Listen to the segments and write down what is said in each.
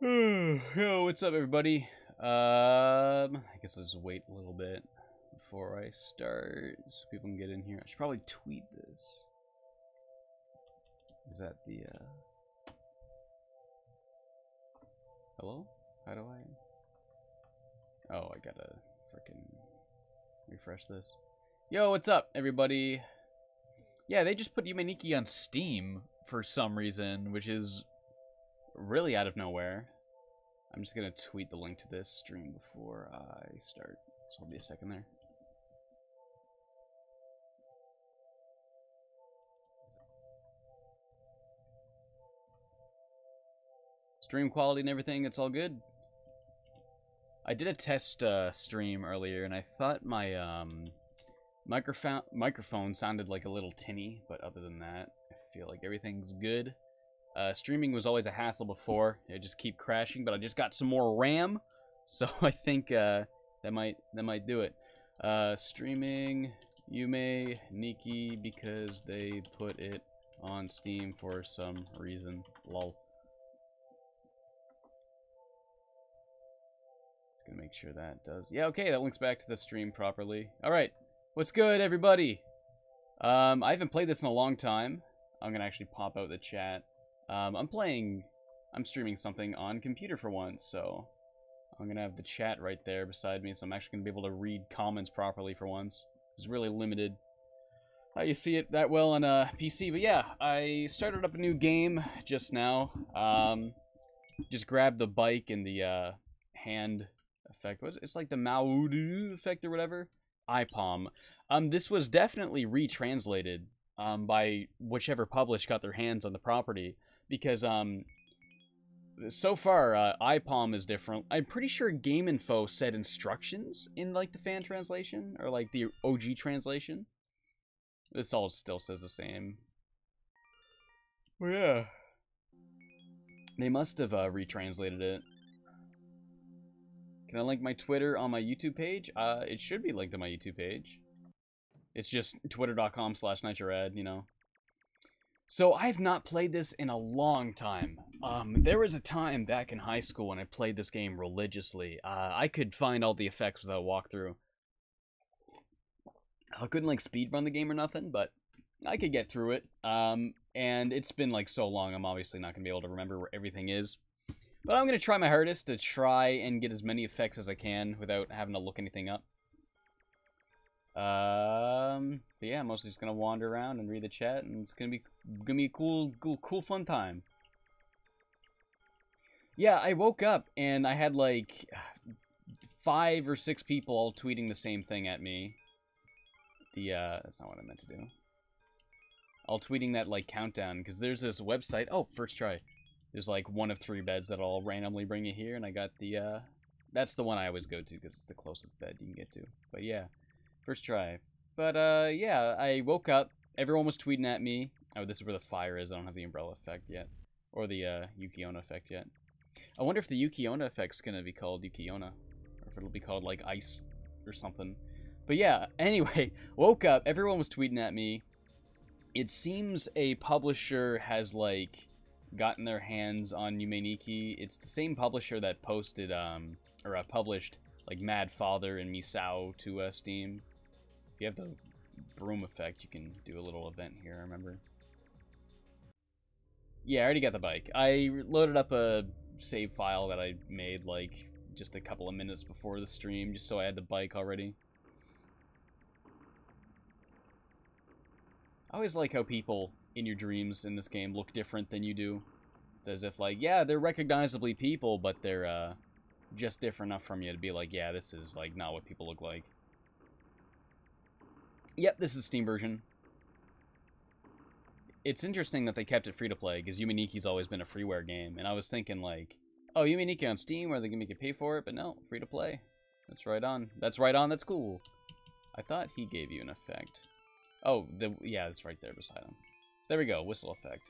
Yo, what's up, everybody? I guess I'll just wait a little bit before I start so people can get in here. I should probably tweet this. Is that the, hello? How do I... Oh, I gotta frickin' refresh this. Yo, what's up, everybody? Yeah, they just put Yume Nikki on Steam for some reason, which is really out of nowhere. I'm just gonna tweet the link to this stream before I start, so I'll be a second there. Stream quality and everything, it's all good. I did a test stream earlier, and I thought my microphone sounded like a little tinny, but other than that, I feel like everything's good. Streaming was always a hassle before. It just keep crashing, but I just got some more RAM, so I think that might do it. Streaming Yume Nikki because they put it on Steam for some reason. Lol. Just gonna make sure that does. Yeah, okay, that links back to the stream properly. All right, what's good, everybody? I haven't played this in a long time. I'm gonna actually pop out the chat. I'm streaming something on computer for once, so I'm gonna have the chat right there beside me, so I'm actually gonna be able to read comments properly for once. It's really limited how you see it that well on a PC, but yeah, I started up a new game just now. Just grabbed the bike and the hand effect. It's like the Maudu effect or whatever. iPalm. This was definitely retranslated by whichever publish got their hands on the property. Because, so far, iPalm is different. I'm pretty sure Game Info said instructions in, like, the fan translation, or, like, the OG translation. This all still says the same. Well, yeah. They must have, retranslated it. Can I link my Twitter on my YouTube page? It should be linked on my YouTube page. It's just twitter.com/NitroRad, you know. So, I've not played this in a long time. There was a time back in high school when I played this game religiously. I could find all the effects without a walkthrough. I couldn't, like, speedrun the game or nothing, but I could get through it. And it's been, like, so long, I'm obviously not going to be able to remember where everything is. But I'm going to try my hardest to try and get as many effects as I can without having to look anything up. But yeah, I'm mostly just gonna wander around and read the chat, and it's gonna be a cool, fun time. Yeah, I woke up and I had like 5 or 6 people all tweeting the same thing at me. That's not what I meant to do. All tweeting that like countdown, because there's this website. Oh, first try. There's like 1 of 3 beds that'll randomly bring you here, and I got the that's the one I always go to because it's the closest bed you can get to. But yeah. First try. But, yeah, I woke up. Everyone was tweeting at me. Oh, this is where the fire is. I don't have the umbrella effect yet. Or the, Yuki-onna effect yet. I wonder if the Yuki-onna effect's gonna be called Yuki-onna. Or if it'll be called, like, ice or something. But yeah, anyway, woke up. Everyone was tweeting at me. It seems a publisher has, like, gotten their hands on Yume Nikki. It's the same publisher that posted, published, like, Mad Father and Misao to, Steam. If you have the broom effect, you can do a little event here, I remember. Yeah, I already got the bike. I loaded up a save file that I made, like, just a couple of minutes before the stream, just so I had the bike already. I always like how people in your dreams in this game look different than you do. It's as if, like, yeah, they're recognizably people, but they're, just different enough from you to be like, yeah, this is, like, not what people look like. Yep, this is the Steam version. It's interesting that they kept it free-to-play, because Yume Nikki's always been a freeware game, and I was thinking, like, oh, Yume Nikki on Steam, are they gonna make you pay for it? But no, free-to-play. That's right on. That's right on, that's cool. I thought he gave you an effect. Oh, yeah, it's right there beside him. So there we go, whistle effect.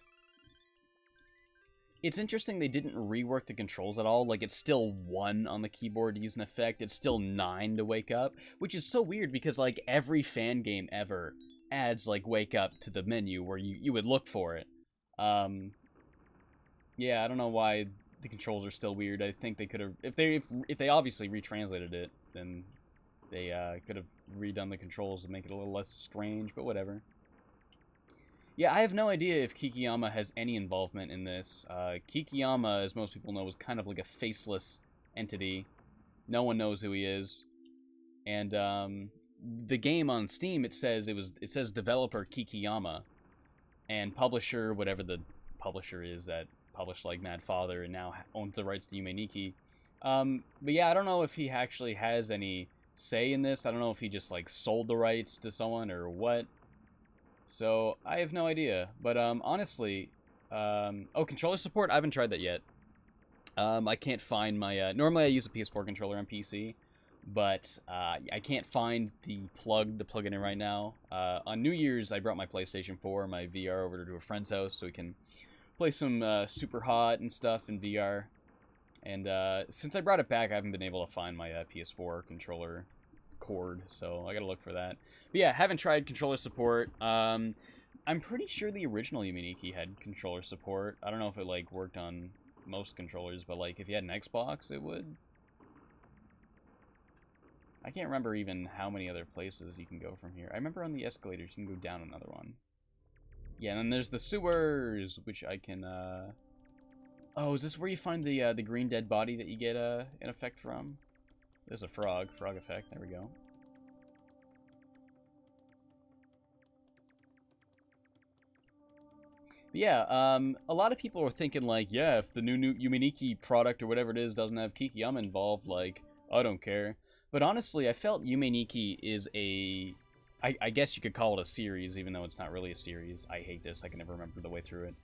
It's interesting they didn't rework the controls at all. Like, it's still 1 on the keyboard to use an effect. It's still 9 to wake up. Which is so weird because, like, every fan game ever adds, like, wake up to the menu where you would look for it. Yeah, I don't know why the controls are still weird. I think they could have, if they obviously retranslated it, then they could have redone the controls to make it a little less strange, but whatever. Yeah, I have no idea if Kikiyama has any involvement in this. Kikiyama, as most people know, is kind of like a faceless entity. No one knows who he is. And the game on Steam, it says developer Kikiyama, and publisher, whatever the publisher is that published like Mad Father and now owns the rights to Yume Nikki. But yeah, I don't know if he actually has any say in this. I don't know if he just like sold the rights to someone or what. So I have no idea. But honestly, oh, controller support, I haven't tried that yet. I can't find my normally I use a PS4 controller on PC, but I can't find the plug to plug it in right now. On New Year's, I brought my PlayStation 4 and my VR over to a friend's house so we can play some Super Hot and stuff in VR. And since I brought it back, I haven't been able to find my PS4 controller cord, so I gotta look for that. But yeah, haven't tried controller support. I'm pretty sure the original Yume Nikki had controller support. I don't know if it like worked on most controllers, but like if you had an Xbox, it would. I can't remember even how many other places you can go from here. I remember on the escalators you can go down another one. Yeah, and then there's the sewers, which I can, oh, is this where you find the green dead body that you get, an effect from? There's a frog effect, there we go. But yeah, a lot of people are thinking, like, yeah, if the new Yume Nikki product or whatever it is doesn't have Kikiyama involved, like, I don't care. But honestly, I felt Yume Nikki is a... I guess you could call it a series, even though it's not really a series. I hate this. I can never remember the way through it.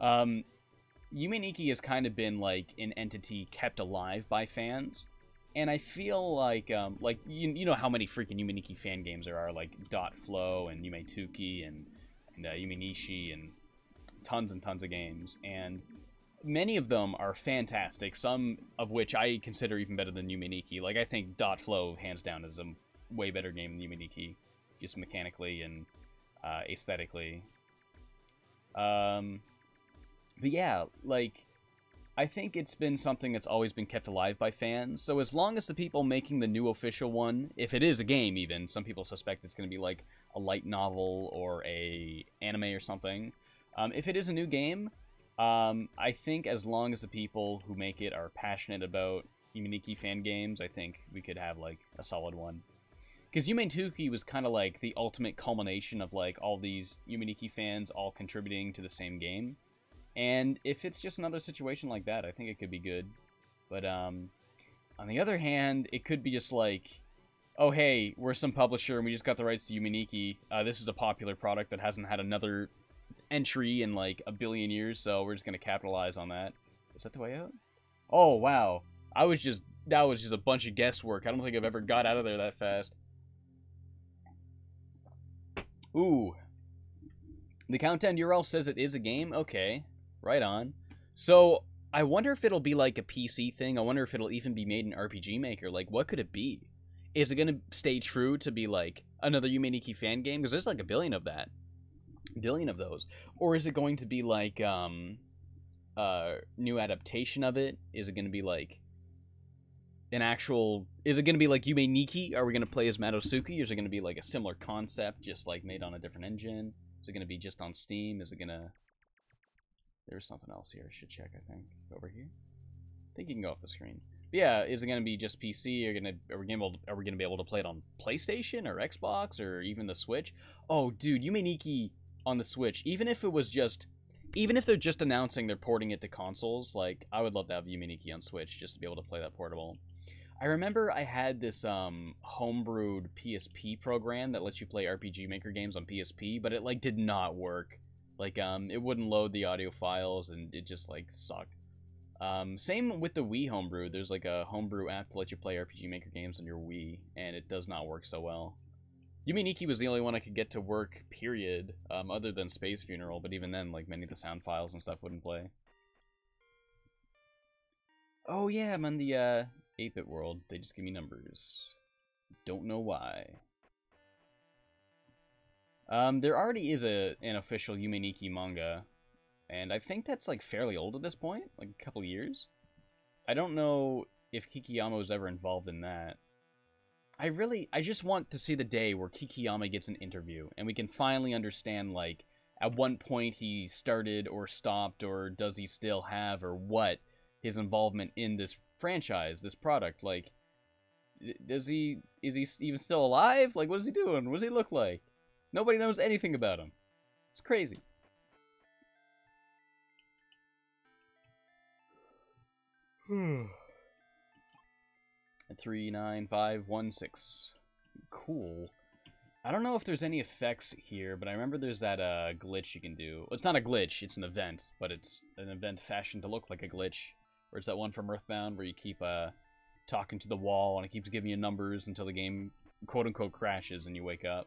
Yume Nikki has kind of been, like, an entity kept alive by fans. And I feel like you know how many freaking Yume Nikki fan games there are, like Dot Flow and Yume Tuki and Yume Nishi and tons of games. And many of them are fantastic, some of which I consider even better than Yume Nikki. Like, I think Dot Flow, hands down, is a way better game than Yume Nikki, just mechanically and aesthetically. But yeah, like, I think it's been something that's always been kept alive by fans. So as long as the people making the new official one, if it is a game even, some people suspect it's going to be like a light novel or a anime or something. If it is a new game, I think as long as the people who make it are passionate about Yume Nikki fan games, I think we could have like a solid one. Because Yume Tuki was kind of like the ultimate culmination of like all these Yume Nikki fans all contributing to the same game. And if it's just another situation like that, I think it could be good. But on the other hand, it could be just like, oh hey, we're some publisher and we just got the rights to Yume Nikki. This is a popular product that hasn't had another entry in like a billion years, so we're just gonna capitalize on that. Is that the way out? Oh wow, that was just a bunch of guesswork. I don't think I've ever got out of there that fast. Ooh, the countdown URL says it is a game. Okay, right on. So I wonder if it'll be like a PC thing. I wonder if it'll even be made in RPG Maker. Like, what could it be? Is it gonna stay true to be like another Yume Nikki fan game? Because there's like a billion of that. Billion of those. Or is it going to be like new adaptation of it? Is it going to be like an actual, is it going to be like Yume Nikki? Are we going to play as Madosuke? Or is it going to be like a similar concept just like made on a different engine? Is it going to be just on Steam? Is it going to, there's something else here I should check, I think, over here. I think you can go off the screen. But yeah, is it going to be just PC? Are we going to be able to play it on PlayStation or Xbox or even the Switch? Oh dude, Yume Nikki on the Switch, even if they're just announcing they're porting it to consoles, like, I would love to have Yume Nikki on Switch just to be able to play that portable. I remember I had this homebrewed PSP program that lets you play RPG Maker games on PSP, but it like did not work. Like it wouldn't load the audio files and it just like sucked. Same with the Wii homebrew. There's like a homebrew app to let you play RPG Maker games on your Wii, and it does not work so well. Yume Nikki was the only one I could get to work, period, other than Space Funeral, but even then, like, many of the sound files and stuff wouldn't play. Oh yeah, I'm on the 8-bit world. They just give me numbers. Don't know why. There already is an official Yume Nikki manga, and I think that's like fairly old at this point, like a couple years. I don't know if Kikiyama was ever involved in that. I just want to see the day where Kikiyama gets an interview, and we can finally understand, like, at one point he started or stopped, or does he still have, or what, his involvement in this franchise, this product. Like, is he even still alive? Like, what is he doing? What does he look like? Nobody knows anything about him. It's crazy. Hmm. 39516. Cool. I don't know if there's any effects here, but I remember there's that glitch you can do. Well, it's not a glitch, it's an event, but it's an event fashioned to look like a glitch. Or it's that one from Earthbound where you keep talking to the wall and it keeps giving you numbers until the game quote-unquote crashes and you wake up.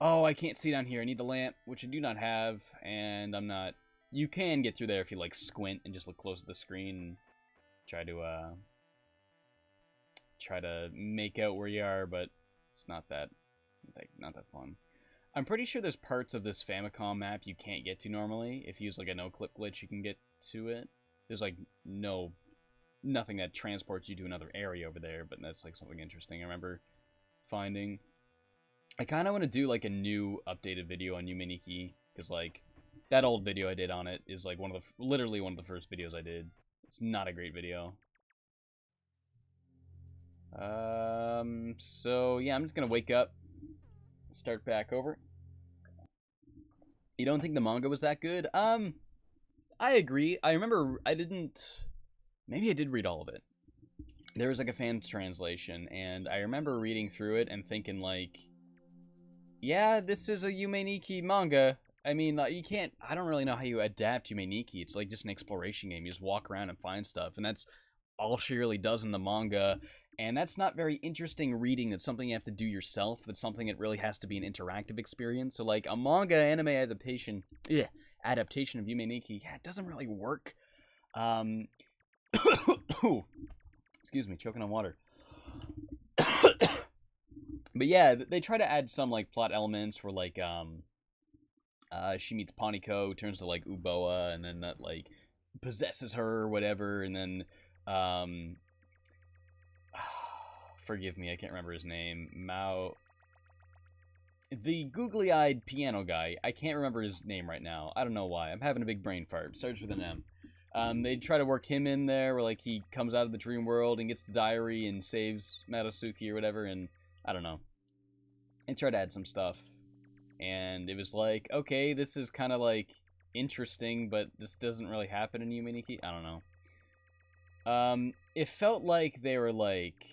Oh, I can't see down here. I need the lamp, which I do not have, and I'm not... You can get through there if you, like, squint and just look close to the screen and try to make out where you are, but it's not that fun. I'm pretty sure there's parts of this Famicom map you can't get to normally. If you use like a no-clip glitch, you can get to it. There's like nothing that transports you to another area over there, but that's like something interesting I remember finding. I kind of want to do like a new updated video on Yume Nikki, because like that old video I did on it is like literally one of the first videos I did. It's not a great video. So yeah, I'm just gonna wake up, start back over. You don't think the manga was that good? I agree. I remember maybe I did read all of it. There was like a fan's translation, and I remember reading through it and thinking like, yeah, this is a Yume Nikki manga. I mean, you can't, I don't really know how you adapt Yume Nikki. It's like just an exploration game. You just walk around and find stuff, and that's all she really does in the manga. And that's not very interesting reading. That's something you have to do yourself. That's something that really has to be an interactive experience. So, like, a manga anime adaptation of Yume Nikki, yeah, it doesn't really work. Excuse me, choking on water. But yeah, they try to add some, like, plot elements where, like, she meets Paniko, turns to, like, Uboa, and then that, like, possesses her or whatever, and then, forgive me, I can't remember his name. The googly-eyed piano guy. I can't remember his name right now. I don't know why. I'm having a big brain fart. It starts with an M. They try to work him in there, where, like, he comes out of the dream world and gets the diary and saves Madosuke or whatever, and I don't know. They tried to add some stuff. And it was like, okay, this is kind of, like, interesting, but this doesn't really happen in Yume Nikki. I don't know. It felt like they were like,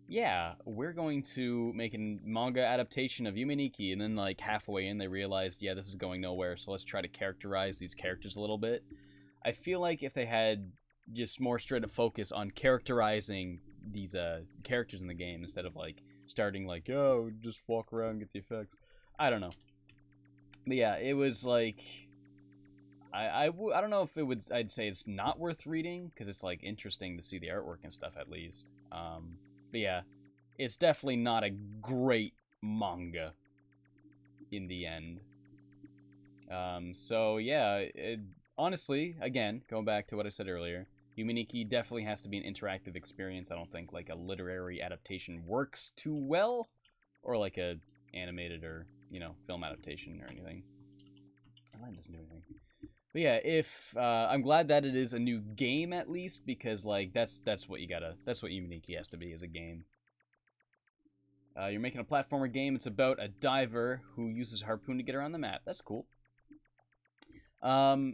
yeah, we're going to make a manga adaptation of Yume Nikki, and then like halfway in they realized, yeah, this is going nowhere, so let's try to characterize these characters a little bit. I feel like if they had just more straight up focus on characterizing these characters in the game instead of like starting like, oh, just walk around and get the effects. I don't know. But yeah, it was like, I don't know if it would, I'd say it's not worth reading, because it's like interesting to see the artwork and stuff at least. But yeah, it's definitely not a great manga in the end. So yeah, honestly, again, going back to what I said earlier, Yume Nikki definitely has to be an interactive experience. I don't think like a literary adaptation works too well, or like a animated or, you know, film adaptation or anything. That doesn't do anything. But yeah, I'm glad that it is a new game at least, because like that's what Yume Nikki has to be, is a game. You're making a platformer game. It's about a diver who uses a harpoon to get around the map. That's cool. That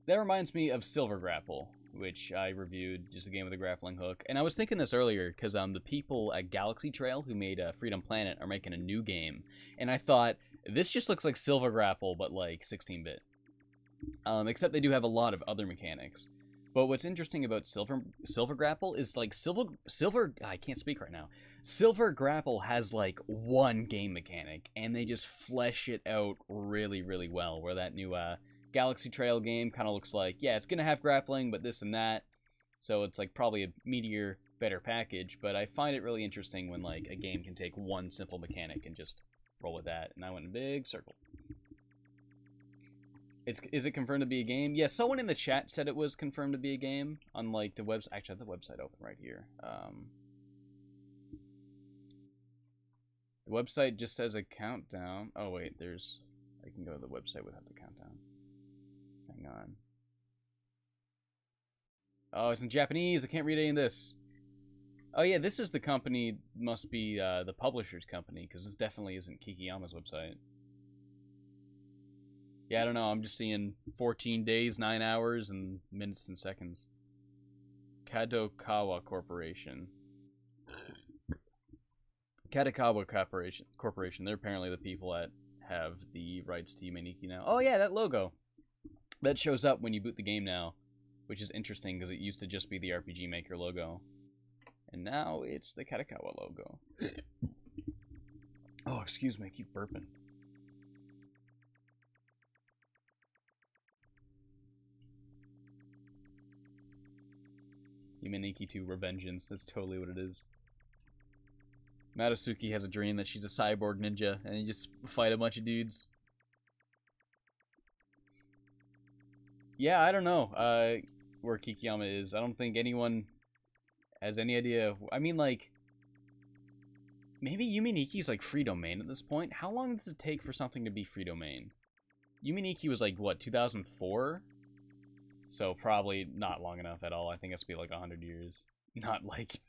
reminds me of Silver Grapple, which I reviewed, just a game with a grappling hook. And I was thinking this earlier, because the people at Galaxy Trail who made Freedom Planet are making a new game. And I thought, this just looks like Silver Grapple, but like 16-bit. Except they do have a lot of other mechanics. But what's interesting about Silver Grapple is like I can't speak right now. Silver Grapple has like one game mechanic, and they just flesh it out really, really well. Where that new Galaxy Trail game kind of looks like, yeah, it's gonna have grappling, but this and that. So it's like probably a meatier, better package. But I find it really interesting when like a game can take one simple mechanic and just roll with that. And I went in a big circle. Is it confirmed to be a game? Yeah, someone in the chat said it was confirmed to be a game. Unlike the website. Actually, I have the website open right here. The website just says a countdown. Oh wait, I can go to the website without the countdown. Hang on. Oh, it's in Japanese. I can't read any of this. Oh yeah, this is the company. Must be the publisher's company, because this definitely isn't Kikiyama's website. Yeah, I don't know. I'm just seeing 14 days, 9 hours, and minutes and seconds. Kadokawa Corporation. Kadokawa Corporation. They're apparently the people that have the rights to Yume Nikki now. Oh yeah, that logo. That shows up when you boot the game now, which is interesting because it used to just be the RPG Maker logo. And now it's the Kadokawa logo. Oh, excuse me, I keep burping. Yume Nikki 2 Revengeance, that's totally what it is. Madosuke has a dream that she's a cyborg ninja, and you just fight a bunch of dudes. Yeah, I don't know where Kikiyama is. I don't think anyone has any idea. I mean, like, maybe Yume Nikki's like free domain at this point? How long does it take for something to be free domain? Yume Nikki was like, what, 2004? So probably not long enough at all. I think it's be like 100 years. Not like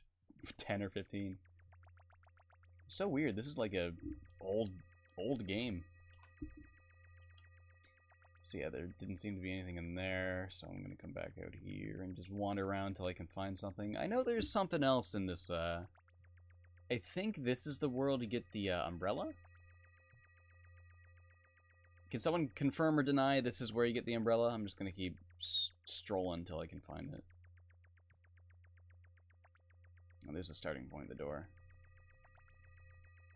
10 or 15. So weird. This is like a old game. So yeah, there didn't seem to be anything in there. So I'm going to come back out here and just wander around till I can find something. I know there's something else in this. I think this is the world to get the umbrella. Can someone confirm or deny this is where you get the umbrella? I'm just going to keep strolling until I can find it. Oh, there's a starting point at the door.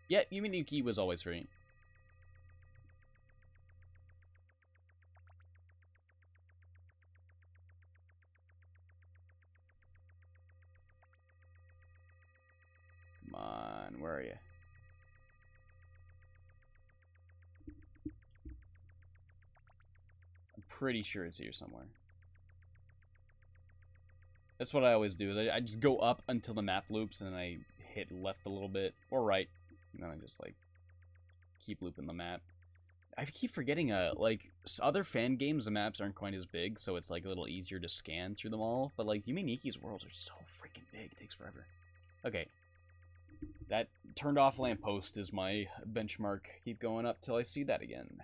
Yeah, Yume Nikki was always free. Come on, where are you? Pretty sure it's here somewhere. That's what I always do. I just go up until the map loops, and then I hit left a little bit, or right, and then I just, like, keep looping the map. I keep forgetting, like, other fan games, the maps aren't quite as big, so it's, like, a little easier to scan through them all, but, like, Yume Nikki's worlds are so freaking big. It takes forever. Okay. That turned off lamppost is my benchmark. Keep going up till I see that again.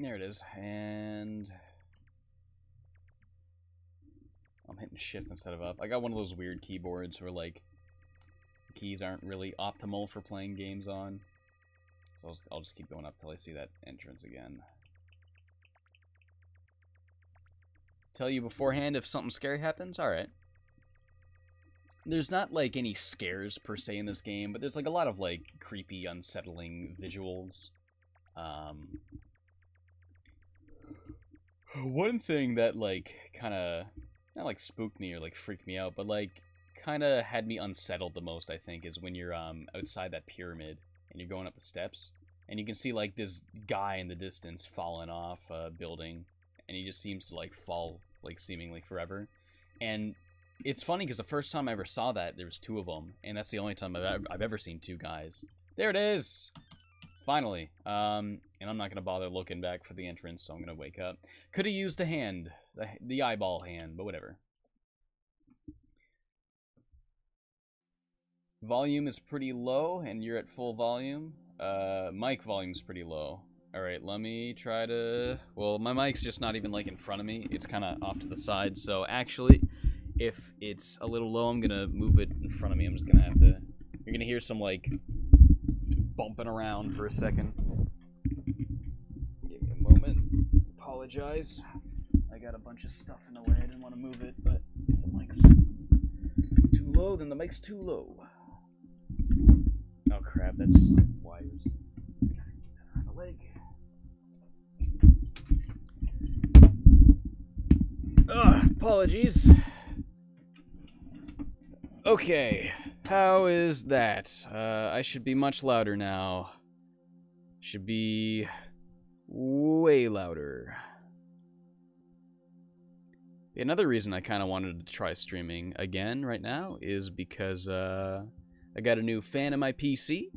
There it is, and I'm hitting shift instead of up. I got one of those weird keyboards where, like, keys aren't really optimal for playing games on. So I'll just keep going up till I see that entrance again. Tell you beforehand if something scary happens? Alright. There's not, like, any scares per se in this game, but there's, like, a lot of, like, creepy, unsettling visuals. One thing that, like, kind of, not like spooked me or, like, freaked me out, but, like, kind of had me unsettled the most, I think, is when you're, outside that pyramid, and you're going up the steps, and you can see, like, this guy in the distance falling off a building, and he just seems to, like, fall, like, seemingly forever. And it's funny, because the first time I ever saw that, there was 2 of them, and that's the only time I've ever seen 2 guys. There it is! Finally. And I'm not going to bother looking back for the entrance, so I'm going to wake up. Could have used the hand. The eyeball hand, but whatever. Volume is pretty low, and you're at full volume. Mic volume's pretty low. Alright, let me try to... Well, my mic's just not even, like, in front of me. It's kind of off to the side, so actually, if it's a little low, I'm going to move it in front of me. I'm just going to have to... You're going to hear some, like, bumping around for a second. Give me a moment. Apologize. I got a bunch of stuff in the way. I didn't want to move it, but if the mic's too low, then the mic's too low. Oh crap, that's wires. Gotta keep that around the leg. Ugh, apologies. Okay, how is that? I should be much louder now. Should be way louder. Another reason I kind of wanted to try streaming again right now is because I got a new fan in my PC,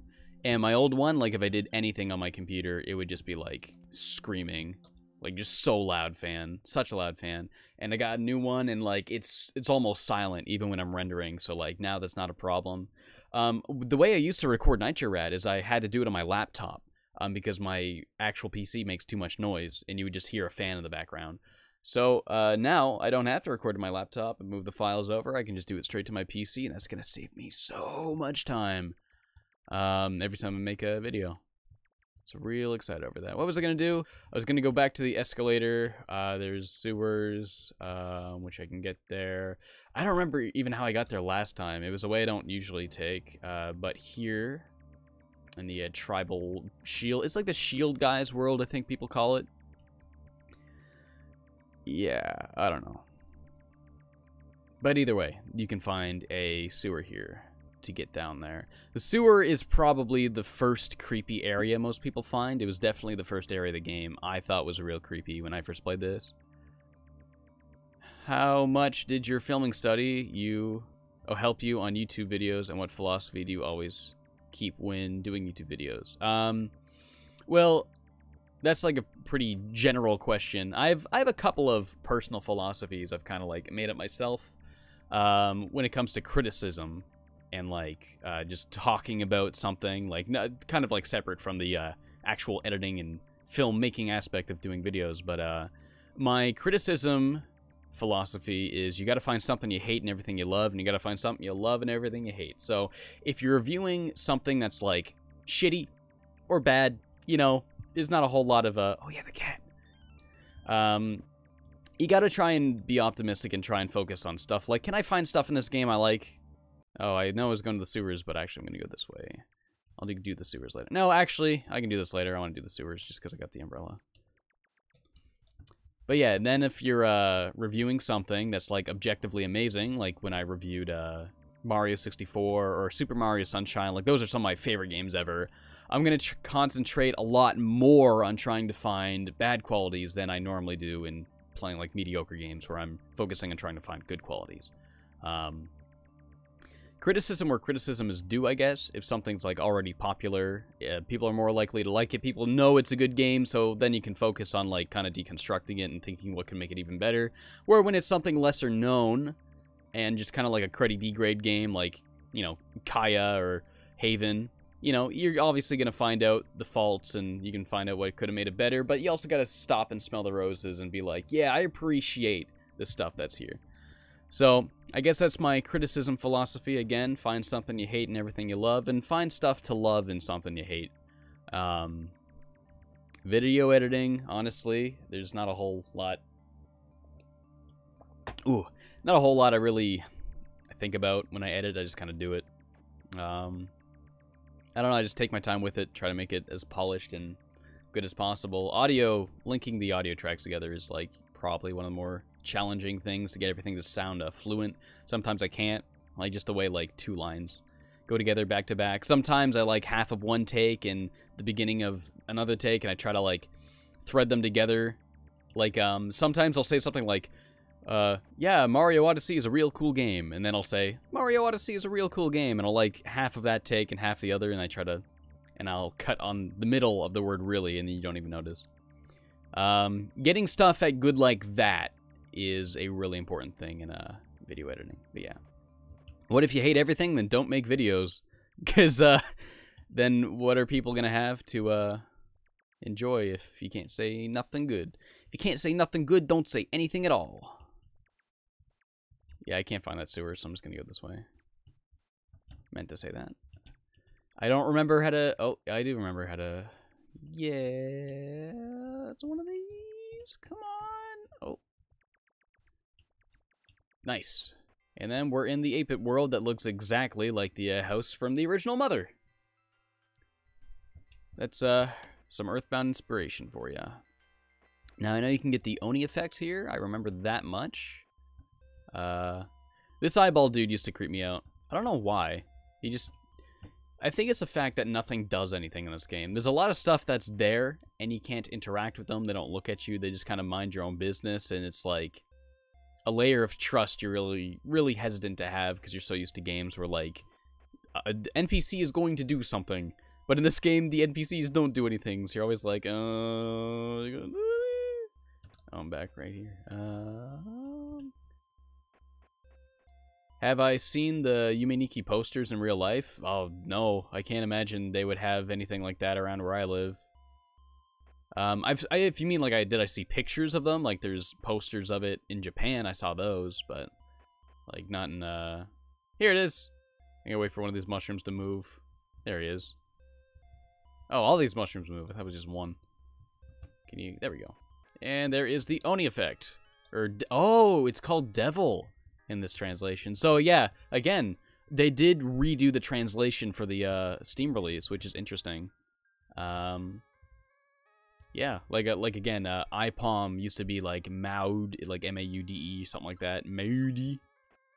and my old one, like if I did anything on my computer, it would just be like screaming, like just so loud fan, such a loud fan. And I got a new one, and like it's almost silent even when I'm rendering, so like now that's not a problem. The way I used to record NitroRad is I had to do it on my laptop because my actual PC makes too much noise, and you would just hear a fan in the background. So now I don't have to record to my laptop and move the files over. I can just do it straight to my PC, and that's going to save me so much time every time I make a video. So real excited over that. What was I going to do? I was going to go back to the escalator. There's sewers, which I can get there. I don't remember even how I got there last time. It was a way I don't usually take. But here in the tribal shield. It's like the shield guys world, I think people call it. Yeah, I don't know. But either way, you can find a sewer here to get down there. The sewer is probably the first creepy area most people find. It was definitely the first area of the game I thought was real creepy when I first played this. How much did your filming study help you on YouTube videos, and what philosophy do you always keep when doing YouTube videos? Well, that's like a pretty general question. I have a couple of personal philosophies I've kind of like made up myself when it comes to criticism and like just talking about something, like kind of like separate from the actual editing and filmmaking aspect of doing videos. But my criticism philosophy is you got to find something you hate and everything you love, and you got to find something you love and everything you hate. So if you're reviewing something that's like shitty or bad, you know, there's not a whole lot of oh yeah, the cat. You gotta try and be optimistic and try and focus on stuff like, can I find stuff in this game I like? Oh, I know I was going to the sewers, but actually I'm gonna go this way. I'll do the sewers later. No, actually, I can do this later. I want to do the sewers just because I got the umbrella. But yeah, and then if you're reviewing something that's like objectively amazing, like when I reviewed Mario 64 or Super Mario Sunshine, like those are some of my favorite games ever. I'm going to concentrate a lot more on trying to find bad qualities than I normally do in playing like mediocre games where I'm focusing on trying to find good qualities. Criticism where criticism is due, I guess. If something's like already popular, people are more likely to like it. People know it's a good game, so then you can focus on like kind of deconstructing it and thinking what can make it even better. Where when it's something lesser known and just kind of like a cruddy B-grade game like, you know, Kaya or Haven, you know, you're obviously going to find out the faults and you can find out what could have made it better, but you also got to stop and smell the roses and be like, yeah, I appreciate the stuff that's here. So, I guess that's my criticism philosophy. Again, find something you hate in everything you love, and find stuff to love in something you hate. Video editing, honestly, there's not a whole lot. Not a whole lot I really think about when I edit. I just kind of do it. I don't know, I just take my time with it, try to make it as polished and good as possible. Audio, linking the audio tracks together is like probably one of the more challenging things to get everything to sound fluent. Sometimes I can't, like just the way like two lines go together back to back. Sometimes I like half of one take and the beginning of another take, and I try to like thread them together. Like sometimes I'll say something like, yeah, Mario Odyssey is a real cool game, and then I'll say, Mario Odyssey is a real cool game, and I'll like half of that take and half the other, and I try to, and I'll cut on the middle of the word really, and then you don't even notice. Getting stuff at good like that is a really important thing in video editing, but yeah. What if you hate everything, then don't make videos, because then what are people gonna have to enjoy if you can't say nothing good? If you can't say nothing good, don't say anything at all. Yeah, I can't find that sewer, so I'm just gonna go this way. Meant to say that. I don't remember how to... Oh, I do remember how to... Yeah... It's one of these. Come on. Oh. Nice. And then we're in the 8-bit world that looks exactly like the house from the original Mother. That's some Earthbound inspiration for you. Now, I know you can get the Oni effects here. I remember that much. This eyeball dude used to creep me out. I don't know why. He just... I think it's the fact that nothing does anything in this game. There's a lot of stuff that's there, and you can't interact with them. They don't look at you. They just kind of mind your own business, and it's like a layer of trust you're really, really hesitant to have because you're so used to games where, like, an NPC is going to do something. But in this game, the NPCs don't do anything, so you're always like, oh, I'm back right here. Have I seen the Yume Nikki posters in real life? Oh, no. I can't imagine they would have anything like that around where I live. If you mean like did I see pictures of them? Like there's posters of it in Japan. I saw those, but like not in, Here it is. I gotta wait for one of these mushrooms to move. There he is. Oh, all these mushrooms move. I thought it was just one. Can you... There we go. And there is the Oni effect. Oh, it's called Devil in this translation. So, yeah, again, they did redo the translation for the Steam release, which is interesting. Yeah, like again, IPOM used to be like Maud, like M-A-U-D-E, something like that. Maudi.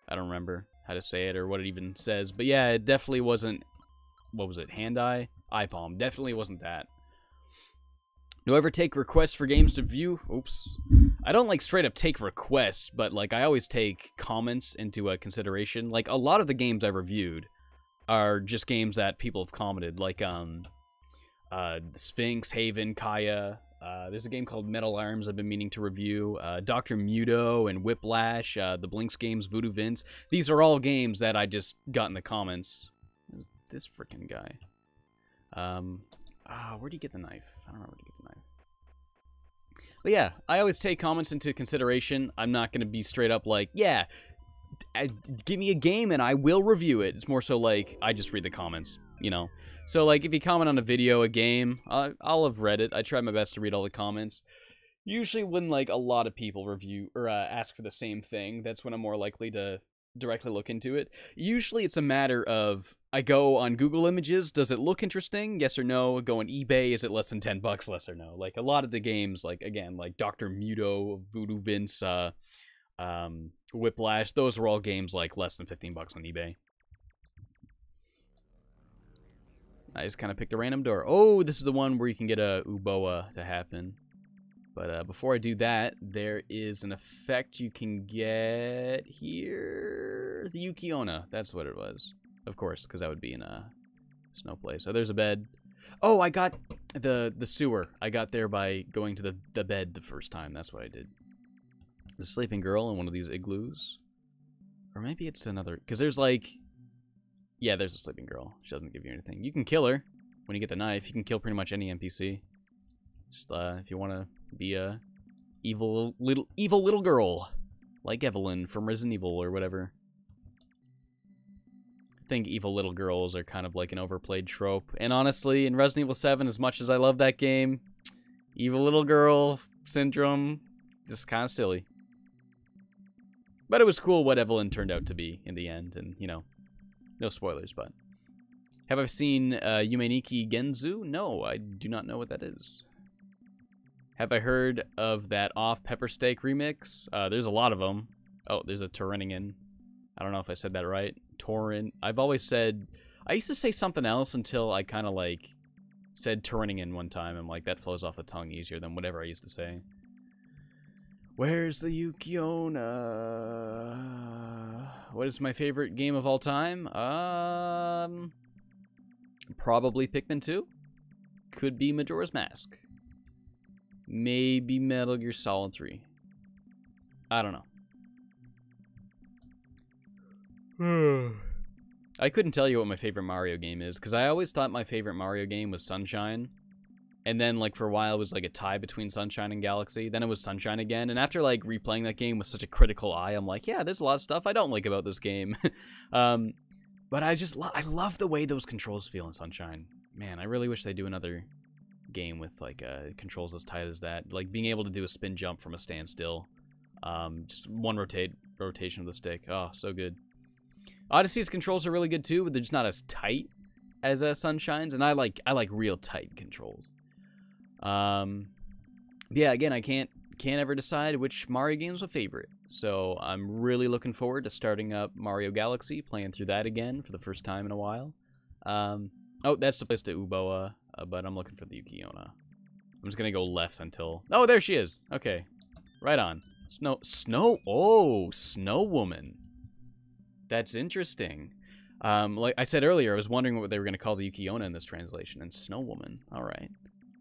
I don't remember how to say it or what it even says. But yeah, it definitely wasn't... What was it? Hand-eye? IPOM. Definitely wasn't that. Do I ever take requests for games to view? Oops. I don't, like, straight up take requests, but, like, I always take comments into consideration. Like, a lot of the games I reviewed are just games that people have commented. Like, Sphinx, Haven, Kaya. There's a game called Metal Arms I've been meaning to review. Dr. Muto and Whiplash. The Blinks games, Voodoo Vince. These are all games that I just got in the comments. This freaking guy. Where'd he get the knife? I don't know where to get the knife. But yeah, I always take comments into consideration. I'm not going to be straight up like, yeah, give me a game and I will review it. It's more so like, I just read the comments, you know? So like, if you comment on a video, a game, I'll have read it. I try my best to read all the comments. Usually when like a lot of people review or ask for the same thing, that's when I'm more likely to directly look into it. Usually it's a matter of, I go on Google Images, does it look interesting? Yes or no. Go on eBay, is it less than $10? Yes or no. Like a lot of the games, like again, like Dr. Muto, Voodoo Vince, Whiplash, those are all games like less than $15 on eBay. I just kind of picked a random door. Oh, this is the one where you can get a Uboa to happen. But before I do that, there is an effect you can get here. The Yukiona. That's what it was. Of course, because that would be in a snow place. So there's a bed. Oh, I got the sewer. I got there by going to the bed the first time. That's what I did. The sleeping girl in one of these igloos. Or maybe it's another... Because there's like... Yeah, there's a sleeping girl. She doesn't give you anything. You can kill her when you get the knife. You can kill pretty much any NPC. Just if you want to be a evil little girl, like Evelyn from Resident Evil or whatever. I think evil little girls are kind of like an overplayed trope. And honestly, in Resident Evil 7, as much as I love that game, evil little girl syndrome, just kind of silly. But it was cool what Evelyn turned out to be in the end, and you know, no spoilers. But have I seen Yume Nikki Genzu? No, I do not know what that is. Have I heard of that Off Pepper Steak remix? There's a lot of them. Oh, there's a Torrentian. I don't know if I said that right. Torrent. I've always said... I used to say something else until I kind of, like, said Torrentian one time. I'm like, that flows off the tongue easier than whatever I used to say. Where's the Yukiona? What is my favorite game of all time? Probably Pikmin 2. Could be Majora's Mask. Maybe Metal Gear Solid 3. I don't know. I couldn't tell you what my favorite Mario game is, because I always thought my favorite Mario game was Sunshine. And then, like, for a while, it was, like, a tie between Sunshine and Galaxy. Then it was Sunshine again. And after, like, replaying that game with such a critical eye, I'm like, yeah, there's a lot of stuff I don't like about this game. But I just I love the way those controls feel in Sunshine. Man, I really wish they'd do another game with, like, controls as tight as that. Like, being able to do a spin jump from a standstill. Just one rotation of the stick. Oh, so good. Odyssey's controls are really good, too, but they're just not as tight as Sunshine's. And I like real tight controls. Yeah, again, I can't ever decide which Mario game is my favorite. So I'm really looking forward to starting up Mario Galaxy, playing through that again for the first time in a while. Oh, that's the place to Uboa, but I'm looking for the Yukiona. I'm just gonna go left until... Oh, there she is! Okay, right on. Snow... Oh, Snow Woman. That's interesting. Like I said earlier, I was wondering what they were gonna call the Yukiona in this translation, and Snow Woman. Alright.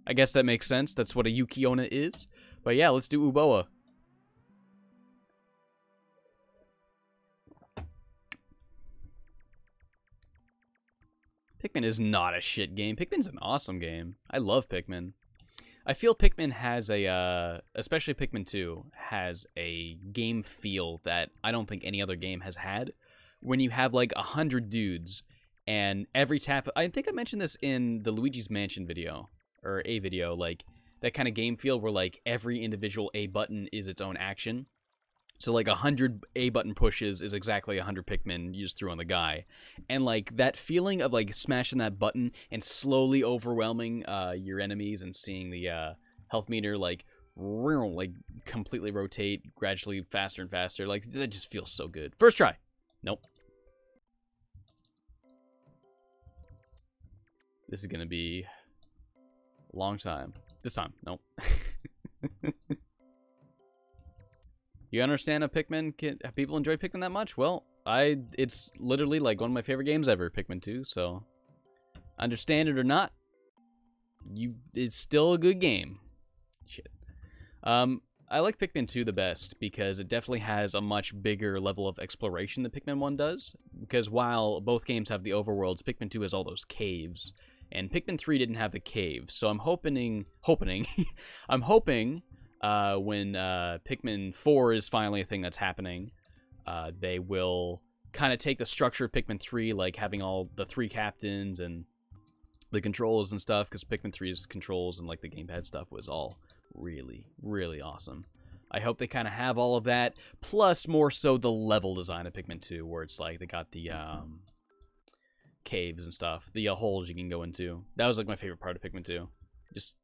I guess that makes sense. That's what a Yukiona is. But yeah, let's do Uboa. Pikmin is not a shit game. Pikmin's an awesome game. I love Pikmin. I feel Pikmin has a, especially Pikmin 2, has a game feel that I don't think any other game has had. When you have like 100 dudes, and every tap... I think I mentioned this in the Luigi's Mansion video, or a video, like, that kind of game feel where like every individual A button is its own action. So, like, 100 A button pushes is exactly 100 Pikmin you just threw on the guy. And, like, that feeling of, like, smashing that button and slowly overwhelming your enemies and seeing the health meter, like, completely rotate gradually faster and faster. Like, that just feels so good. First try. Nope. This is gonna be a long time. This time. Nope. You understand how Pikmin how people enjoy Pikmin that much? Well, it's literally like one of my favorite games ever, Pikmin 2, so understand it or not, it's still a good game. Shit. I like Pikmin 2 the best because it definitely has a much bigger level of exploration than Pikmin 1 does. Because while both games have the overworlds, Pikmin 2 has all those caves, and Pikmin 3 didn't have the caves. So I'm hoping I'm hoping when Pikmin 4 is finally a thing that's happening, they will kind of take the structure of Pikmin 3, like having all the 3 captains and the controls and stuff, because Pikmin 3's controls and like the gamepad stuff was all really, really awesome. I hope they kind of have all of that, plus more so the level design of Pikmin 2, where it's like they got the caves and stuff, the holes you can go into. That was like my favorite part of Pikmin 2. Just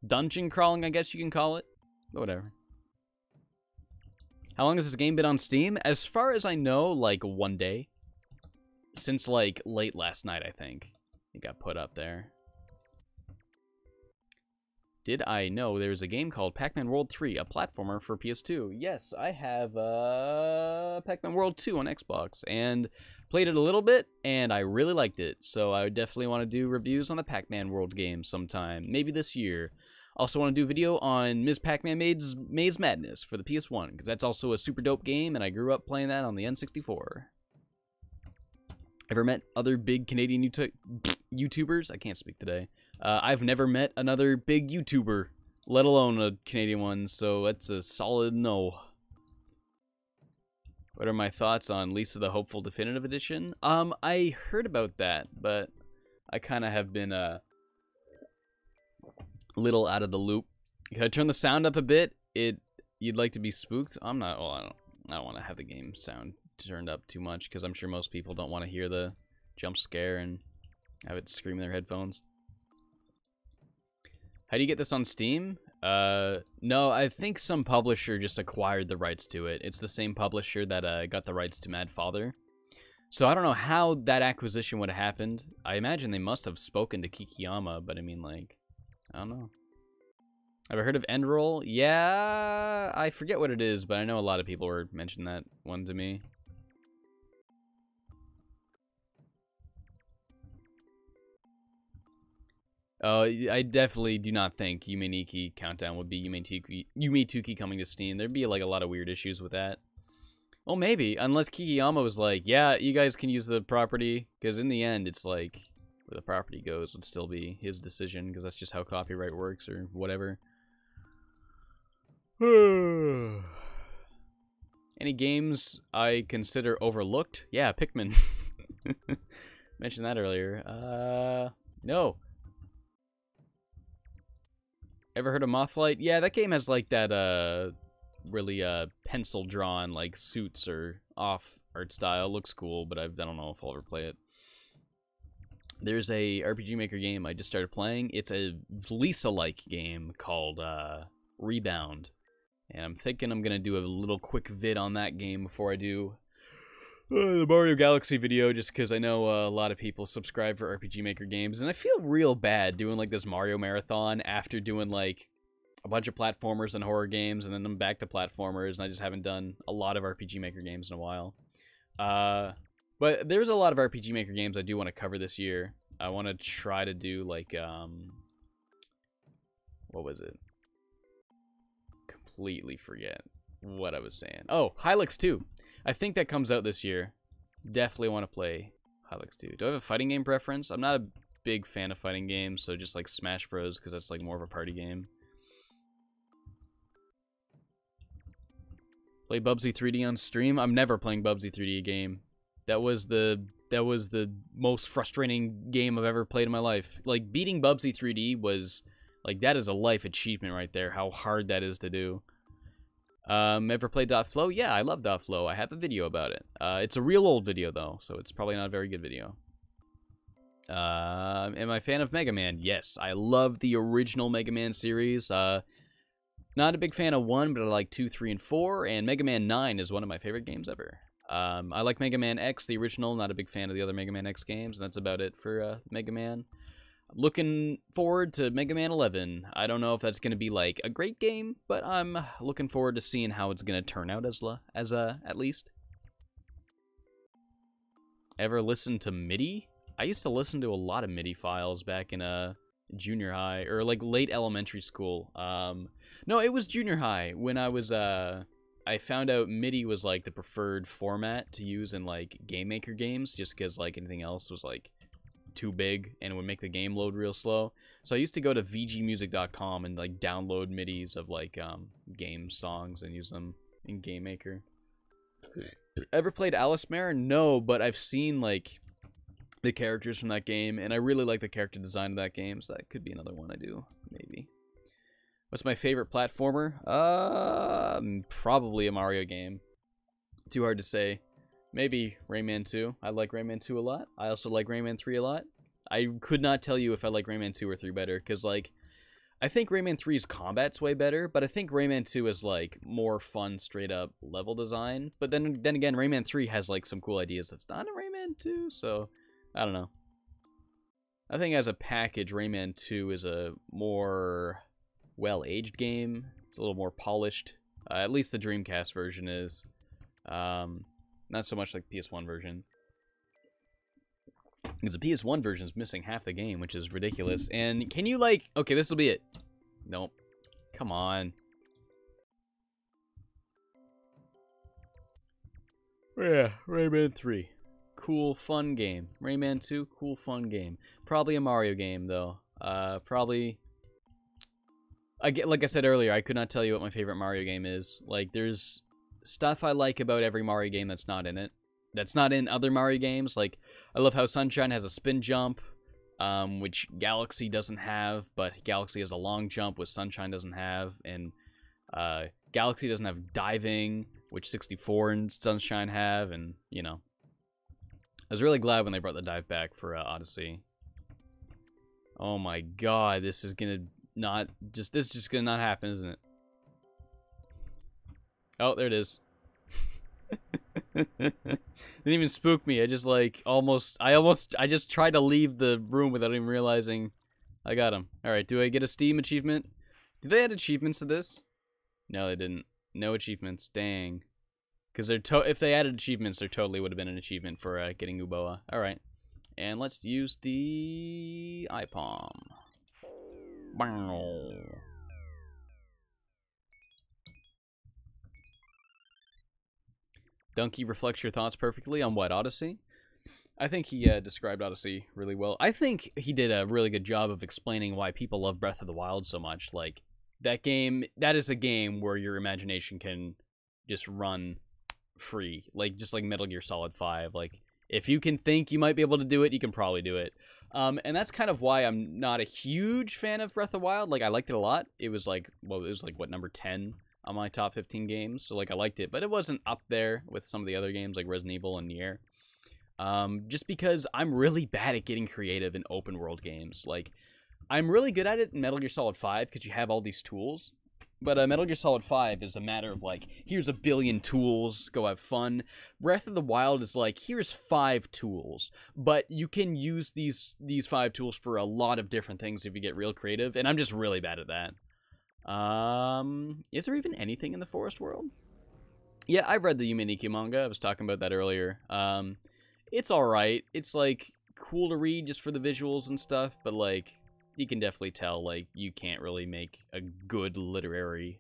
dungeon crawling, I guess you can call it. But whatever. How long has this game been on Steam? As far as I know, like 1 day. Since like late last night, I think. It got put up there. Did I know there's a game called Pac-Man World 3, a platformer for PS2? Yes, I have Pac-Man World 2 on Xbox, and played it a little bit, and I really liked it. So I definitely want to do reviews on the Pac-Man World game sometime, maybe this year. Also want to do a video on Ms. Pac-Man Maze Madness for the PS1, because that's also a super dope game, and I grew up playing that on the N64. Ever met other big Canadian YouTubers? I can't speak today. I've never met another big YouTuber, let alone a Canadian one, so that's a solid no. What are my thoughts on Lisa the Hopeful Definitive Edition? I heard about that, but I kind of have been little out of the loop. Can I turn the sound up a bit? You'd like to be spooked? I'm not. Well, I don't want to have the game sound turned up too much, because I'm sure most people don't want to hear the jump scare and have it scream in their headphones. How do you get this on Steam? No, I think some publisher just acquired the rights to it. It's the same publisher that got the rights to Mad Father. So I don't know how that acquisition would have happened. I imagine they must have spoken to Kikiyama, but I mean, like, I don't know. Ever heard of Endroll? Yeah, I forget what it is, but I know a lot of people were mentioning that one to me. Oh, I definitely do not think Yume Nikki Countdown would be Yume Tuki coming to Steam. There'd be like a lot of weird issues with that. Well, maybe, unless Kikiyama was like, yeah, you guys can use the property, because in the end, it's like, where the property goes would still be his decision, because that's just how copyright works, or whatever. Any games I consider overlooked? Yeah, Pikmin. Mentioned that earlier. No. Ever heard of Mothlight? Yeah, that game has like that really pencil drawn like suits or off art style. Looks cool, but I don't know if I'll ever play it. There's a RPG Maker game I just started playing. It's a Lisa-like game called Rebound. And I'm thinking I'm going to do a little quick vid on that game before I do the Mario Galaxy video, just because I know a lot of people subscribe for RPG Maker games, and I feel real bad doing like this Mario marathon after doing like a bunch of platformers and horror games, and then I'm back to platformers, and I just haven't done a lot of RPG Maker games in a while. But there's a lot of RPG Maker games I do want to cover this year. I want to try to do like, what was it? Completely forget what I was saying. Oh, Hylix 2. I think that comes out this year. Definitely want to play Hylix 2. Do I have a fighting game preference? I'm not a big fan of fighting games, so just like Smash Bros, because that's like more of a party game. Play Bubsy 3D on stream? I'm never playing Bubsy 3D game. That was the most frustrating game I've ever played in my life. Like, beating Bubsy 3D was, like, that is a life achievement right there, how hard that is to do. Ever played .flow? Yeah, I love .flow. I have a video about it. It's a real old video, though, so it's probably not a very good video. Am I a fan of Mega Man? Yes, I love the original Mega Man series. Not a big fan of 1, but I like 2, 3, and 4, and Mega Man 9 is one of my favorite games ever. I like Mega Man X, the original, not a big fan of the other Mega Man X games, and that's about it for Mega Man. I'm looking forward to Mega Man 11. I don't know if that's going to be like a great game, but I'm looking forward to seeing how it's going to turn out at least. Ever listen to MIDI? I used to listen to a lot of MIDI files back in junior high, or like late elementary school. No, it was junior high when I was I found out MIDI was like the preferred format to use in like Game Maker games, just because like anything else was like too big and it would make the game load real slow. So I used to go to vgmusic.com and like download MIDIs of like game songs and use them in Game Maker. Ever played Alice Mare? No, but I've seen like the characters from that game, and I really like the character design of that game, so that could be another one I do, maybe. What's my favorite platformer? Probably a Mario game. Too hard to say. Maybe Rayman 2. I like Rayman 2 a lot. I also like Rayman 3 a lot. I could not tell you if I like Rayman 2 or 3 better, because, like, I think Rayman 3's combat's way better, but I think Rayman 2 is, like, more fun, straight-up level design. But then again, Rayman 3 has, like, some cool ideas that's not in Rayman 2, so I don't know. I think as a package, Rayman 2 is a more well-aged game. It's a little more polished. At least the Dreamcast version is. Not so much like the PS1 version. Because the PS1 version is missing half the game, which is ridiculous. And can you, like... Okay, this will be it. Nope. Come on. Yeah, Rayman 3. Cool, fun game. Rayman 2, cool, fun game. Probably a Mario game, though. Probably... like I said earlier, I could not tell you what my favorite Mario game is. Like, there's stuff I like about every Mario game that's not in it. That's not in other Mario games. Like, I love how Sunshine has a spin jump, which Galaxy doesn't have, but Galaxy has a long jump, which Sunshine doesn't have, and Galaxy doesn't have diving, which 64 and Sunshine have, and, you know. I was really glad when they brought the dive back for Odyssey. Oh my god, this is gonna this is just gonna not happen, isn't it? Oh, there it is. Didn't even spook me. I just like I just tried to leave the room without even realizing I got him. All right, do I get a Steam achievement? Did they add achievements to this? No, they didn't. No achievements. Dang. Because if they added achievements, there totally would have been an achievement for getting Uboa. All right, and let's use the iPalm. Wow. Donkey reflects your thoughts perfectly on what, Odyssey? I think he described Odyssey really well. I think he did a really good job of explaining why people love Breath of the Wild so much. Like, that is a game where your imagination can just run free. Like, just like Metal Gear Solid 5. Like, if you can think you might be able to do it, you can probably do it. And that's kind of why I'm not a huge fan of Breath of the Wild. Like, I liked it a lot. It was like, well, it was like, what, number 10 on my top 15 games. So, like, I liked it. But it wasn't up there with some of the other games like Resident Evil and Nier. Just because I'm really bad at getting creative in open world games. Like, I'm really good at it in Metal Gear Solid 5 because you have all these tools. But Metal Gear Solid 5 is a matter of, like, here's a billion tools, go have fun. Breath of the Wild is like, here's 5 tools, but you can use these 5 tools for a lot of different things if you get real creative, and I'm just really bad at that. Is there even anything in the forest world? Yeah, I've read the Yume Nikki manga, I was talking about that earlier. It's alright, it's, like, cool to read just for the visuals and stuff, but, like, you can definitely tell, like, you can't really make a good literary,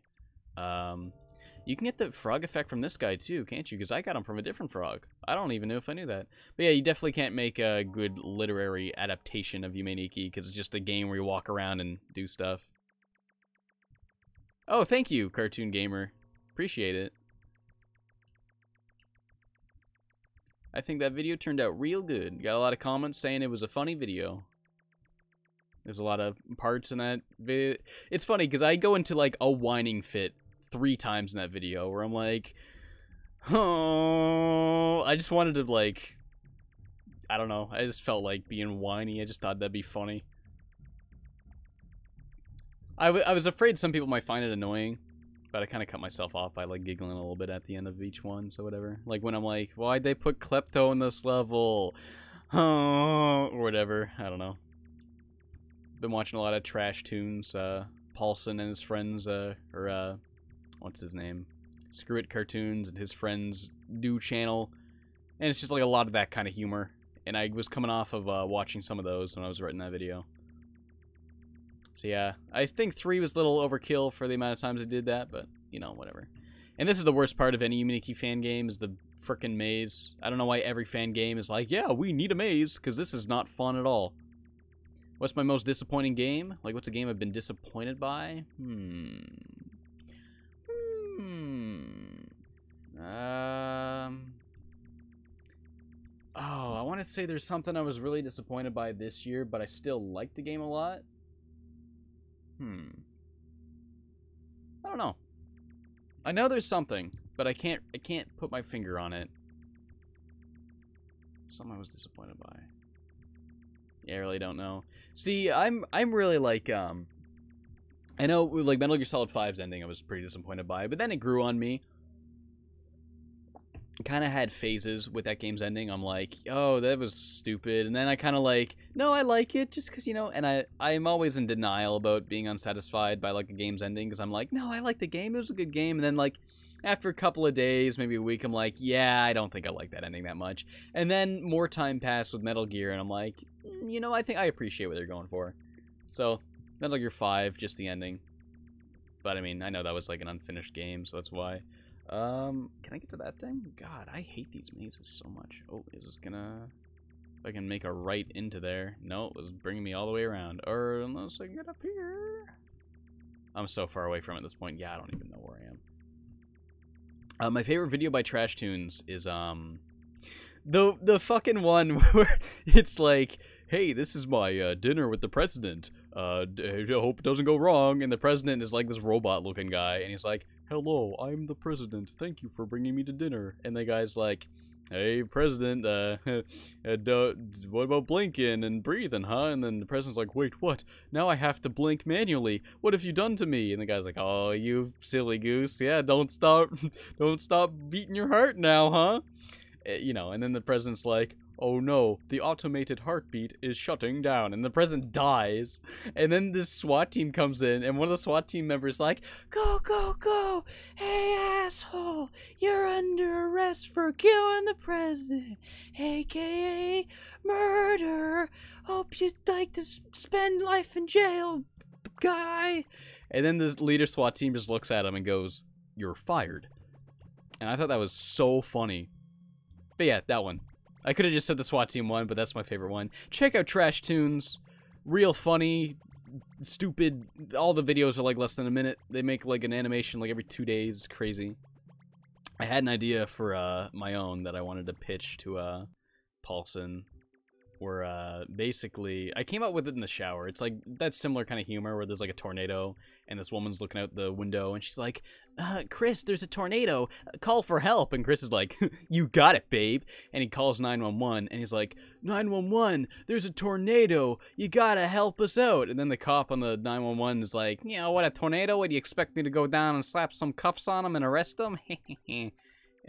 you can get the frog effect from this guy, too, can't you? Because I got him from a different frog. I don't even know if I knew that. But yeah, you definitely can't make a good literary adaptation of Yume Nikki, because it's just a game where you walk around and do stuff. Oh, thank you, Cartoon Gamer. Appreciate it. I think that video turned out real good. Got a lot of comments saying it was a funny video. There's a lot of parts in that video. It's funny because I go into like a whining fit 3 times in that video where I'm like, oh, I just wanted to like, I don't know. I just felt like being whiny. I just thought that'd be funny. I was afraid some people might find it annoying, but I kind of cut myself off by like giggling a little bit at the end of each one, so whatever. Like when I'm like, why'd they put Klepto in this level? Oh, or whatever. I don't know. Been watching a lot of Trash Tunes, Paulson and his friends, what's his name? Screw It Cartoons and his friends do channel, and it's just like a lot of that kind of humor, and I was coming off of watching some of those when I was writing that video. So yeah, I think 3 was a little overkill for the amount of times I did that, but, you know, whatever. And this is the worst part of any Yume Nikki fan game, is the frickin' maze. I don't know why every fan game is like, yeah, we need a maze, because this is not fun at all. What's my most disappointing game? Like, what's a game I've been disappointed by? Oh, I want to say there's something I was really disappointed by this year, but I still like the game a lot. I don't know. I know there's something, but I can't put my finger on it. Something I was disappointed by. Yeah, I really don't know. See, I'm really like, I know, like, Metal Gear Solid 5's ending I was pretty disappointed by, but then it grew on me. Kind of had phases with that game's ending. I'm like, oh, that was stupid. And then I kind of like, no, I like it just because, you know, and I'm always in denial about being unsatisfied by, like, a game's ending, because I'm like, no, I like the game. It was a good game. And then, like, after a couple of days, maybe a week, I'm like, yeah, I don't think I like that ending that much. And then more time passed with Metal Gear, and I'm like, you know, I think I appreciate what they're going for. So, Metal Gear 5, just the ending. But, I mean, I know that was, like, an unfinished game, so that's why. Can I get to that thing? God, I hate these mazes so much. Oh, is this gonna... If I can make a right into there. No, it was bringing me all the way around. Or unless I get up here. I'm so far away from it at this point. Yeah, I don't even know where I am. My favorite video by Trash Tunes is, the fucking one where it's like, hey, this is my, dinner with the president. I hope it doesn't go wrong. And the president is like this robot-looking guy, and he's like, hello, I'm the president. Thank you for bringing me to dinner. And the guy's like, hey, president, what about blinking and breathing, huh? And then the president's like, wait, what? Now I have to blink manually. What have you done to me? And the guy's like, oh, you silly goose. Yeah, don't stop beating your heart now, huh? You know, and then the president's like, oh no, the automated heartbeat is shutting down, and the president dies, and then this SWAT team comes in, and one of the SWAT team members is like, go, go, go, hey asshole, you're under arrest for killing the president, aka murder, hope you'd like to spend life in jail, guy. And then this leader SWAT team just looks at him and goes, you're fired. And I thought that was so funny. But yeah, that one. I could have just said the SWAT team one, but that's my favorite one. Check out Trash Tunes. Real funny, stupid. All the videos are like less than a minute. They make like an animation like every 2 days. It's crazy. I had an idea for my own that I wanted to pitch to Paulson, where basically, I came up with it in the shower. It's like that similar kind of humor where there's like a tornado and this woman's looking out the window and she's like, Chris, there's a tornado. Call for help. And Chris is like, you got it, babe. And he calls 911 and he's like, 911, there's a tornado. You gotta help us out. And then the cop on the 911 is like, you know, what, a tornado? What, do you expect me to go down and slap some cuffs on him and arrest him?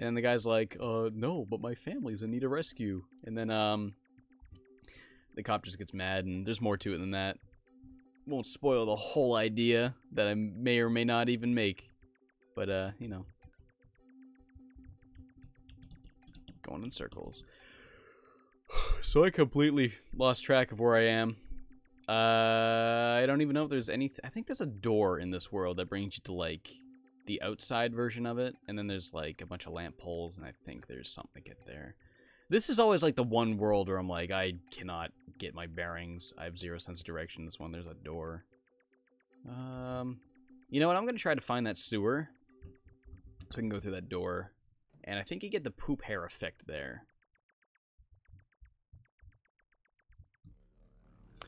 And then the guy's like, no, but my family's in need of rescue. And then, the cop just gets mad, and there's more to it than that. Won't spoil the whole idea that I may or may not even make. But, you know. Going in circles. So I completely lost track of where I am. I don't even know if there's anything. I think there's a door in this world that brings you to, like, the outside version of it, and then there's like a bunch of lamp poles, and I think there's something to get there. This is always like the one world where I'm like, I cannot get my bearings. I have zero sense of direction. This one, there's a door. You know what? I'm gonna try to find that sewer so I can go through that door, and I think you get the poop hair effect there.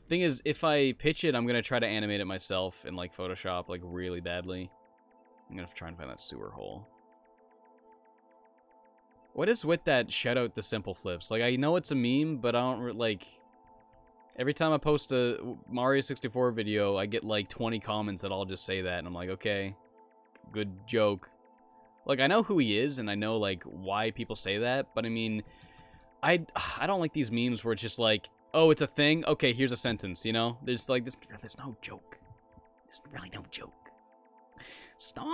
Thing is, if I pitch it, I'm gonna try to animate it myself in like Photoshop, like really badly. I'm gonna try and find that sewer hole. What is with that shout out the simple flips? Like, I know it's a meme, but I don't like. Every time I post a Mario 64 video, I get like 20 comments that all just say that, and I'm like, okay, good joke. Like, I know who he is, and I know like why people say that, but I mean, I don't like these memes where it's just like, oh, it's a thing. Okay, here's a sentence. You know, there's like this. There's no joke. There's really no joke. Stop!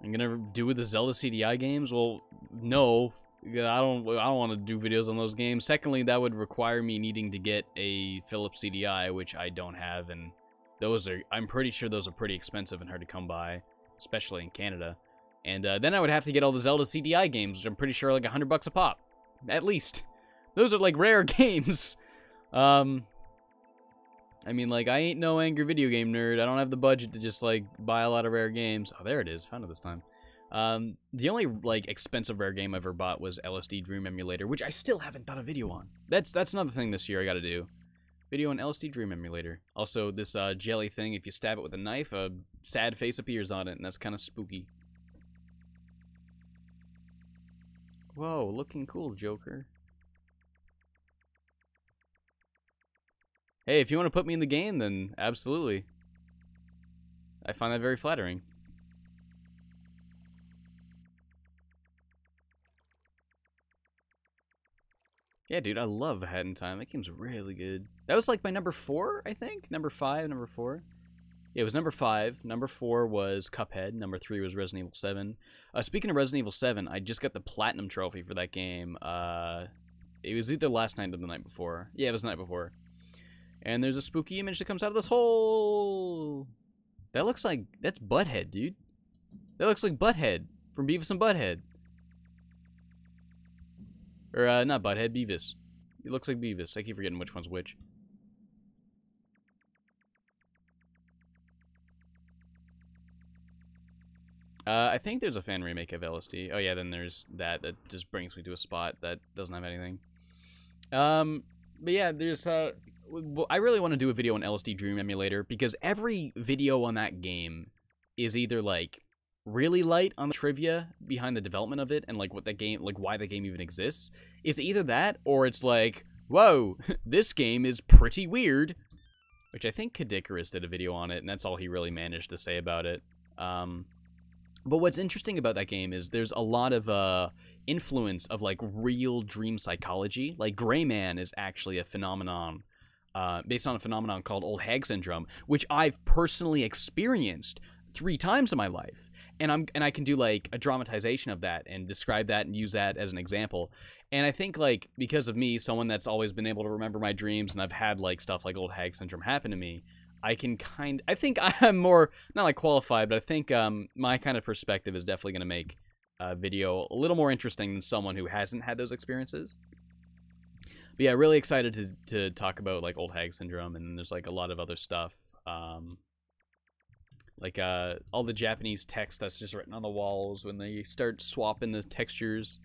I'm gonna do with the Zelda CDI games? Well, no. I don't want to do videos on those games. Secondly, that would require me needing to get a Philips CDI, which I don't have, and those are, I'm pretty sure those are pretty expensive and hard to come by, especially in Canada. And then I would have to get all the Zelda CDI games, which I'm pretty sure are like $100 a pop. At least. Those are like rare games. I mean, like, I ain't no angry video game nerd. I don't have the budget to just, like, buy a lot of rare games. Oh, there it is. Found it this time. The only, like, expensive rare game I ever bought was LSD Dream Emulator, which I still haven't done a video on. That's another thing this year I gotta do. Video on LSD Dream Emulator. Also, this, jelly thing, if you stab it with a knife, a sad face appears on it, and that's kind of spooky. Whoa, looking cool, Joker. Hey, if you want to put me in the game, then absolutely. I find that very flattering. Yeah, dude, I love A Hat in Time. That game's really good. That was like my number 4, I think? Number 5, number 4? Yeah, it was number 5. Number 4 was Cuphead. Number 3 was Resident Evil 7. Speaking of Resident Evil 7, I just got the Platinum Trophy for that game. It was either last night or the night before. Yeah, it was the night before. And there's a spooky image that comes out of this hole. That looks like... That's Butthead, dude. That looks like Butthead from Beavis and Butthead. Or, not Butthead, Beavis. It looks like Beavis. I keep forgetting which one's which. I think there's a fan remake of LSD. Oh, yeah, then there's that. That just brings me to a spot that doesn't have anything. But yeah, there's... I really want to do a video on LSD Dream Emulator because every video on that game is either like really light on the trivia behind the development of it and like what that game, like why the game even exists. Is either that or it's like, whoa, this game is pretty weird, which I think Kadikarus did a video on it, and that's all he really managed to say about it. But what's interesting about that game is there's a lot of influence of like real dream psychology. Like Rayman is actually a phenomenon. Based on a phenomenon called old hag syndrome, which I've personally experienced 3 times in my life, and I can do like a dramatization of that and describe that and use that as an example. And I think like because of me, someone that's always been able to remember my dreams, and I've had like stuff like old hag syndrome happen to me, I think I'm more not like qualified, but I think my kind of perspective is definitely going to make a video a little more interesting than someone who hasn't had those experiences. But yeah, really excited to talk about like old hag syndrome, and there's like a lot of other stuff, like all the Japanese text that's just written on the walls when they start swapping the textures.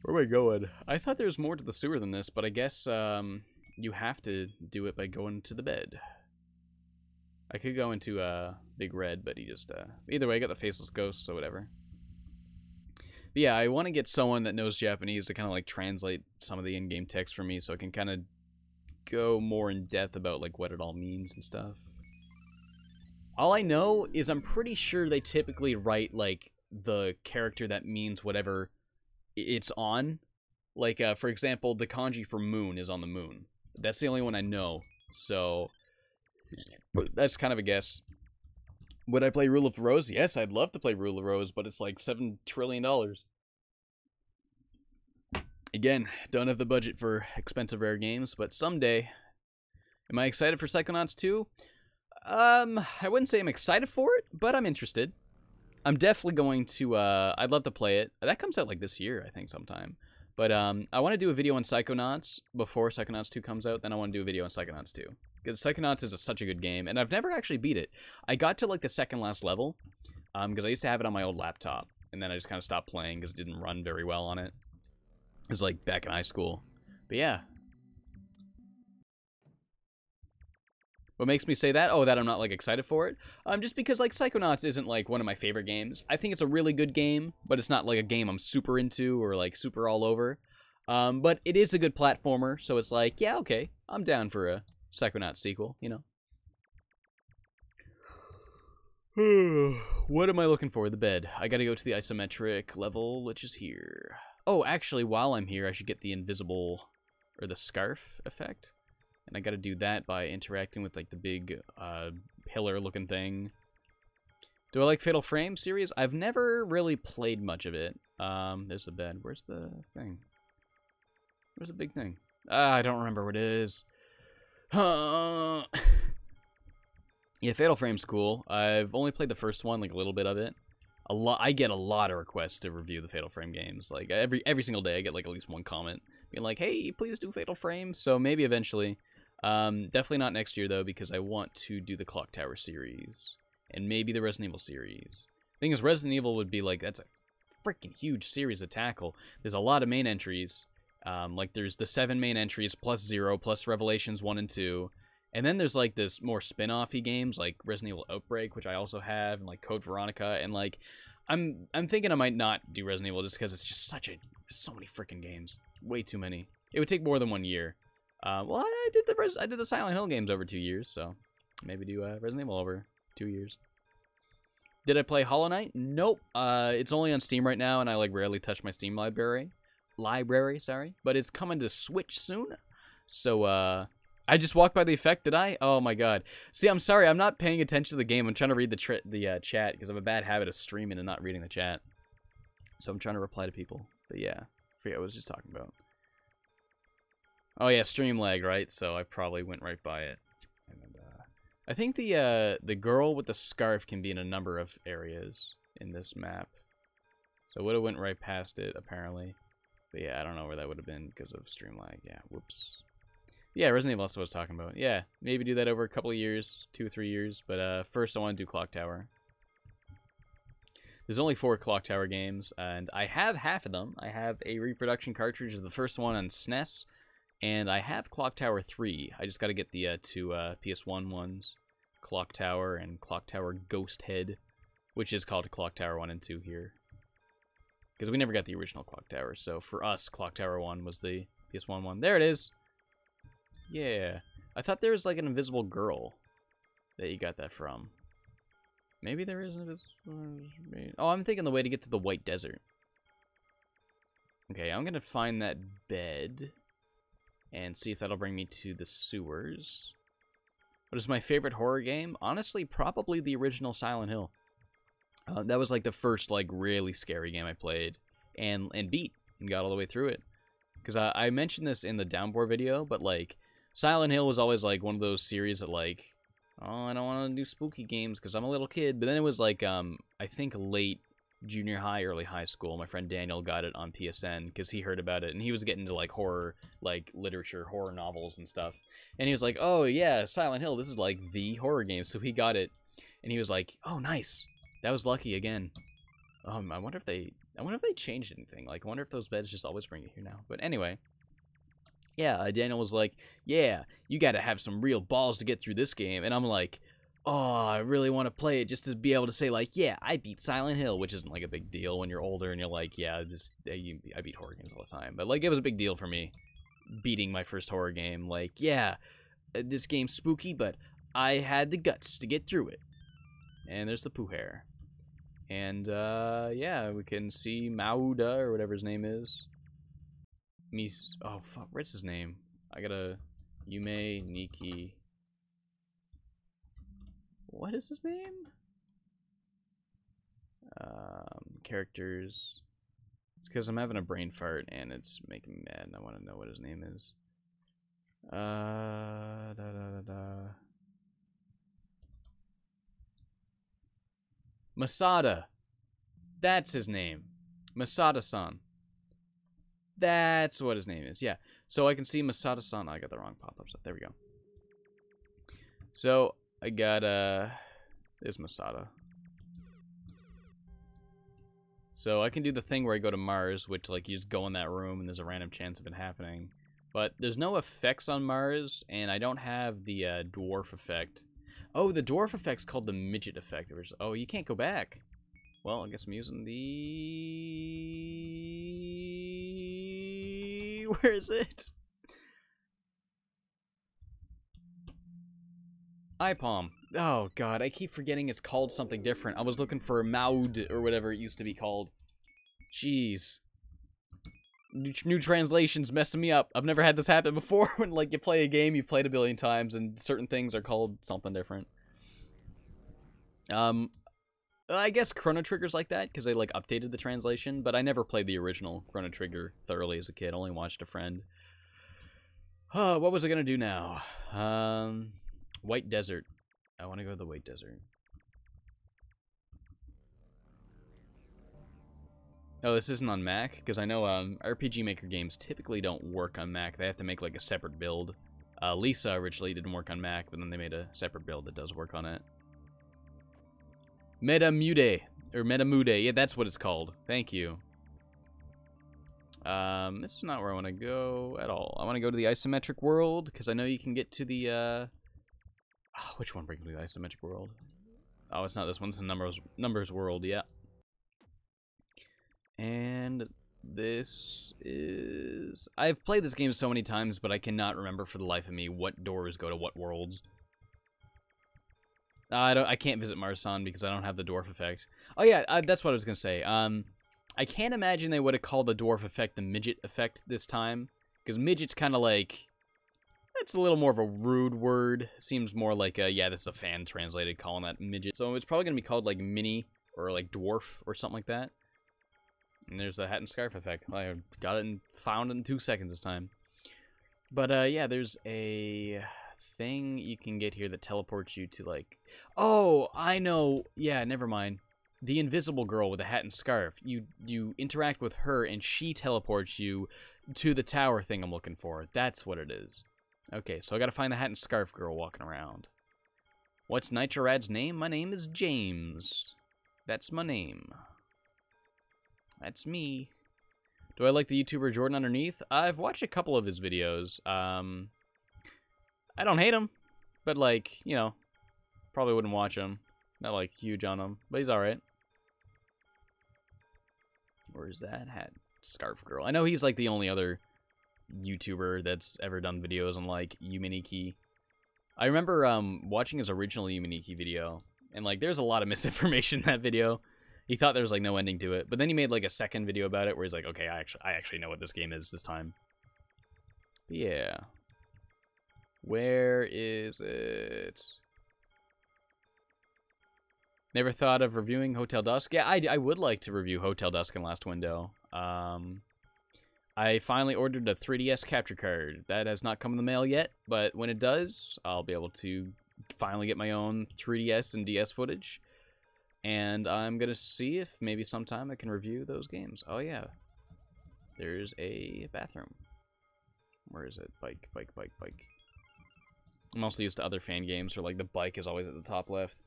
Where am I going? I thought there was more to the sewer than this, but I guess you have to do it by going to the bed. I could go into Big Red, but he just... either way, I got the Faceless Ghost, so whatever. But yeah, I want to get someone that knows Japanese to kind of like translate some of the in-game text for me so I can kind of go more in depth about like what it all means and stuff. All I know is I'm pretty sure they typically write like the character that means whatever it's on. Like, for example, the kanji for moon is on the moon. That's the only one I know, so that's kind of a guess. Would I play Rule of Rose? Yes, I'd love to play Rule of Rose, but it's like $7 trillion. Again, don't have the budget for expensive rare games, but someday. Am I excited for Psychonauts 2? I wouldn't say I'm excited for it, but I'm interested. I'm definitely going to, I'd love to play it. That comes out like this year, I think, sometime. But I want to do a video on Psychonauts before Psychonauts 2 comes out, then I want to do a video on Psychonauts 2. Because Psychonauts is such a good game, and I've never actually beat it. I got to like the second last level, because I used to have it on my old laptop, and then I just kind of stopped playing because it didn't run very well on it. It was like back in high school. But yeah. What makes me say that? Oh, that I'm not like excited for it? Just because like Psychonauts isn't like one of my favorite games. I think it's a really good game, but it's not like a game I'm super into or like super all over. But it is a good platformer, so it's like, yeah, okay, I'm down for a Psychonauts sequel, you know. What am I looking for? The bed. I gotta go to the isometric level, which is here. Oh, actually, while I'm here, I should get the invisible, or the scarf effect. And I gotta do that by interacting with, like, the big, pillar-looking thing. Do I like Fatal Frame series? I've never really played much of it. There's the bed. Where's the thing? Where's the big thing? I don't remember what it is. Yeah, Fatal Frame's cool. I've only played the first one, like, a little bit of it. I get a lot of requests to review the Fatal Frame games. Like, every single day I get, like, at least one comment being like, hey, please do Fatal Frame. So maybe eventually. Definitely not next year, though, because I want to do the Clock Tower series. And maybe the Resident Evil series. The thing is, Resident Evil would be, like, that's a freaking huge series to tackle. There's a lot of main entries. Like, there's the 7 main entries, plus 0, plus Revelations 1 and 2. And then there's, like, this more spin-off-y games, like Resident Evil Outbreak, which I also have, and, like, Code Veronica, and, like, I'm thinking I might not do Resident Evil just because it's just so many freaking games. Way too many. It would take more than 1 year. Well, I did the Silent Hill games over 2 years, so maybe do Resident Evil over 2 years. Did I play Hollow Knight? Nope. It's only on Steam right now, and I, like, rarely touch my Steam library, sorry. But it's coming to Switch soon, so, I just walked by the effect, did I? Oh my god. See, I'm sorry, I'm not paying attention to the game. I'm trying to read the chat, because I have a bad habit of streaming and not reading the chat. So I'm trying to reply to people. But yeah, I forget what I was just talking about. Oh yeah, stream lag, right? So I probably went right by it. And, I think the girl with the scarf can be in a number of areas in this map. So I would have went right past it, apparently. But yeah, I don't know where that would have been because of stream lag. Yeah, whoops. Yeah, Resident Evil, that's what I was talking about. Yeah, maybe do that over a couple of years, 2 or 3 years. But first I want to do Clock Tower. There's only 4 Clock Tower games, and I have half of them. I have a reproduction cartridge of the first one on SNES, and I have Clock Tower 3. I just got to get the 2 PS1 ones, Clock Tower and Clock Tower Ghost Head, which is called Clock Tower 1 and 2 here. Because we never got the original Clock Tower, so for us, Clock Tower 1 was the PS1 one. There it is! Yeah. I thought there was like an invisible girl that you got that from. Maybe there isn't. Oh, I'm thinking the way to get to the White Desert. Okay, I'm going to find that bed and see if that'll bring me to the sewers. What is my favorite horror game? Honestly, probably the original Silent Hill. That was like the first like really scary game I played and beat and got all the way through it. Because I mentioned this in the Downpour video, but like Silent Hill was always like one of those series that like, oh, I don't want to do spooky games because I'm a little kid. But then it was like, I think late junior high, early high school, my friend Daniel got it on PSN because he heard about it and he was getting into like horror, like literature, horror novels and stuff. And he was like, oh yeah, Silent Hill, this is like the horror game. So he got it and he was like, oh nice, that was lucky again. I wonder if they I wonder if they changed anything. Like, I wonder if those beds just always bring you here now. But anyway. Yeah, Daniel was like, yeah, you gotta have some real balls to get through this game. And I'm like, oh, I really want to play it just to be able to say, like, yeah, I beat Silent Hill, which isn't, like, a big deal when you're older and you're like, yeah, I beat horror games all the time. But, like, it was a big deal for me beating my first horror game. Like, yeah, this game's spooky, but I had the guts to get through it. And there's the Pooh Hair. And, yeah, we can see Mauda, or whatever his name is. Oh, fuck, what's his name? I gotta... Yume Nikki... What is his name? Characters. It's because I'm having a brain fart and it's making me mad and I want to know what his name is. Masada. That's his name. Masada-san. That's what his name is. Yeah. So I can see Masada-san. I got the wrong pop-ups up. There we go. So I got there's Masada. So I can do the thing where I go to Mars, which like you just go in that room and there's a random chance of it happening. But there's no effects on Mars, and I don't have the dwarf effect. Oh, the dwarf effect's called the midget effect. Oh, you can't go back. Well, I guess I'm using the... Where is it? iPalm. Oh, God, I keep forgetting it's called something different. I was looking for Maud, or whatever it used to be called. Jeez. New translations messing me up. I've never had this happen before when, like, you play a game you've played a billion times and certain things are called something different. I guess Chrono Trigger's like that, because they, like, updated the translation, but I never played the original Chrono Trigger thoroughly as a kid. Only watched a friend. Oh, what was I gonna do now? White Desert. I want to go to the White Desert. Oh, this isn't on Mac? Because I know RPG Maker games typically don't work on Mac. They have to make, like, a separate build. Lisa originally didn't work on Mac, but then they made a separate build that does work on it. Metamude. Or Metamude. Yeah, that's what it's called. Thank you. This is not where I want to go at all. I want to go to the isometric world, because I know you can get to the, which one brings me to the isometric world? Oh, it's not this one. It's the numbers world, yeah. And this is... I've played this game so many times, but I cannot remember for the life of me what doors go to what worlds. I can't visit Marsan because I don't have the dwarf effect. Oh yeah, that's what I was gonna say. I can't imagine they would have called the dwarf effect the midget effect this time, because midget's kind of like, it's a little more of a rude word. Seems more like yeah, this is a fan translated calling that midget. So it's probably gonna be called like mini or like dwarf or something like that. And there's the hat and scarf effect. I got it and found it in 2 seconds this time. But yeah, there's a thing you can get here that teleports you to like... Oh, I know. Yeah, never mind. The invisible girl with the hat and scarf. You interact with her and she teleports you to the tower thing I'm looking for. That's what it is. Okay, so I gotta find the hat and scarf girl walking around. What's Nitrorad's name? My name is James. That's my name. That's me. Do I like the YouTuber Jordan Underneath? I've watched a couple of his videos. I don't hate him, but like, you know, probably wouldn't watch him. Not like huge on him, but he's alright. Where's that hat scarf girl? I know he's like the only other YouTuber that's ever done videos on like Yume Nikki. I remember watching his original Yume Nikki video, and like there's a lot of misinformation in that video. He thought there was like no ending to it, but then he made like a second video about it where he's like, okay, I actually know what this game is this time. But yeah. Where is it? Never thought of reviewing Hotel Dusk? Yeah, I would like to review Hotel Dusk and Last Window. I finally ordered a 3DS capture card. That has not come in the mail yet, but when it does, I'll be able to finally get my own 3DS and DS footage. And I'm going to see if maybe sometime I can review those games. Oh, yeah. There's a bathroom. Where is it? Bike. I'm mostly used to other fan games where, like, the bike is always at the top left.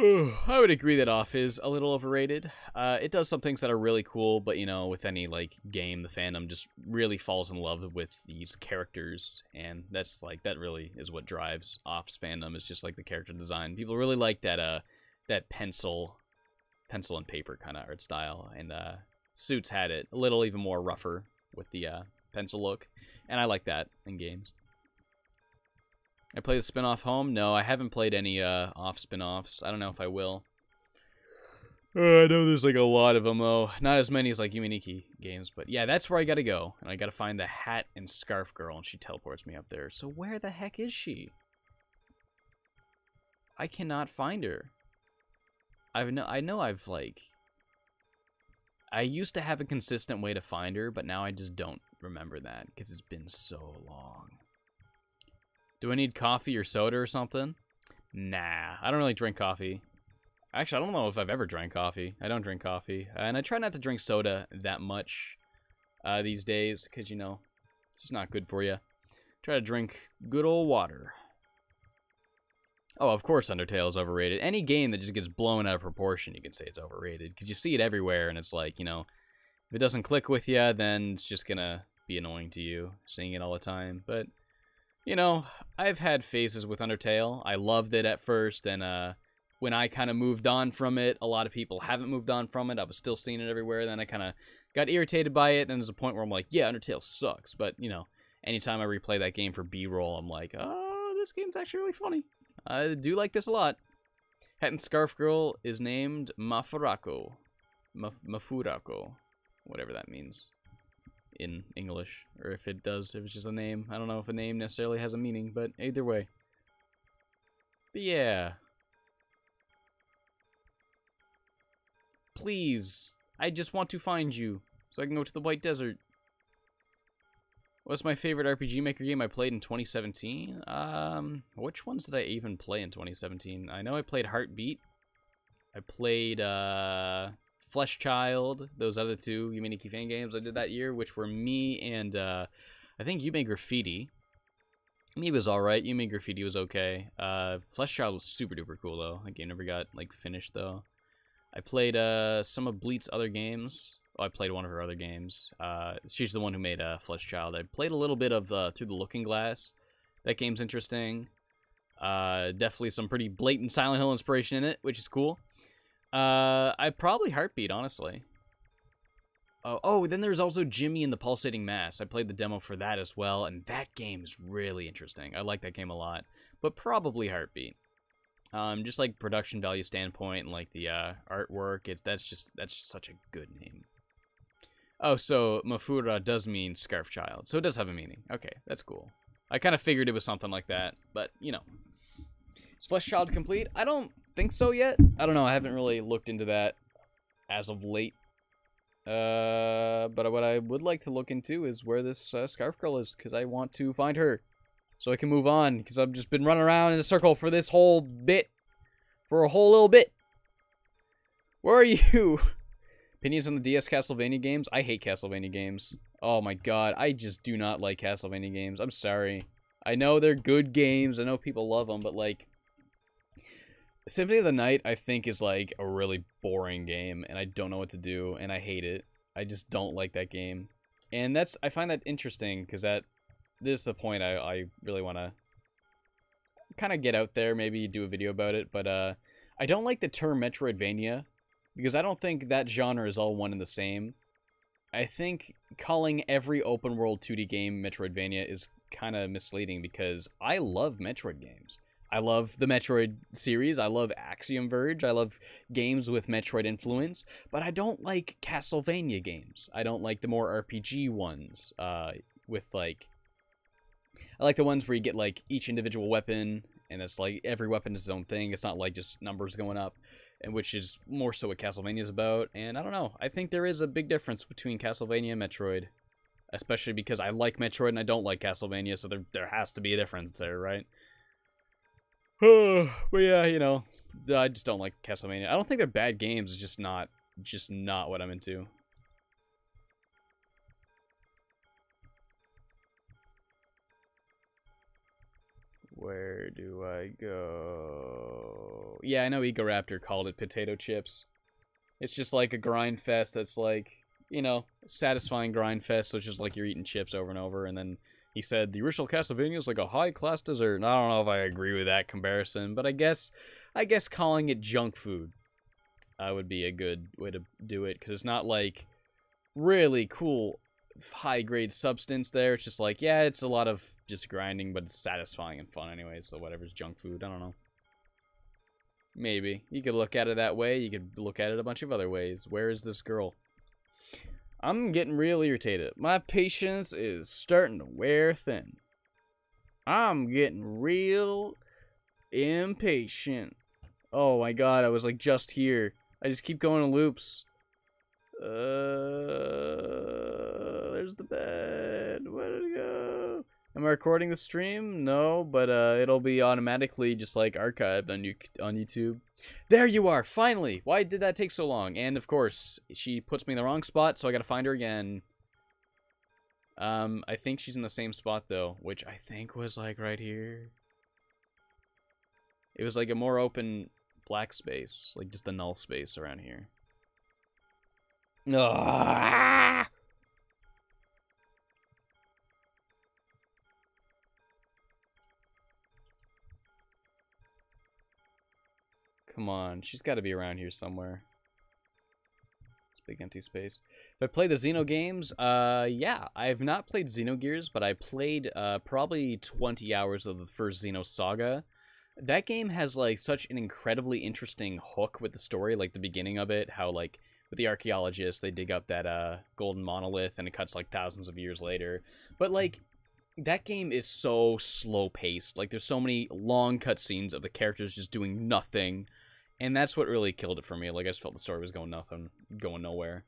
I would agree that off is a little overrated. It does some things that are really cool, but, you know, with any, like, game, the fandom just really falls in love with these characters, and that's, like, that really is what drives off's fandom, is just, like, the character design. People really like that, that pencil and paper kind of art style, and, Suits had it a little even more rougher with the, pencil look, and I like that in games. I play the spin-off Home? No, I haven't played any off spin-offs. I don't know if I will. I know there's like a lot of them, though. Not as many as like Yume Nikki games, but yeah, that's where I gotta go. And I gotta find the hat and scarf girl, and she teleports me up there. So where the heck is she? I cannot find her. I know I've like... I used to have a consistent way to find her, but now I just don't remember that, because it's been so long. Do I need coffee or soda or something? Nah, I don't really drink coffee. Actually, I don't know if I've ever drank coffee. I don't drink coffee. And I try not to drink soda that much these days, because, you know, it's just not good for you. Try to drink good old water. Oh, of course Undertale is overrated. Any game that just gets blown out of proportion, you can say it's overrated. Because you see it everywhere, and it's like, you know, if it doesn't click with you, then it's just going to be annoying to you, seeing it all the time. But... you know, I've had phases with Undertale. I loved it at first, and when I kind of moved on from it, a lot of people haven't moved on from it. I was still seeing it everywhere, then I kind of got irritated by it, and there's a point where I'm like, yeah, Undertale sucks. But, you know, anytime I replay that game for B-roll, I'm like, oh, this game's actually really funny. I do like this a lot. Hat and Scarf Girl is named Mafurako. Mafurako. Whatever that means. In English, or if it does, if it's just a name. I don't know if a name necessarily has a meaning, but either way. But yeah. Please, I just want to find you, so I can go to the White Desert. What's my favorite RPG Maker game I played in 2017? Which ones did I even play in 2017? I know I played Heartbeat. I played, Flesh Child, those other two Yume Nikki fan games I did that year, which were me and, I think Yume Graffiti. Me was alright, Yume Graffiti was okay. Flesh Child was super duper cool, though. That game never got, like, finished, though. I played, some of Bleat's other games. Oh, I played one of her other games. She's the one who made, Flesh Child. I played a little bit of, Through the Looking Glass. That game's interesting. Definitely some pretty blatant Silent Hill inspiration in it, which is cool. I probably Heartbeat, honestly. Oh, then there's also Jimmy and the Pulsating Mass. I played the demo for that as well, and that game is really interesting. I like that game a lot, but probably Heartbeat. Just like production value standpoint and like the artwork, that's just such a good name. Oh, so Mafura does mean Scarf Child, so it does have a meaning. Okay, that's cool. I kind of figured it was something like that, but you know. Is Flesh Child complete? I don't think so yet. I don't know. I haven't really looked into that as of late. But what I would like to look into is where this Scarf Girl is, because I want to find her so I can move on, because I've just been running around in a circle for this whole bit. For a whole little bit. Where are you? Opinions on the DS Castlevania games? I hate Castlevania games. Oh my god, I just do not like Castlevania games. I'm sorry. I know they're good games. I know people love them, but like... Symphony of the Night, I think, is like a really boring game, and I don't know what to do, and I hate it. I just don't like that game. And I find that interesting, because this is a point I really want to kind of get out there, maybe do a video about it, but I don't like the term Metroidvania, because I don't think that genre is all one and the same. I think calling every open world 2D game Metroidvania is kind of misleading, because I love Metroid games. I love the Metroid series, I love Axiom Verge, I love games with Metroid influence, but I don't like Castlevania games. I don't like the more RPG ones, with like... I like the ones where you get like each individual weapon, and it's like every weapon is its own thing, it's not like just numbers going up, and which is more so what Castlevania is about, and I don't know, I think there is a big difference between Castlevania and Metroid, especially because I like Metroid and I don't like Castlevania, so there has to be a difference there, right? But yeah, you know, I just don't like Castlevania. I don't think they're bad games, it's just not what I'm into. Where do I go? Yeah, I know Egoraptor called it potato chips. It's just like a grind fest that's like, you know, satisfying grind fest, so it's just like you're eating chips over and over, and then he said, the original Castlevania is like a high-class dessert, and I don't know if I agree with that comparison, but I guess calling it junk food would be a good way to do it, because it's not like really cool high-grade substance there. It's just like, yeah, it's a lot of just grinding, but it's satisfying and fun anyway, so whatever's junk food, I don't know. Maybe. You could look at it that way, you could look at it a bunch of other ways. Where is this girl? I'm getting real irritated. My patience is starting to wear thin. I'm getting real impatient. Oh my god, I was like just here. I just keep going in loops. There's the bed. Where did it go? Am I recording the stream? No, but it'll be automatically just like archived on YouTube. There you are, finally! Why did that take so long? And of course, she puts me in the wrong spot, so I gotta find her again. I think she's in the same spot though, which I think was like right here. It was like a more open black space, like just the null space around here. Ugh. Come on, she's got to be around here somewhere. It's a big empty space. If I play the Xeno games, yeah, I have not played Xenogears, but I played probably 20 hours of the first Xeno Saga. That game has like such an incredibly interesting hook with the story, like the beginning of it, how like with the archaeologists they dig up that golden monolith and it cuts like thousands of years later. But like that game is so slow paced. Like there's so many long cutscenes of the characters just doing nothing. And that's what really killed it for me. Like, I just felt the story was going nowhere.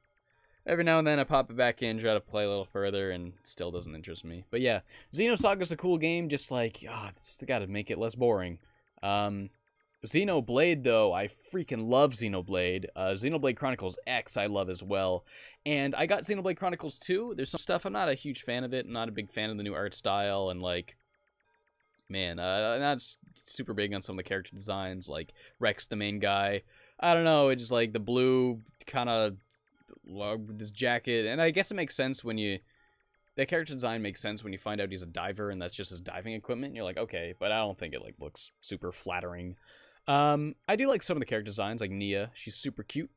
Every now and then I pop it back in, try to play a little further, and it still doesn't interest me. But yeah, Xenosaga's a cool game, just like, they gotta make it less boring. Xenoblade, though, I freaking love Xenoblade. Xenoblade Chronicles X I love as well. And I got Xenoblade Chronicles 2. There's some stuff, I'm not a huge fan of it. I'm not a big fan of the new art style, and like, man, I'm not super big on some of the character designs, like Rex, the main guy. I don't know, it's just like the blue kind of this jacket, and I guess it makes sense when you... That character design makes sense when you find out he's a diver and that's just his diving equipment, and you're like, okay, but I don't think it like looks super flattering. I do like some of the character designs, like Nia, she's super cute.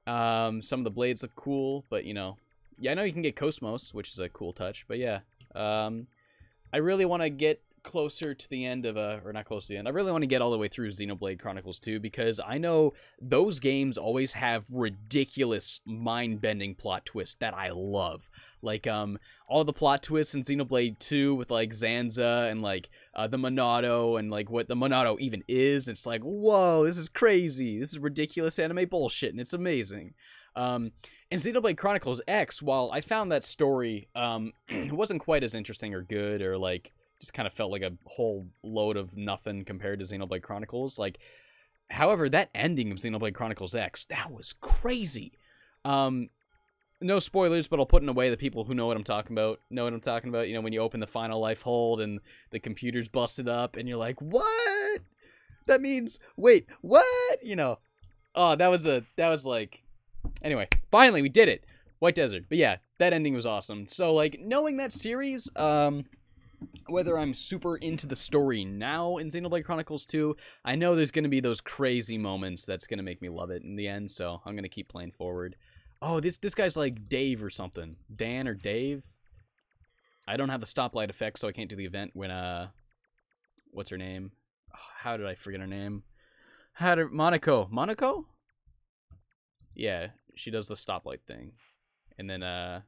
Some of the blades look cool, but you know... Yeah, I know you can get Cosmos, which is a cool touch, but yeah. I really want to get closer to the end of or not close to the end. I really want to get all the way through Xenoblade Chronicles 2 because I know those games always have ridiculous mind-bending plot twists that I love. Like all the plot twists in Xenoblade 2 with like Zanza and like the Monado and like what the Monado even is. It's like, whoa, this is crazy. This is ridiculous anime bullshit and it's amazing. In Xenoblade Chronicles X, while I found that story it wasn't quite as interesting or good or like just kind of felt like a whole load of nothing compared to Xenoblade Chronicles. Like, however, that ending of Xenoblade Chronicles X, that was crazy. No spoilers, but I'll put in a way that people who know what I'm talking about know what I'm talking about. You know, when you open the final life hold and the computer's busted up and you're like, what? That means, wait, what? You know, oh, that was like, anyway, finally we did it. White Desert. But yeah, that ending was awesome. So like knowing that series, whether I'm super into the story now in Xenoblade Chronicles 2, I know there's going to be those crazy moments that's going to make me love it in the end, so I'm going to keep playing forward. Oh, this guy's like Dave or something. Dan or Dave? I don't have the stoplight effect, so I can't do the event when, what's her name? Oh, how did I forget her name? Monaco. Monaco? Yeah, she does the stoplight thing. And then,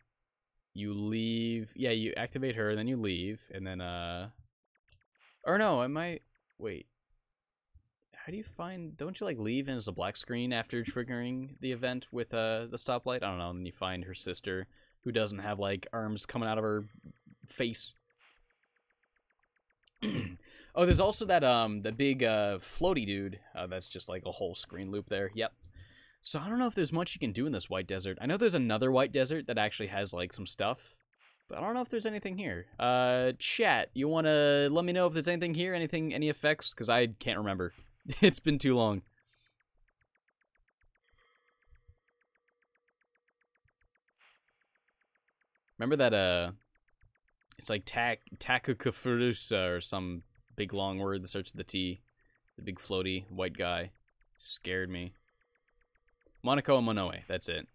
you leave, yeah, you activate her, and then you leave, and then, or no, wait, how do you find, don't you, like, leave and it's a black screen after triggering the event with, the stoplight? I don't know, and then you find her sister, who doesn't have, like, arms coming out of her face. Oh, there's also that, the big, floaty dude, that's just, like, a whole screen loop there, yep. So I don't know if there's much you can do in this White Desert. I know there's another White Desert that actually has, like, some stuff. But I don't know if there's anything here. Chat, you want to let me know if there's anything here? Any effects? Because I can't remember. It's been too long. Remember that, it's like Takukafurusa or some big long word that starts with the T. The big floaty white guy. Scared me. Monoko and Monoe, that's it.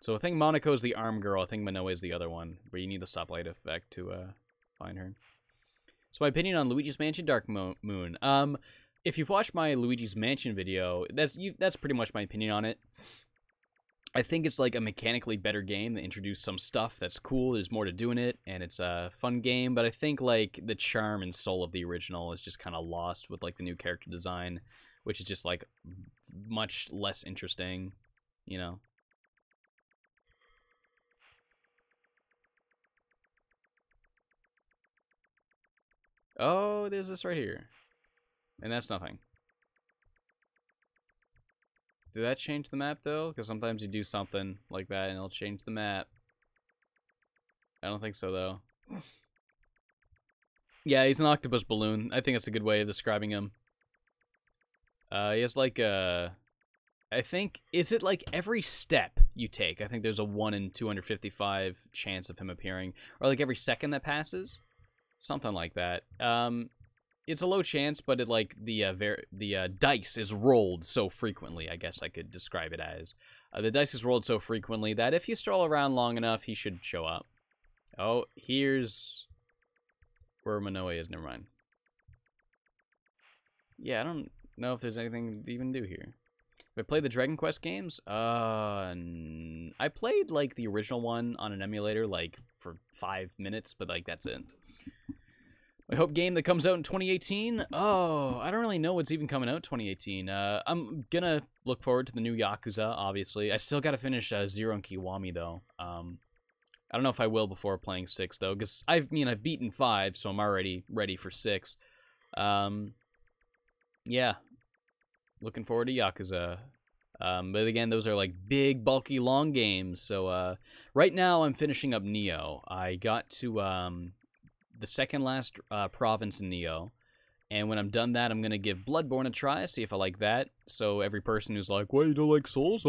So I think Monoko is the arm girl, I think Monoe is the other one, where you need the stoplight effect to find her. So my opinion on Luigi's Mansion Dark Moon. If you've watched my Luigi's Mansion video, that's pretty much my opinion on it. I think it's like a mechanically better game that introduced some stuff that's cool, there's more to do in it, and it's a fun game, but I think like the charm and soul of the original is just kind of lost with like the new character design, which is just like much less interesting, you know? Oh, there's this right here. And that's nothing. Did that change the map, though? Because sometimes you do something like that, and it'll change the map. I don't think so, though. Yeah, he's an octopus balloon. I think that's a good way of describing him. He has, like, I think... Is it, like, every step you take? I think there's a 1 in 255 chance of him appearing. Or, like, every second that passes? Something like that. It's a low chance, but it like the dice is rolled so frequently. I guess I could describe it as the dice is rolled so frequently that if you stroll around long enough, he should show up. Oh, here's where Monoe is. Never mind. Yeah, I don't know if there's anything to even do here. Have I played the Dragon Quest games? I played like the original one on an emulator, like for 5 minutes, but like that's it. My hope game that comes out in 2018? Oh, I don't really know what's even coming out in 2018. I'm gonna look forward to the new Yakuza, obviously. I still gotta finish Zero and Kiwami, though. I don't know if I will before playing 6, though, because I've beaten 5, so I'm already ready for 6. Yeah. Looking forward to Yakuza. But again, those are like big, bulky, long games. So right now I'm finishing up Neo. I got to the second last province in Neo, and when I'm done that, I'm gonna give Bloodborne a try, see if I like that. So every person who's like, "Why you don't like Souls?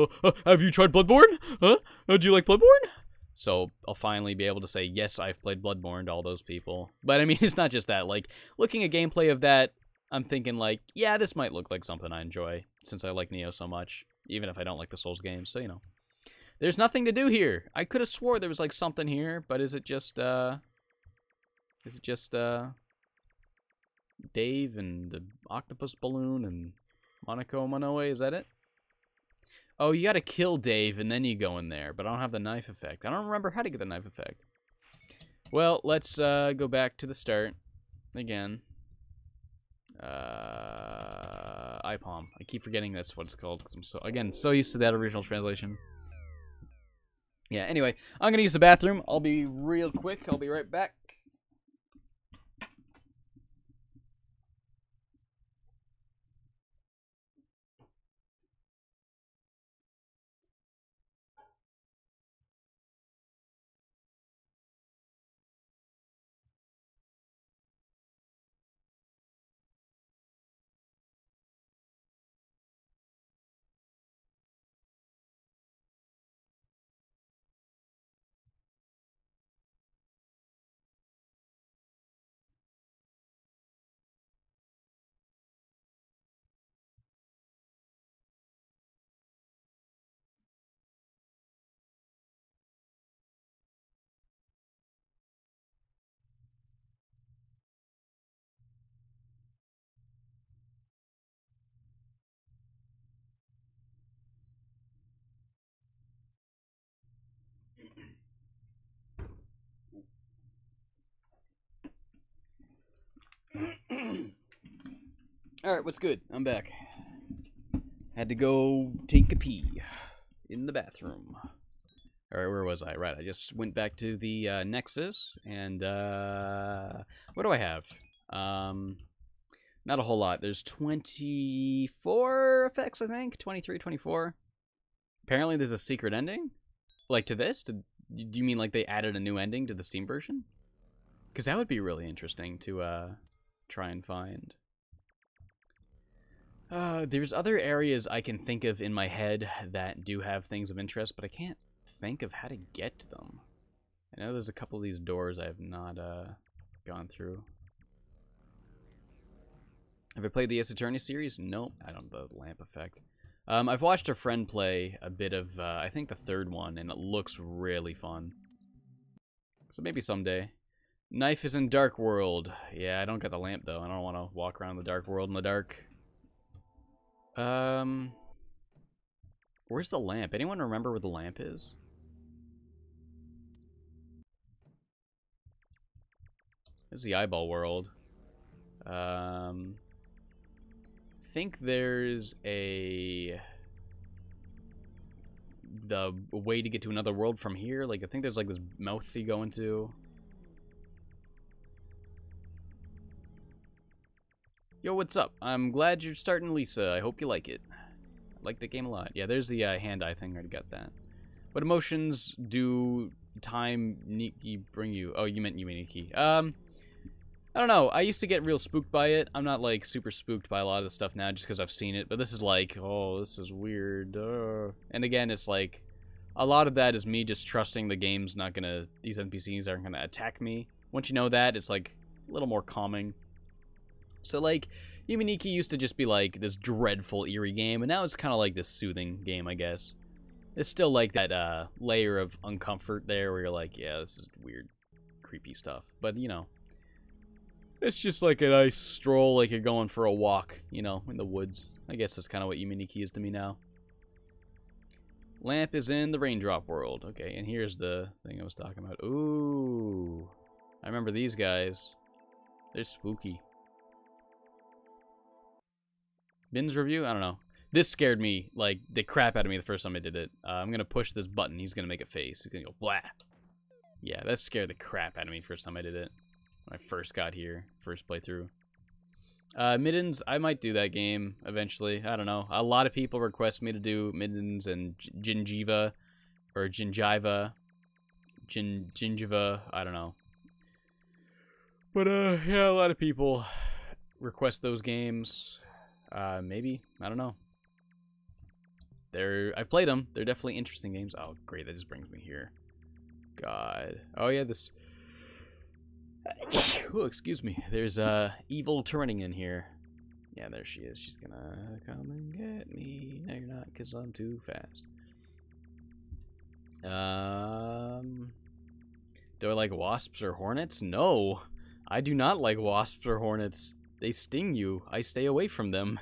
Have you tried Bloodborne? Huh? Do you like Bloodborne?" So I'll finally be able to say, yes, I've played Bloodborne to all those people. But I mean, it's not just that. Like, looking at gameplay of that, I'm thinking like, yeah, this might look like something I enjoy, since I like Neo so much, even if I don't like the Souls games, so you know. There's nothing to do here. I could have swore there was like something here, but is it just Dave and the octopus balloon and Monoko Monoe? Is that it? Oh, you gotta kill Dave and then you go in there, but I don't have the knife effect. I don't remember how to get the knife effect. Well, let's go back to the start again. IPOM. I keep forgetting that's what it's called because I'm so used to that original translation. Yeah, anyway, I'm gonna use the bathroom. I'll be real quick. I'll be right back. Alright, what's good? I'm back. Had to go take a pee in the bathroom. Alright, where was I? Right, I just went back to the Nexus, and what do I have? Not a whole lot. There's 24 effects, I think? 23, 24. Apparently there's a secret ending? Like to this? Do you mean like they added a new ending to the Steam version? Because that would be really interesting to try and find. There's other areas I can think of in my head that do have things of interest, but I can't think of how to get to them. I know there's a couple of these doors I have not gone through. Have I played the Ace Attorney series? Nope. I don't know the lamp effect. I've watched a friend play a bit of, I think the third one, and it looks really fun. So maybe someday. Knife is in Dark World. Yeah, I don't got the lamp, though. I don't want to walk around the Dark World in the dark. Where's the lamp? Anyone remember where the lamp is? This is the Eyeball World. Think there's the way to get to another world from here. Like, I think there's like this mouth you go into. Yo, what's up? I'm glad you're starting Lisa. I hope you like it. I like the game a lot. Yeah, there's the hand-eye thing. I already got that. What emotions do time Nikki bring you? Oh, you meant Yume Nikki. I don't know. I used to get real spooked by it. I'm not, like, super spooked by a lot of the stuff now just because I've seen it. But this is like, oh, this is weird. And again, it's like, a lot of that is me just trusting the game's not gonna, these NPCs aren't gonna attack me. Once you know that, it's, like, a little more calming. So, like, Yume Nikki used to just be, like, this dreadful, eerie game. And now it's kind of like this soothing game, I guess. It's still, like, that layer of uncomfort there where you're like, yeah, this is weird, creepy stuff. But, you know. It's just like a nice stroll, like you're going for a walk, you know, in the woods. I guess that's kind of what Yume Nikki is to me now. Lamp is in the Raindrop World. Okay, and here's the thing I was talking about. Ooh. I remember these guys. They're spooky. Bin's review? I don't know. This scared me, like, the crap out of me the first time I did it. I'm going to push this button. He's going to make a face. He's going to go, blah. Yeah, that scared the crap out of me first time I did it. When I first got here, first playthrough. Middens, I might do that game eventually. I don't know. A lot of people request me to do Middens and Gingiva, or Gingiva, Gingiva. I don't know. But yeah, a lot of people request those games. Maybe, I don't know. I've played them. They're definitely interesting games. Oh, great! That just brings me here. God. Oh yeah, this. Oh, excuse me. There's evil turning in here. Yeah, there she is. She's gonna come and get me. No, you're not, because I'm too fast. Do I like wasps or hornets? No, I do not like wasps or hornets. They sting you. I stay away from them.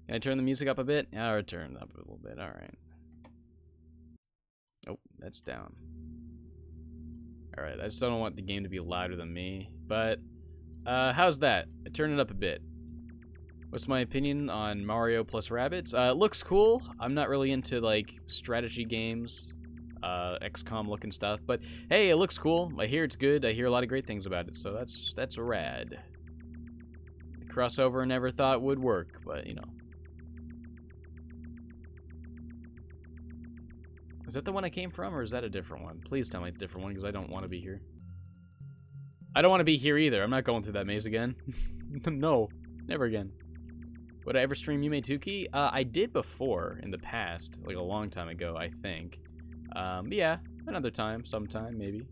Can I turn the music up a bit? Yeah, I'll turn it up a little bit. All right. Oh, that's down. Alright, I just don't want the game to be louder than me, but, how's that? I turn it up a bit. What's my opinion on Mario plus Rabbids? It looks cool. I'm not really into, like, strategy games, XCOM looking stuff, but, hey, it looks cool. I hear it's good. I hear a lot of great things about it, so that's rad. The crossover I never thought would work, but, you know. Is that the one I came from, or is that a different one? Please tell me it's a different one, because I don't want to be here. I don't want to be here either. I'm not going through that maze again. No, never again. Would I ever stream Yume Nikki? I did before, in the past, like a long time ago, I think. Yeah, another time, sometime, maybe.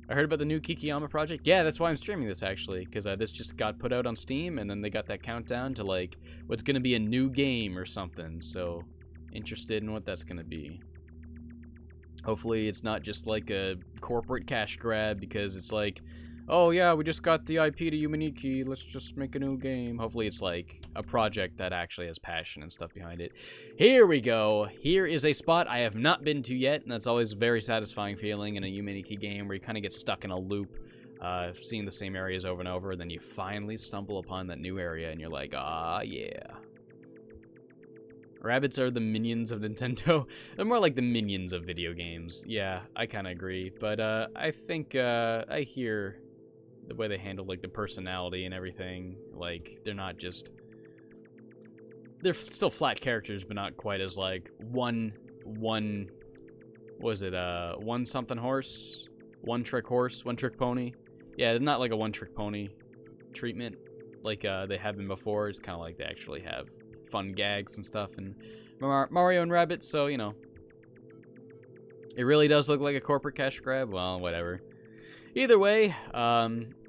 I heard about the new Kikiyama project. Yeah, that's why I'm streaming this, actually, because this just got put out on Steam, and then they got that countdown to, like, what's going to be a new game or something, so interested in what that's going to be. Hopefully it's not just like a corporate cash grab because it's like, oh yeah, we just got the IP to Yume Nikki, let's just make a new game. Hopefully it's like a project that actually has passion and stuff behind it. Here we go. Here is a spot I have not been to yet, and that's always a very satisfying feeling in a Yume Nikki game where you kind of get stuck in a loop, seeing the same areas over and over, and then you finally stumble upon that new area and you're like, ah, yeah. Rabbits are the minions of Nintendo. They're more like the minions of video games. Yeah, I kind of agree. But I think I hear the way they handle like the personality and everything. Like they're not just. They're still flat characters, but not quite as like one. Was it one something horse, one trick pony? Yeah, it's not like a one trick pony treatment like they have been before. It's kind of like they actually have fun gags and stuff, and Mario and Rabbids, so, you know. It really does look like a corporate cash grab. Well, whatever. Either way,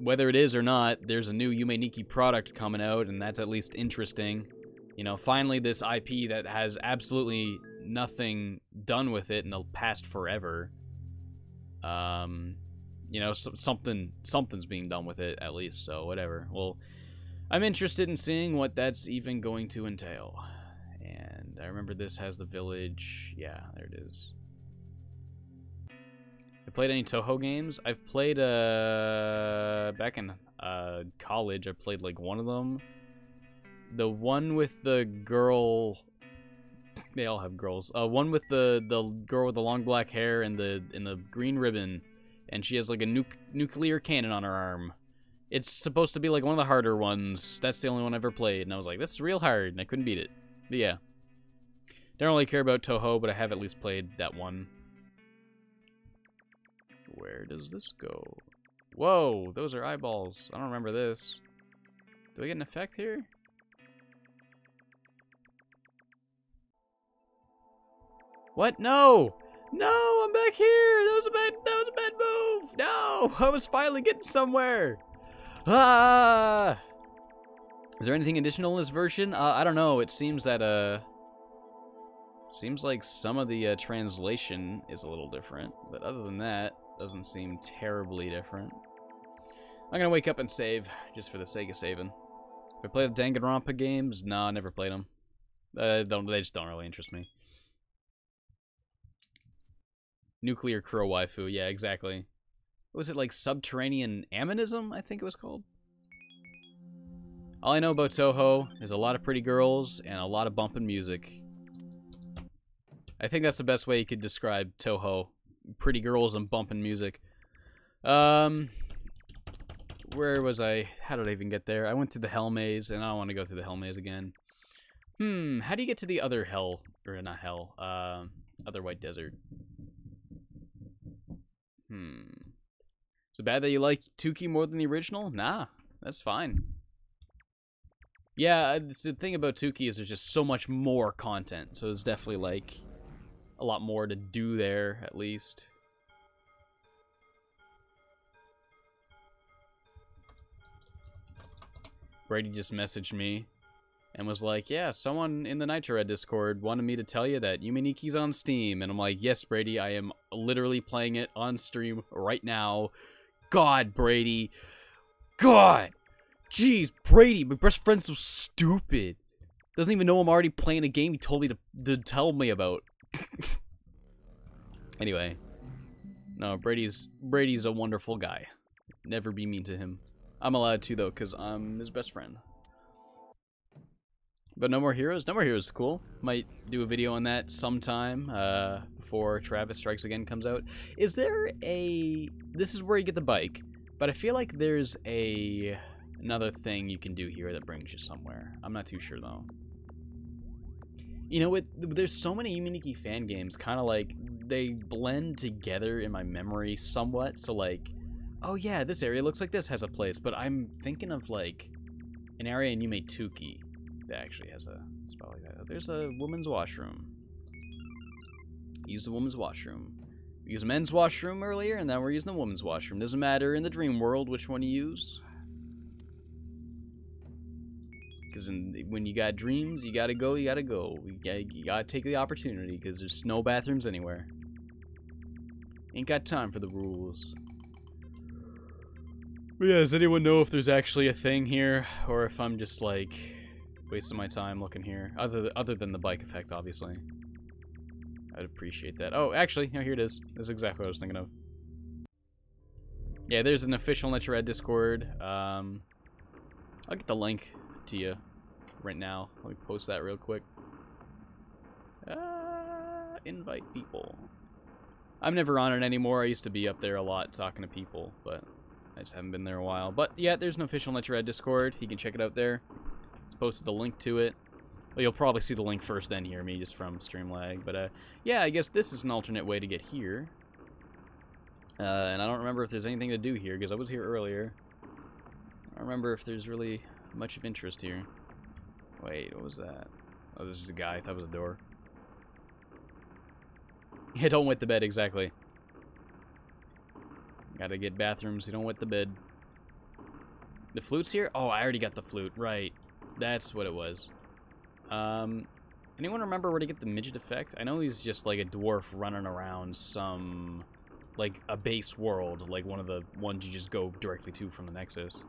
whether it is or not, there's a new Yume Nikki product coming out, and that's at least interesting. You know, finally this IP that has absolutely nothing done with it in the past forever. You know, something's being done with it at least, so whatever. Well, I'm interested in seeing what that's even going to entail. And I remember this has the village. Yeah, there it is. I played any Toho games? I've played, back in, college, I played, like, one of them. The one with the girl... They all have girls. One with the girl with the long black hair and the green ribbon. And she has, like, a nuclear cannon on her arm. It's supposed to be, like, one of the harder ones. That's the only one I ever played. And I was like, this is real hard, and I couldn't beat it. But, yeah. Don't really care about Toho, but I have at least played that one. Where does this go? Whoa, those are eyeballs. I don't remember this. Do I get an effect here? What? No! No, I'm back here! That was a bad move! No! I was finally getting somewhere! Ah! Is there anything additional in this version? I don't know. It seems that, seems like some of the translation is a little different. But other than that, doesn't seem terribly different. I'm gonna wake up and save, just for the sake of saving. If I play the Danganronpa games, nah, I never played them. They just don't really interest me. Nuclear Crow Waifu, yeah, exactly. Was it like Subterranean Aminism, I think it was called? All I know about Toho is a lot of pretty girls and a lot of bumping music. I think that's the best way you could describe Toho. Pretty girls and bumping music. Where was I? How did I even get there? I went through the Hell Maze, and I don't want to go through the Hell Maze again. How do you get to the other Hell? Or not Hell, other White Desert. Is it bad that you like Tuki more than the original? Nah, that's fine. Yeah, the thing about Tuki is there's just so much more content, so it's definitely, like, a lot more to do there, at least. Brady just messaged me and was like, yeah, someone in the Nitro Red Discord wanted me to tell you that Yume Nikki's on Steam. And I'm like, yes, Brady, I am literally playing it on stream right now. God, Brady. God. Jeez, Brady, my best friend's so stupid. Doesn't even know I'm already playing a game he told me to tell me about. Anyway. No, Brady's a wonderful guy. Never be mean to him. I'm allowed to, though, because I'm his best friend. But No More Heroes? No More Heroes is cool. Might do a video on that sometime before Travis Strikes Again comes out. Is there a... This is where you get the bike, but I feel like there's another thing you can do here that brings you somewhere. I'm not too sure, though. You know, there's so many Yume Nikki fan games, kind of like, they blend together in my memory somewhat, so like, oh yeah, this area looks like this has a place, but I'm thinking of like, an area in Yume Tuki that actually has a spot like that. There's a woman's washroom. Use the woman's washroom. We used a men's washroom earlier, and now we're using the woman's washroom. Doesn't matter in the dream world which one you use. Because when you got dreams, you gotta go, you gotta go. You gotta take the opportunity, because there's no bathrooms anywhere. Ain't got time for the rules. But yeah, does anyone know if there's actually a thing here, or if I'm just, like, wasting my time looking here? Other than the bike effect, obviously. I'd appreciate that. Oh, actually, no, here it is. This is exactly what I was thinking of. Yeah, there's an official Nitro Red Discord. I'll get the link to you right now. Let me post that real quick. Invite people. I'm never on it anymore. I used to be up there a lot talking to people, but I just haven't been there a while. But yeah, there's an official Nitro Red Discord. You can check it out there. It's posted the link to it. Well, you'll probably see the link first, then hear me just from Streamlag. But yeah, I guess this is an alternate way to get here. And I don't remember if there's anything to do here, because I was here earlier. I don't remember if there's really much of interest here. Wait, what was that? Oh, this is a guy. I thought it was a door. Yeah, don't wet the bed, exactly. Gotta get bathrooms, you don't wet the bed. The flute's here? Oh, I already got the flute, right. That's what it was. Anyone remember where to get the midget effect? I know he's just like a dwarf running around some, like, a base world, like one of the ones you just go directly to from the Nexus.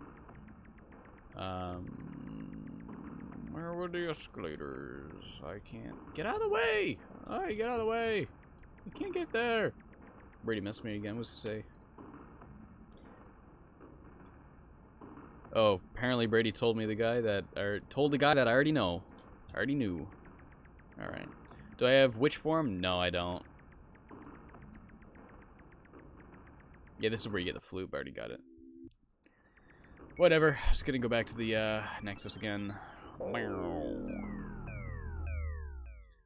Where were the escalators? I can't... Get out of the way! Alright, get out of the way! I can't get there! Brady messed me again, what's to say? Oh, apparently Brady told me the guy that... Or told the guy that I already know. I already knew. Alright. Do I have witch form? No, I don't. Yeah, this is where you get the flute, but I already got it. Whatever, just gonna go back to the Nexus again.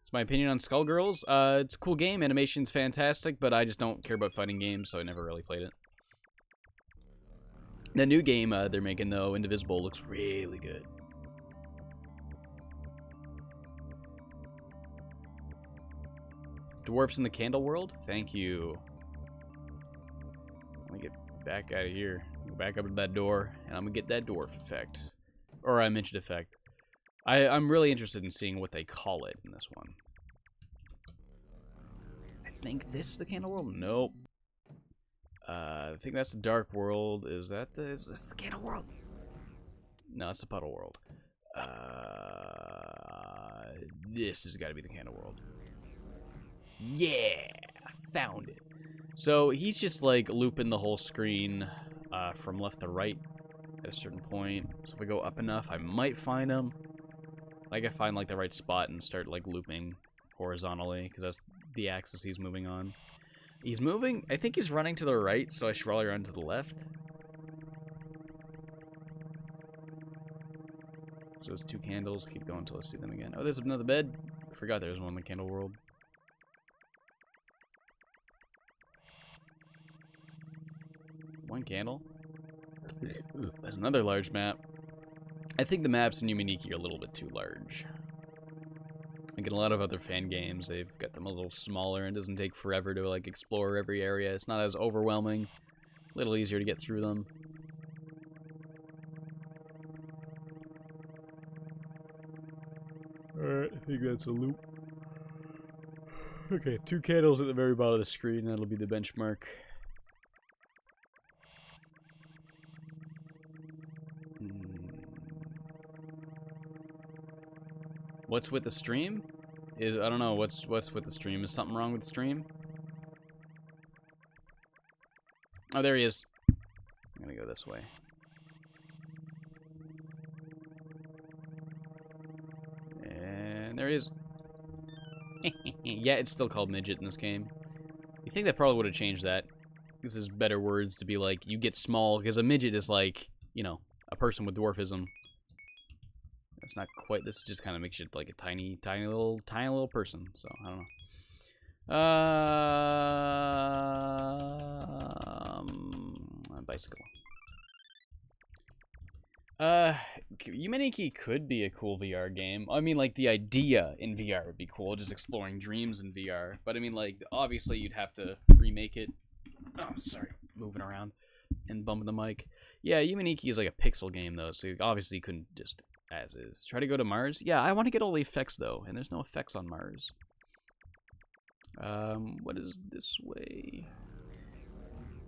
It's my opinion on Skullgirls. It's a cool game, animation's fantastic, but I just don't care about fighting games, so I never really played it. The new game they're making, though, Indivisible, looks really good. Dwarfs in the Candle World? Thank you. Let me get back out of here. Go back up to that door, and I'm gonna get that dwarf effect. Or a midget effect. I'm really interested in seeing what they call it in this one. I think this is the Candle World? Nope. I think that's the Dark World. Is this the Candle World? No, it's the Puddle World. This has got to be the Candle World. Yeah! Found it. So he's just like looping the whole screen from left to right at a certain point. So if I go up enough, I might find him. I can find like the right spot and start like looping horizontally because that's the axis he's moving on. He's moving. I think he's running to the right, so I should probably run to the left. So those two candles. Keep going until I see them again. Oh, there's another bed. I forgot there was one in the Candle World. One candle. Ooh, there's another large map. I think the maps in Yume Nikki are a little bit too large. Like in a lot of other fan games, they've got them a little smaller and it doesn't take forever to like explore every area. It's not as overwhelming. A little easier to get through them. Alright, I think that's a loop. Okay, 2 candles at the very bottom of the screen. That'll be the benchmark. What's with the stream? I don't know. What's with the stream? Is something wrong with the stream? Oh, there he is. I'm gonna go this way. And there he is. Yeah, it's still called midget in this game. You think that probably would have changed that? This is better words to be like, you get small, because a midget is like, you know, a person with dwarfism. It's not quite. This just kind of makes you like a tiny little person. So I don't know. Bicycle. Yume Nikki could be a cool VR game. I mean, like the idea in VR would be cool, just exploring dreams in VR. But I mean, like obviously you'd have to remake it. Oh, sorry, moving around and bumping the mic. Yeah, Yume Nikki is like a pixel game though, so obviously you couldn't just. As is. Try to go to Mars? Yeah, I want to get all the effects, though, and there's no effects on Mars. What is this way?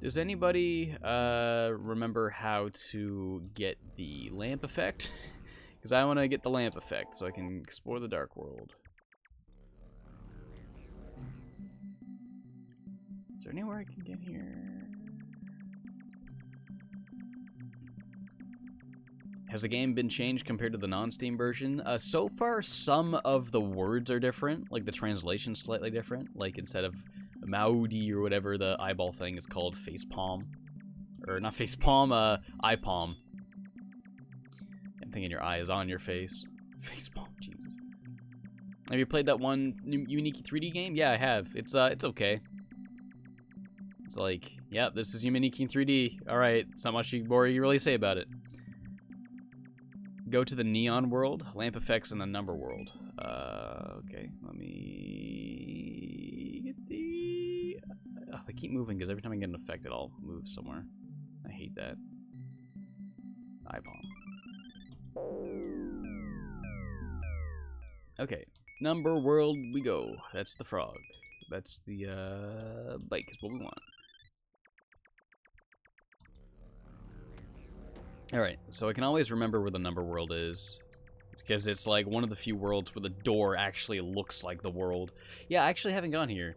Does anybody remember how to get the lamp effect? Because I want to get the lamp effect so I can explore the Dark World. Is there anywhere I can get here? Has the game been changed compared to the non-Steam version? So far, some of the words are different. Like, the translation's slightly different. Like, instead of Maudi or whatever, the eyeball thing is called facepalm. Or, not facepalm, eye palm. I'm thinking your eye is on your face. Facepalm, Jesus. Have you played that one Yume Nikki 3D game? Yeah, I have. It's okay. It's like, yeah, this is Yume Nikki in 3D. Alright, it's not much more you really say about it. Go to the neon world, lamp effects, and the number world. Okay, let me get the they keep moving because every time I get an effect, it all moves somewhere. I hate that. Eye palm. Okay, number world we go. That's the frog. That's the bike is what we want. Alright, so I can always remember where the number world is. It's because it's like one of the few worlds where the door actually looks like the world. Yeah, I actually haven't gone here.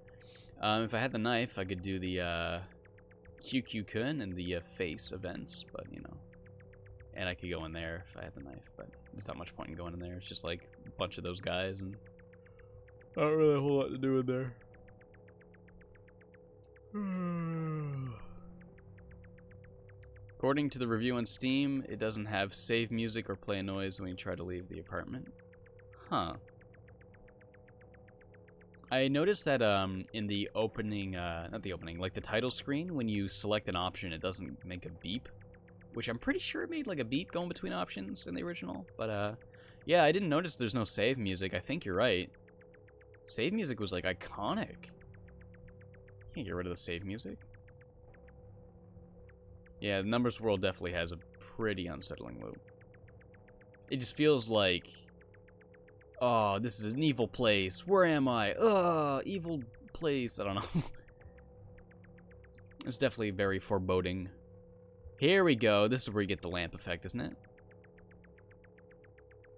If I had the knife, I could do the QQ-kun and the face events, but you know. And I could go in there if I had the knife, but there's not much point in going in there. It's just like a bunch of those guys, and not really a whole lot to do in there. According to the review on Steam, it doesn't have save music or play noise when you try to leave the apartment. Huh. I noticed that in the opening, not the opening, like the title screen, when you select an option, it doesn't make a beep. Which I'm pretty sure it made like a beep going between options in the original. But yeah, I didn't notice there's no save music. I think you're right. Save music was like iconic. Can't get rid of the save music. Yeah, the Numbers World definitely has a pretty unsettling loop. It just feels like, oh, this is an evil place. Where am I? Evil place. I don't know. It's definitely very foreboding. Here we go. This is where you get the lamp effect, isn't it?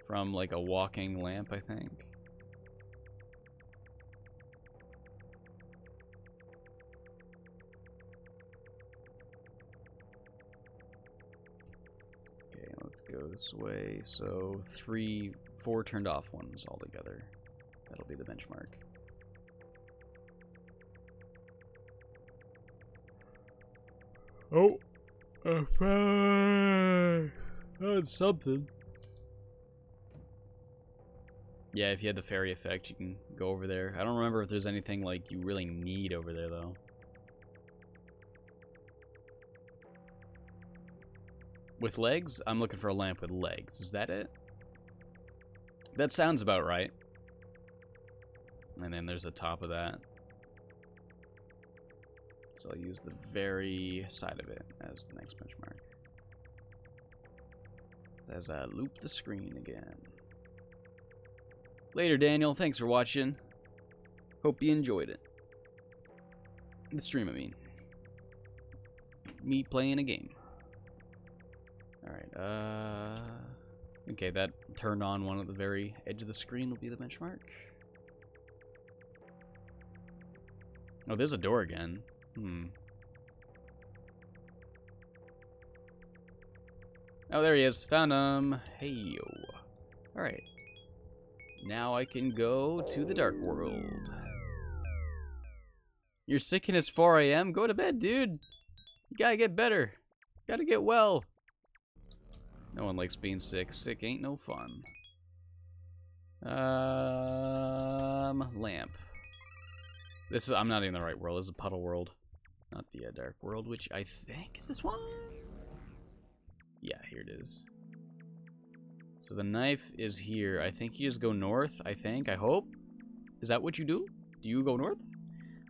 From like a walking lamp, I think. Let's go this way. So 4 turned off ones altogether. That'll be the benchmark. Oh, that's something. Yeah, if you had the fairy effect, you can go over there. I don't remember if there's anything like you really need over there though. With legs? I'm looking for a lamp with legs. Is that it? That sounds about right. And then there's the top of that. So I'll use the very side of it as the next benchmark. As I loop the screen again. Later, Daniel. Thanks for watching. Hope you enjoyed it. The stream, I mean. Me playing a game. Alright, okay, that turned on one at the very edge of the screen will be the benchmark. Oh, there's a door again. Oh, there he is. Found him. Hey, yo. Alright. Now I can go to the dark world. You're sick and it's 4 a.m.? Go to bed, dude. You gotta get better. You gotta get well. No one likes being sick. Sick ain't no fun. Lamp. This is, I'm not in the right world. This is a puddle world. Not the dark world, which I think is this one. Yeah, here it is. So the knife is here. I think you just go north, I think. I hope. Is that what you do? Do you go north?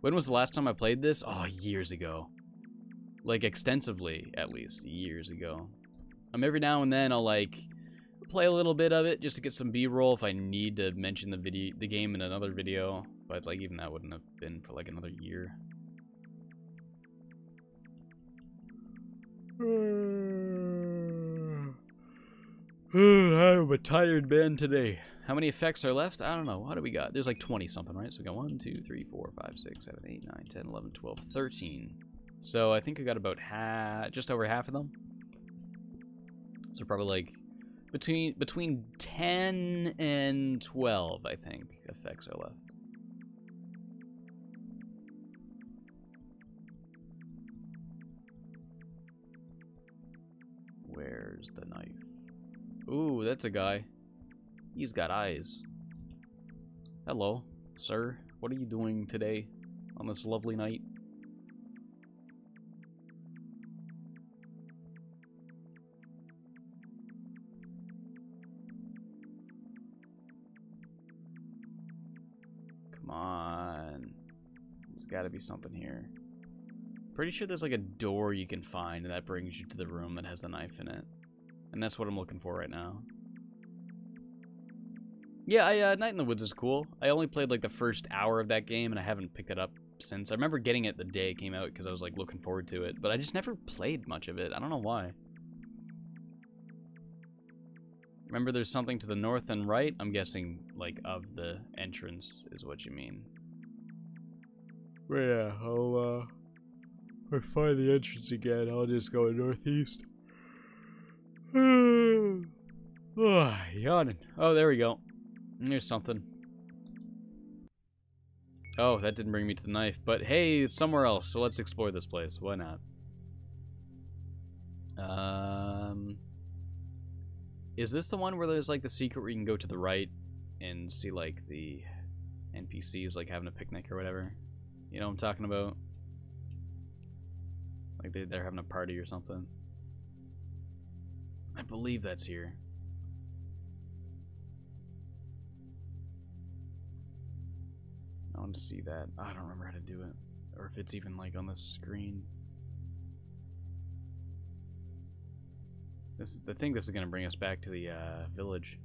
When was the last time I played this? Oh, years ago. Like, extensively, at least. Years ago. Every now and then I'll like play a little bit of it just to get some B-roll if I need to mention the game in another video, but like even that wouldn't have been for like another year. I'm a tired man today. How many effects are left? I don't know. What do we got? There's like 20 something, right? So we got 1, 2, 3, 4, 5, 6, 7, 8, 9, 10, 11, 12, 13. So I think we got about just over half of them. So probably like between 10 and 12, I think, effects are left. Where's the knife? Ooh, that's a guy. He's got eyes. Hello, sir. What are you doing today on this lovely night? Come on. There's got to be something here. Pretty sure there's like a door you can find, and that brings you to the room that has the knife in it. And that's what I'm looking for right now. Yeah, Night in the Woods is cool. I only played like the first hour of that game, and I haven't picked it up since. I remember getting it the day it came out because I was like looking forward to it, but I just never played much of it. I don't know why. Remember there's something to the north and right? I'm guessing like of the entrance is what you mean. But yeah, I'll find the entrance again. I'll just go northeast. Oh, yawning. Oh, there we go. Here's something. Oh, that didn't bring me to the knife, but hey, it's somewhere else, so let's explore this place. Why not? Is this the one where there's like the secret where you can go to the right and see like the NPCs like having a picnic or whatever? You know what I'm talking about? Like they're having a party or something. I believe that's here. I want to see that. I don't remember how to do it. Or if it's even like on the screen. I think this is going to bring us back to the village.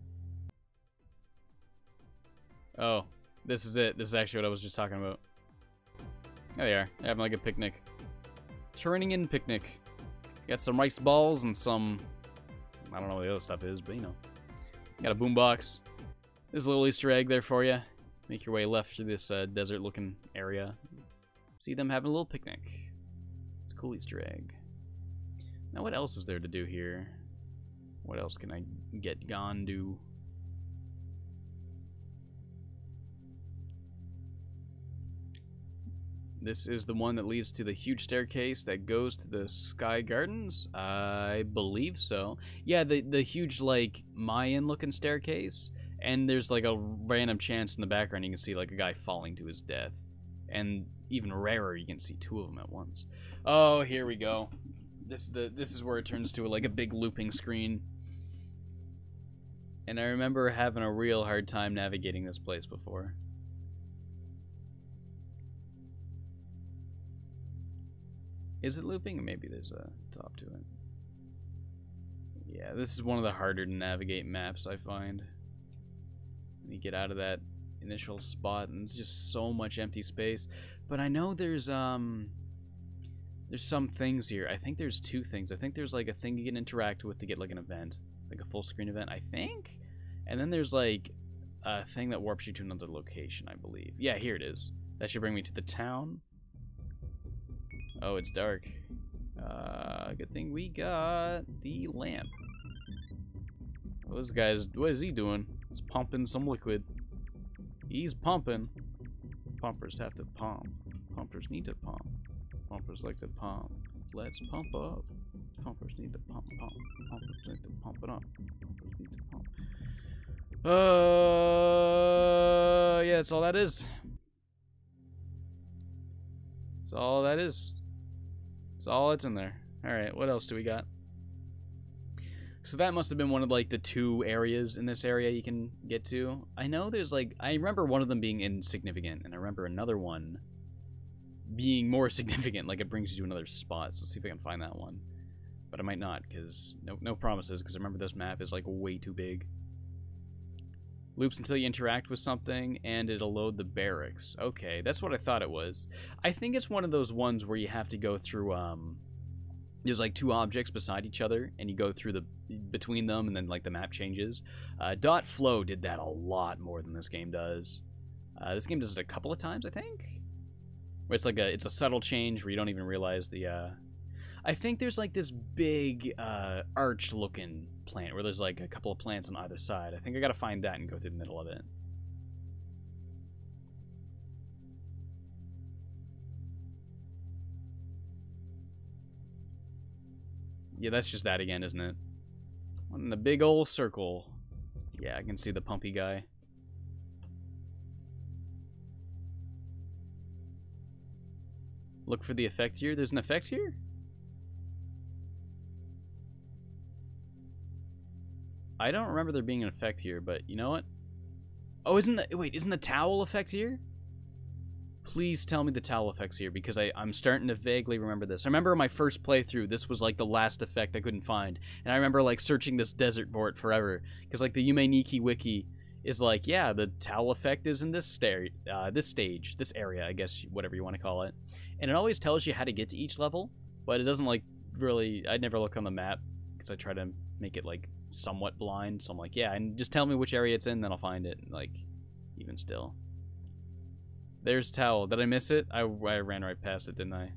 Oh, this is it. This is actually what I was just talking about. There they are. They're having like a picnic. Turning in picnic. Got some rice balls and some... I don't know what the other stuff is, but you know. Got a boombox. There's a little Easter egg there for you. Make your way left through this desert-looking area. See them having a little picnic. It's a cool Easter egg. Now, what else is there to do here? What else can I get gone do? This is the one that leads to the huge staircase that goes to the Sky Gardens? I believe so. Yeah, the huge, like, Mayan-looking staircase. And there's, like, a random chance in the background you can see, like, a guy falling to his death. And even rarer, you can see two of them at once. Oh, here we go. This is where it turns to, like, a big looping screen. And I remember having a real hard time navigating this place before. Is it looping? Maybe there's a top to it. Yeah, this is one of the harder to navigate maps, I find. You get out of that initial spot, and it's just so much empty space. But I know there's some things here. I think there's two things. I think there's like a thing you can interact with to get like an event, like a full screen event, I think. And then there's like a thing that warps you to another location, I believe. Yeah, here it is. That should bring me to the town. Oh, it's dark. Good thing we got the lamp. Well, this guy's, what is he doing? He's pumping some liquid. He's pumping. Pumpers have to pump. Pumpers need to pump. Pumpers like to pump. Let's pump up. Pumpers need to pump. Pumpers need to pump it up. Pumpers need to pump. Yeah, that's all that is. That's all that is. That's all that's in there. Alright, what else do we got? So that must have been one of like the two areas in this area you can get to. I know there's like, I remember one of them being insignificant, and I remember another one being more significant, like it brings you to another spot. So let's see if I can find that one. But I might not, because no promises, because I remember this map is like way too big. Loops until you interact with something, and it'll load the barracks. Okay, that's what I thought it was. I think it's one of those ones where you have to go through, there's like two objects beside each other, and you go through between them, and then like the map changes. Dot Flow did that a lot more than this game does. This game does it a couple of times, I think. Where it's like it's a subtle change where you don't even realize the, I think there's like this big arch-looking plant where there's like a couple of plants on either side. I think I gotta find that and go through the middle of it. Yeah, that's just that again, isn't it? In the big old circle. Yeah, I can see the pumpy guy. Look for the effect here. There's an effect here? I don't remember there being an effect here, but you know what? Oh, isn't the towel effect here? Please tell me the towel effect's here, because I'm starting to vaguely remember this. I remember my first playthrough, this was like the last effect I couldn't find. And I remember like searching this desert for it forever. Because like the Yume Nikki wiki is like, yeah, the towel effect is in this stage, this area, I guess, whatever you want to call it. And it always tells you how to get to each level, but it doesn't like really, I'd never look on the map, because I try to make it like somewhat blind. So I'm like, yeah, and just tell me which area it's in, then I'll find it. Like, even still. There's towel. Did I miss it? I ran right past it, didn't I?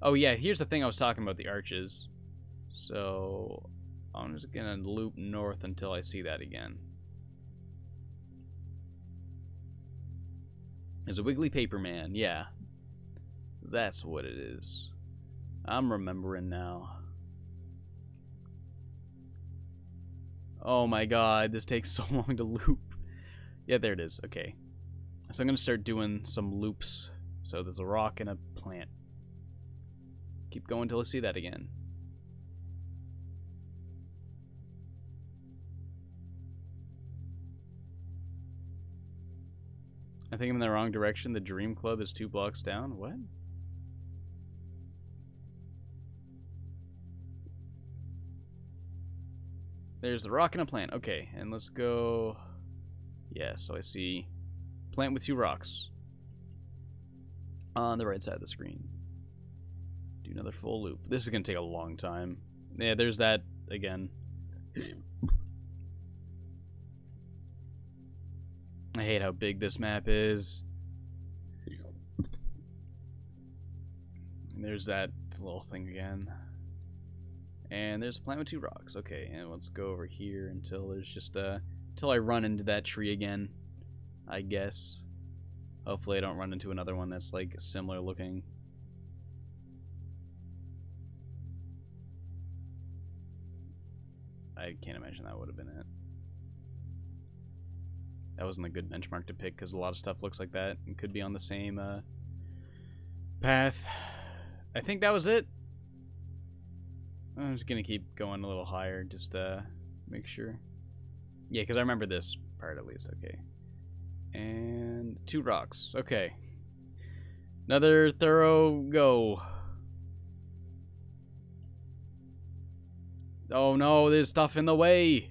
Oh, yeah, here's the thing I was talking about, the arches. So, I'm just gonna loop north until I see that again. There's a wiggly paper man, yeah. That's what it is. I'm remembering now. Oh my god, this takes so long to loop. Yeah, there it is, okay. So I'm going to start doing some loops. So there's a rock and a plant. Keep going till I see that again. I think I'm in the wrong direction. The Dream Club is 2 blocks down. What? There's the rock and a plant. Okay, and let's go... Yeah, so I see... Plant with 2 rocks on the right side of the screen. Do another full loop. This is going to take a long time. Yeah, there's that again. I hate how big this map is. And there's that little thing again. And there's a plant with 2 rocks. Okay, and let's go over here until there's just until I run into that tree again. I guess. Hopefully I don't run into another one that's like similar looking. I can't imagine that would have been it. That wasn't a good benchmark to pick because a lot of stuff looks like that and could be on the same path. I think that was it. I'm just gonna keep going a little higher just make sure. Yeah, because I remember this part at least. Okay. And 2 rocks. Okay. Another thorough go. Oh no, there's stuff in the way.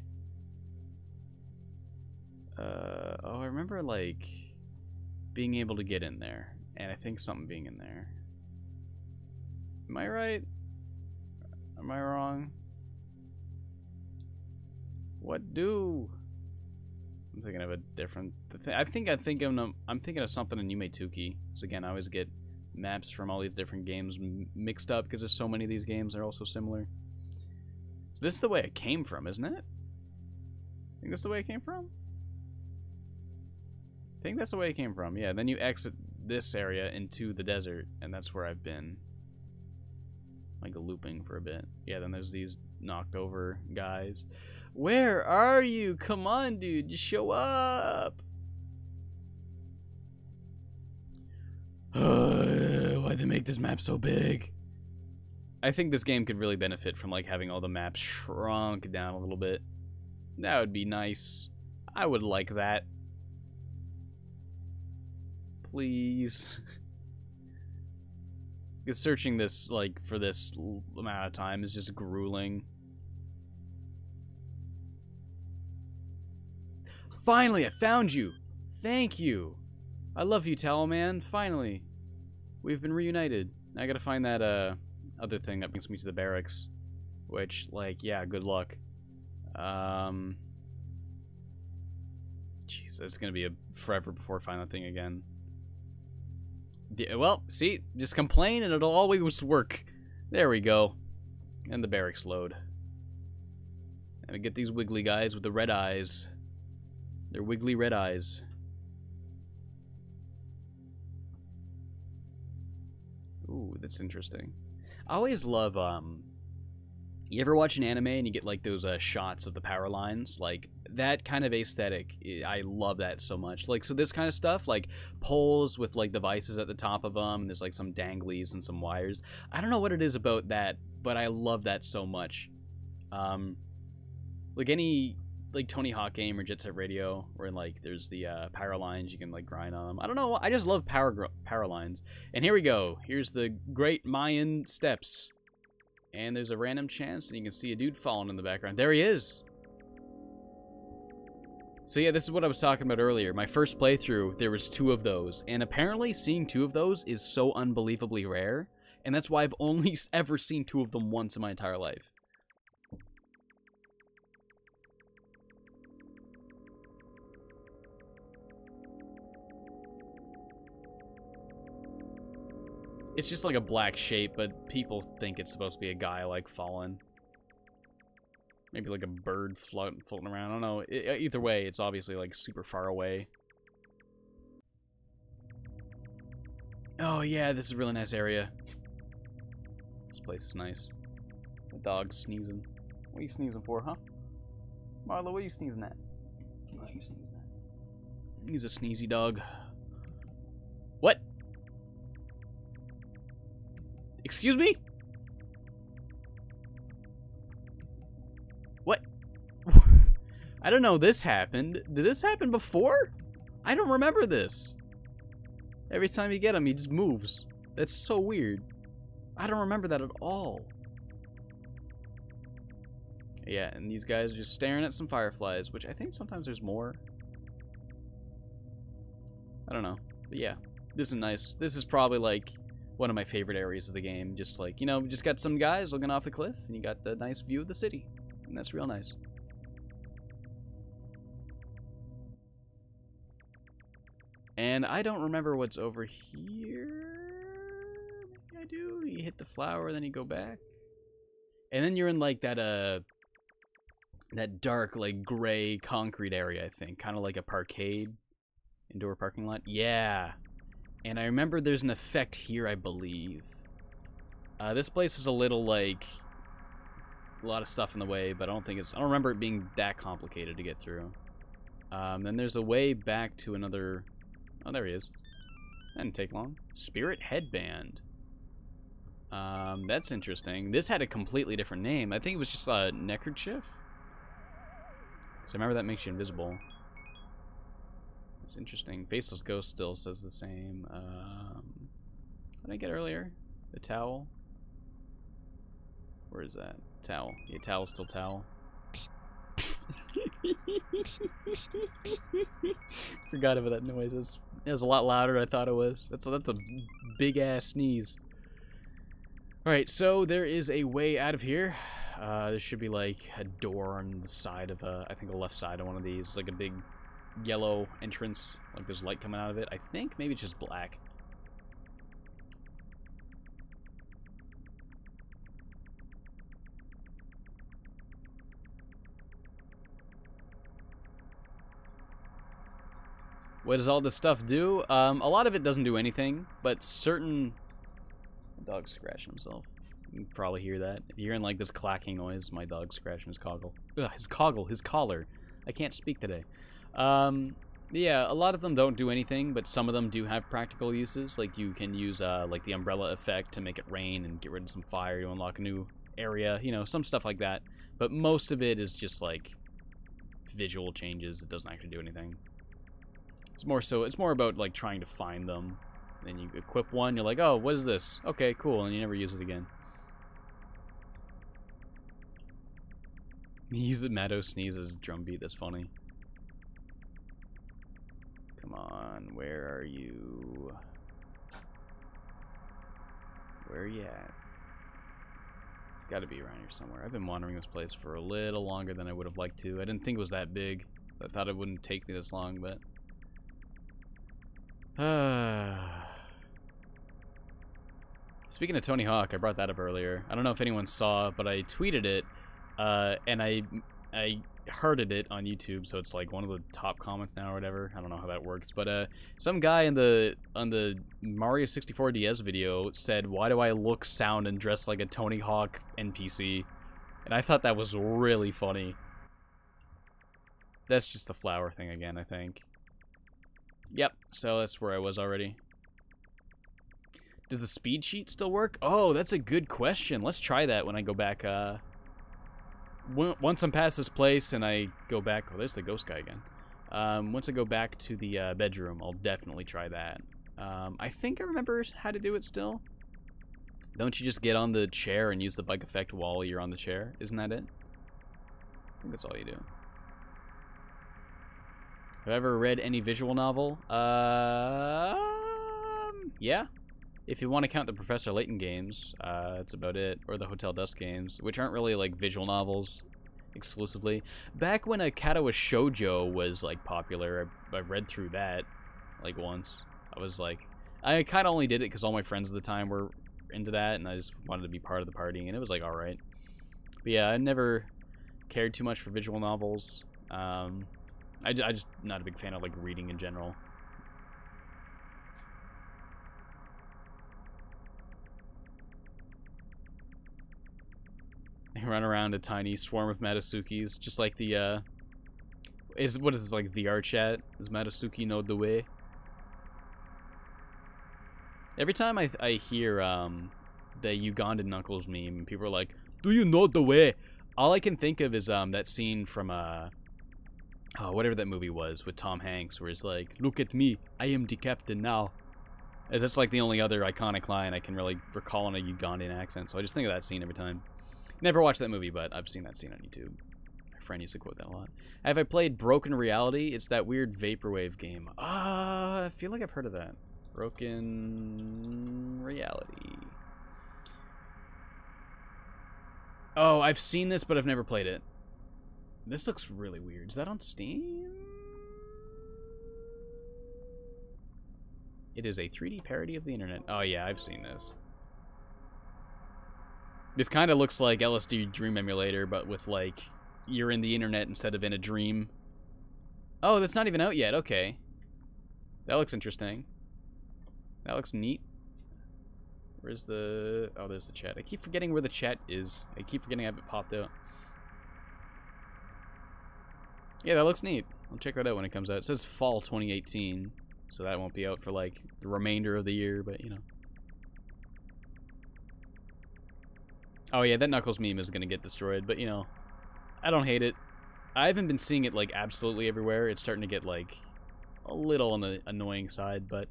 Oh, I remember like being able to get in there. And I think something being in there. Am I right? Am I wrong? What do? I'm thinking of a different thing. I'm thinking of something in Yume Nikki. Because again, I always get maps from all these different games mixed up because there's so many of these games that are also similar. So this is the way it came from, isn't it? I think that's the way it came from. I think that's the way it came from. Yeah. Then you exit this area into the desert, and that's where I've been, like looping for a bit. Yeah. Then there's these knocked over guys. Where are you? Come on, dude. Just show up. Why'd they make this map so big? I think this game could really benefit from like having all the maps shrunk down a little bit. That would be nice. I would like that. Please. Because searching this like for this amount of time is just grueling. Finally, I found you! Thank you! I love you, Towel Man. Finally. We've been reunited. I gotta find that, other thing that brings me to the barracks. Which, like, yeah, good luck. Jeez, it's gonna be forever before I find that thing again. Yeah, well, see? Just complain and it'll always work. There we go. And the barracks load. And I get these wiggly guys with the red eyes. They're wiggly red eyes. Ooh, that's interesting. I always love, you ever watch an anime and you get like those shots of the power lines? Like, that kind of aesthetic, I love that so much. Like, so this kind of stuff, like poles with like devices at the top of them, and there's like some danglies and some wires. I don't know what it is about that, but I love that so much. Like any like Tony Hawk game or Jet Set Radio, where like there's the power lines, you can like grind on them. I don't know, I just love power lines. And here we go. Here's the Great Mayan Steps. And there's a random chance, and you can see a dude falling in the background. There he is! So yeah, this is what I was talking about earlier. My first playthrough, there was 2 of those. And apparently seeing 2 of those is so unbelievably rare. And that's why I've only ever seen 2 of them once in my entire life. It's just like a black shape, but people think it's supposed to be a guy, like, falling. Maybe like a bird floating around. I don't know. Either way, it's obviously, like, super far away. Oh, yeah, this is a really nice area. This place is nice. The dog's sneezing. What are you sneezing for, huh? Marlo, what are you sneezing at? What are you sneezing at? He's a sneezy dog. What? Excuse me? What? I don't know, this happened. Did this happen before? I don't remember this. Every time you get him, he just moves. That's so weird. I don't remember that at all. Yeah, and these guys are just staring at some fireflies, which I think sometimes there's more. I don't know. But yeah, this is nice. This is probably like one of my favorite areas of the game. Just like, you know, just got some guys looking off the cliff, and you got the nice view of the city. And that's real nice. And I don't remember what's over here. Maybe I do. You hit the flower, then you go back. And then you're in like that that dark, like, gray concrete area, I think. Kind of like a parkade. Indoor parking lot. Yeah. And I remember there's an effect here, I believe. This place is a little, like, a lot of stuff in the way, but I don't remember it being that complicated to get through. Then there's a way back to another... Oh, there he is. That didn't take long. Spirit Headband. That's interesting. This had a completely different name. I think it was just a neckerchief. So remember that makes you invisible. It's interesting. Faceless Ghost still says the same. What did I get earlier? The towel? Where is that? Towel. Yeah, towel's still towel. Forgot about that noise. It was a lot louder than I thought it was. That's a big ass sneeze. Alright, so there is a way out of here. There should be like a door on the side of I think the left side of one of these. Like a big yellow entrance. Like there's light coming out of it. I think maybe it's just black. What does all this stuff do? A lot of it doesn't do anything, but certain... The dog's scratching himself. You can probably hear that. If you're hearing like this clacking noise, my dog's scratching his coggle. Ugh, his collar. I can't speak today. Yeah, a lot of them don't do anything, but some of them do have practical uses. Like you can use like the umbrella effect to make it rain and get rid of some fire to unlock a new area. You know, some stuff like that. But most of it is just like visual changes. It doesn't actually do anything. It's more about like trying to find them. Then you equip one, you're like, oh, what is this? Okay, cool, and you never use it again. You use the Matto sneeze as a drum beat, that's funny. Come on, where are you? Where are you at? It's gotta be around here somewhere. I've been wandering this place for a little longer than I would have liked to. I didn't think it was that big. I thought it wouldn't take me this long, but... Speaking of Tony Hawk, I brought that up earlier. I don't know if anyone saw, but I tweeted it, and I hearted it on YouTube, so it's like one of the top comments now or whatever. I don't know how that works, but some guy on the Mario 64 DS video said, "Why do I look, sound, and dress like a Tony Hawk NPC?" And I thought that was really funny. That's just the flower thing again, I think. Yep, so that's where I was already. Does the speed sheet still work? Oh, that's a good question. Let's try that when I go back once I'm past this place and I go back... Oh, there's the ghost guy again. Once I go back to the bedroom, I'll definitely try that. I think I remember how to do it still. Don't you just get on the chair and use the bike effect while you're on the chair? Isn't that it? I think that's all you do. Have I ever read any visual novel? Yeah. If you want to count the Professor Layton games, that's about it. Or the Hotel Dusk games, which aren't really like visual novels exclusively. Back when a Katawa Shoujo was like popular, I read through that like once. I kind of only did it because all my friends at the time were into that, and I just wanted to be part of the party, and it was like alright. But yeah, I never cared too much for visual novels. I just not a big fan of like reading in general. They run around a tiny swarm of Matosukis, just like the what is this, like VR chat? Is Matosuki know the way? Every time I hear the Ugandan Knuckles meme, people are like, "Do you know the way?" All I can think of is that scene from whatever that movie was with Tom Hanks, where he's like, "Look at me, I am the captain now." As that's like the only other iconic line I can really recall in a Ugandan accent. So I just think of that scene every time. Never watched that movie, but I've seen that scene on YouTube. My friend used to quote that a lot. Have I played Broken Reality? It's that weird vaporwave game. I feel like I've heard of that. Broken Reality. Oh, I've seen this, but I've never played it. This looks really weird. Is that on Steam? It is a 3D parody of the internet. Oh yeah, I've seen this. This kind of looks like LSD Dream Emulator, but with like, you're in the internet instead of in a dream. Oh, that's not even out yet. Okay. That looks interesting. That looks neat. Where's the... Oh, there's the chat. I keep forgetting where the chat is. I keep forgetting I have it popped out. Yeah, that looks neat. I'll check that out when it comes out. It says fall 2018, so that won't be out for like the remainder of the year, but you know. Oh yeah, that Knuckles meme is gonna get destroyed, but you know, I don't hate it. I haven't been seeing it like absolutely everywhere. It's starting to get like a little on the annoying side, but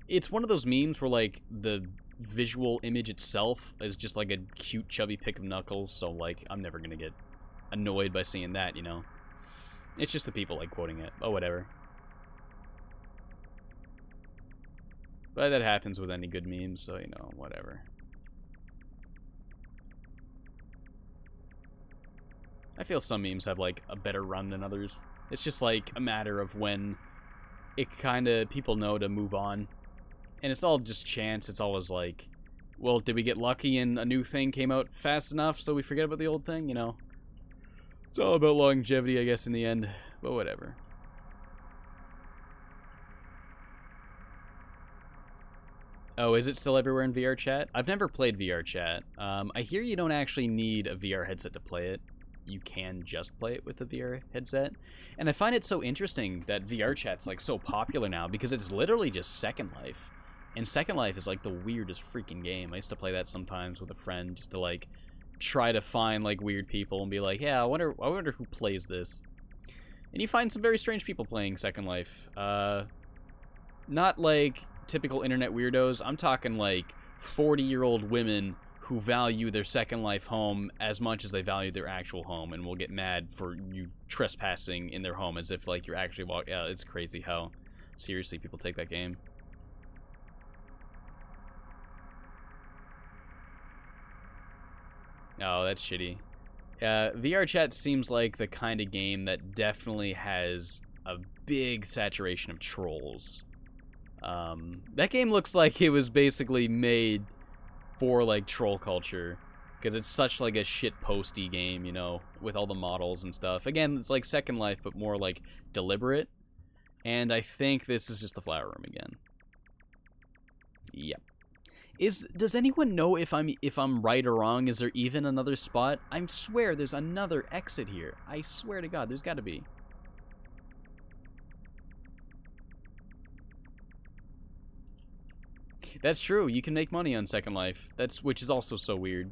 it's one of those memes where like the visual image itself is just like a cute chubby pic of Knuckles, so like I'm never gonna get annoyed by seeing that, you know. It's just the people like quoting it. Oh, whatever. But that happens with any good memes, so you know, whatever. I feel some memes have like a better run than others. It's just like a matter of when it kind of people know to move on. And it's all just chance. It's always like, well, did we get lucky and a new thing came out fast enough so we forget about the old thing, you know? It's all about longevity, I guess, in the end. But whatever. Oh, is it still everywhere in VR chat? I've never played VR chat. I hear you don't actually need a VR headset to play it. You can just play it with a VR headset. And I find it so interesting that VR chat's like so popular now because it's literally just Second Life. And Second Life is like the weirdest freaking game. I used to play that sometimes with a friend just to like try to find like weird people and be like, yeah, I wonder who plays this. And you find some very strange people playing Second Life. Not like typical internet weirdos. I'm talking like 40-year-old women who value their Second Life home as much as they value their actual home and will get mad for you trespassing in their home as if like you're actually walking. Yeah, it's crazy how seriously people take that game. Oh, that's shitty. VR chat seems like the kind of game that definitely has a big saturation of trolls. That game looks like it was basically made for like troll culture because it's such like a shit posty game, you know, with all the models and stuff. Again, it's like Second Life but more like deliberate, and I think this is just the flower room again. Yep. Does anyone know if I'm right or wrong? Is there even another spot? I swear there's another exit here. I swear to God, there's got to be. That's true. You can make money on Second Life. Which is also so weird.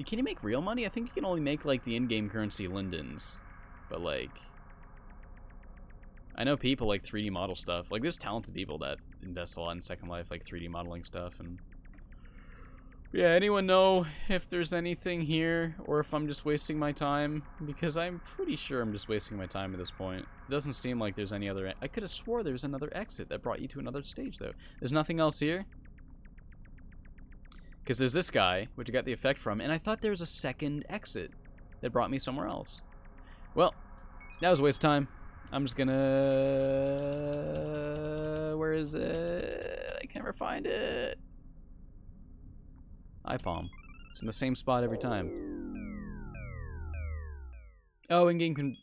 Can you make real money? I think you can only make, like, the in-game currency lindens. But, like... I know people like 3D model stuff. Like, there's talented people that invest a lot in Second Life, like 3D modeling stuff. And yeah, anyone know if there's anything here or if I'm just wasting my time? Because I'm pretty sure I'm just wasting my time at this point. It doesn't seem like there's any other... I could have swore there was another exit that brought you to another stage, though. There's nothing else here? Because there's this guy, which I got the effect from, and I thought there was a second exit that brought me somewhere else. Well, that was a waste of time. I'm just gonna... Where is it? I can never find it. iPalm. It's in the same spot every time. Oh, in-game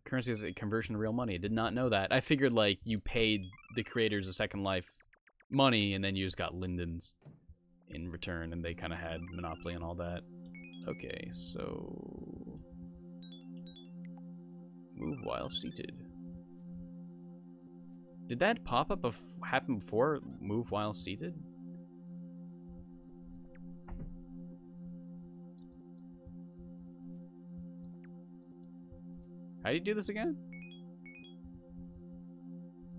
currency is a conversion to real money. I did not know that. I figured, like, you paid the creators of Second Life money, and then you just got lindens in return, and they kind of had monopoly and all that. Okay, so... Move while seated. Did that pop-up happen before move while seated? How do you do this again?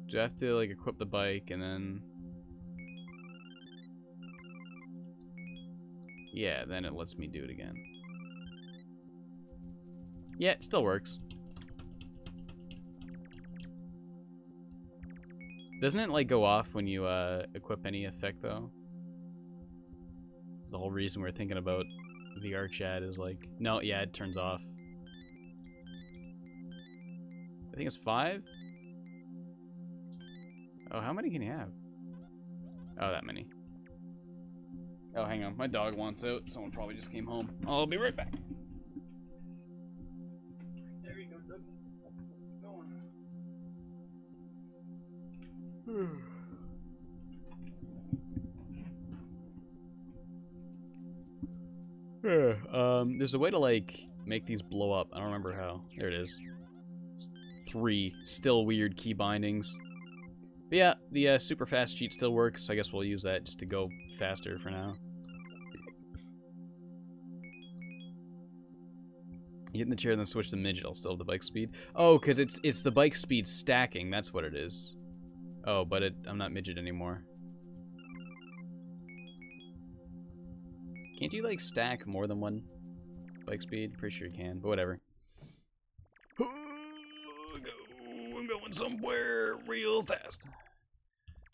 Do I have to, like, equip the bike and then... Yeah, then it lets me do it again. Yeah, it still works. Doesn't it, like, go off when you equip any effect, though? It's the whole reason we're thinking about VR chat is, like... No, yeah, it turns off. I think it's 5? Oh, how many can you have? Oh, that many. Oh, hang on. My dog wants out. Someone probably just came home. I'll be right back. There you go, Doug. Going. There's a way to, like, make these blow up. I don't remember how. There it is. It's 3 still weird key bindings. But yeah, the super fast cheat still works. I guess we'll use that just to go faster for now. You hit in the chair and then switch to midget. I'll still have the bike speed. Oh, because it's the bike speed stacking. That's what it is. Oh, but I'm not midget anymore. Can't you, like, stack more than one bike speed? Pretty sure you can, but whatever. I'm going somewhere real fast.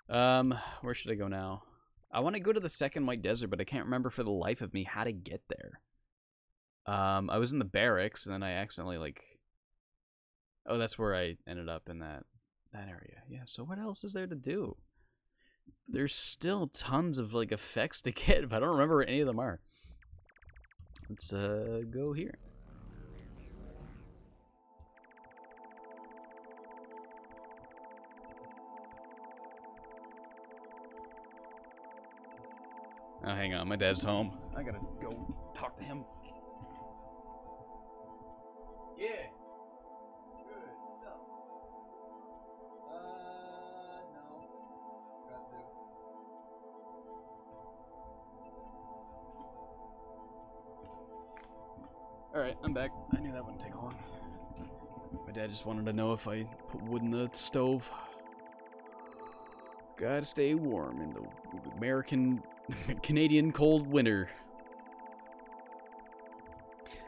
Where should I go now? I want to go to the second White Desert, but I can't remember for the life of me how to get there. I was in the barracks, and then I accidentally, like... Oh, that's where I ended up in that area. Yeah, so what else is there to do? There's still tons of, like, effects to get, but I don't remember where any of them are. Let's, go here. Oh, hang on, my dad's home. I gotta go talk to him. Yeah. Good stuff. No. Got to. Alright, I'm back. I knew that wouldn't take long. My dad just wanted to know if I put wood in the stove. Gotta stay warm in the Canadian cold winter.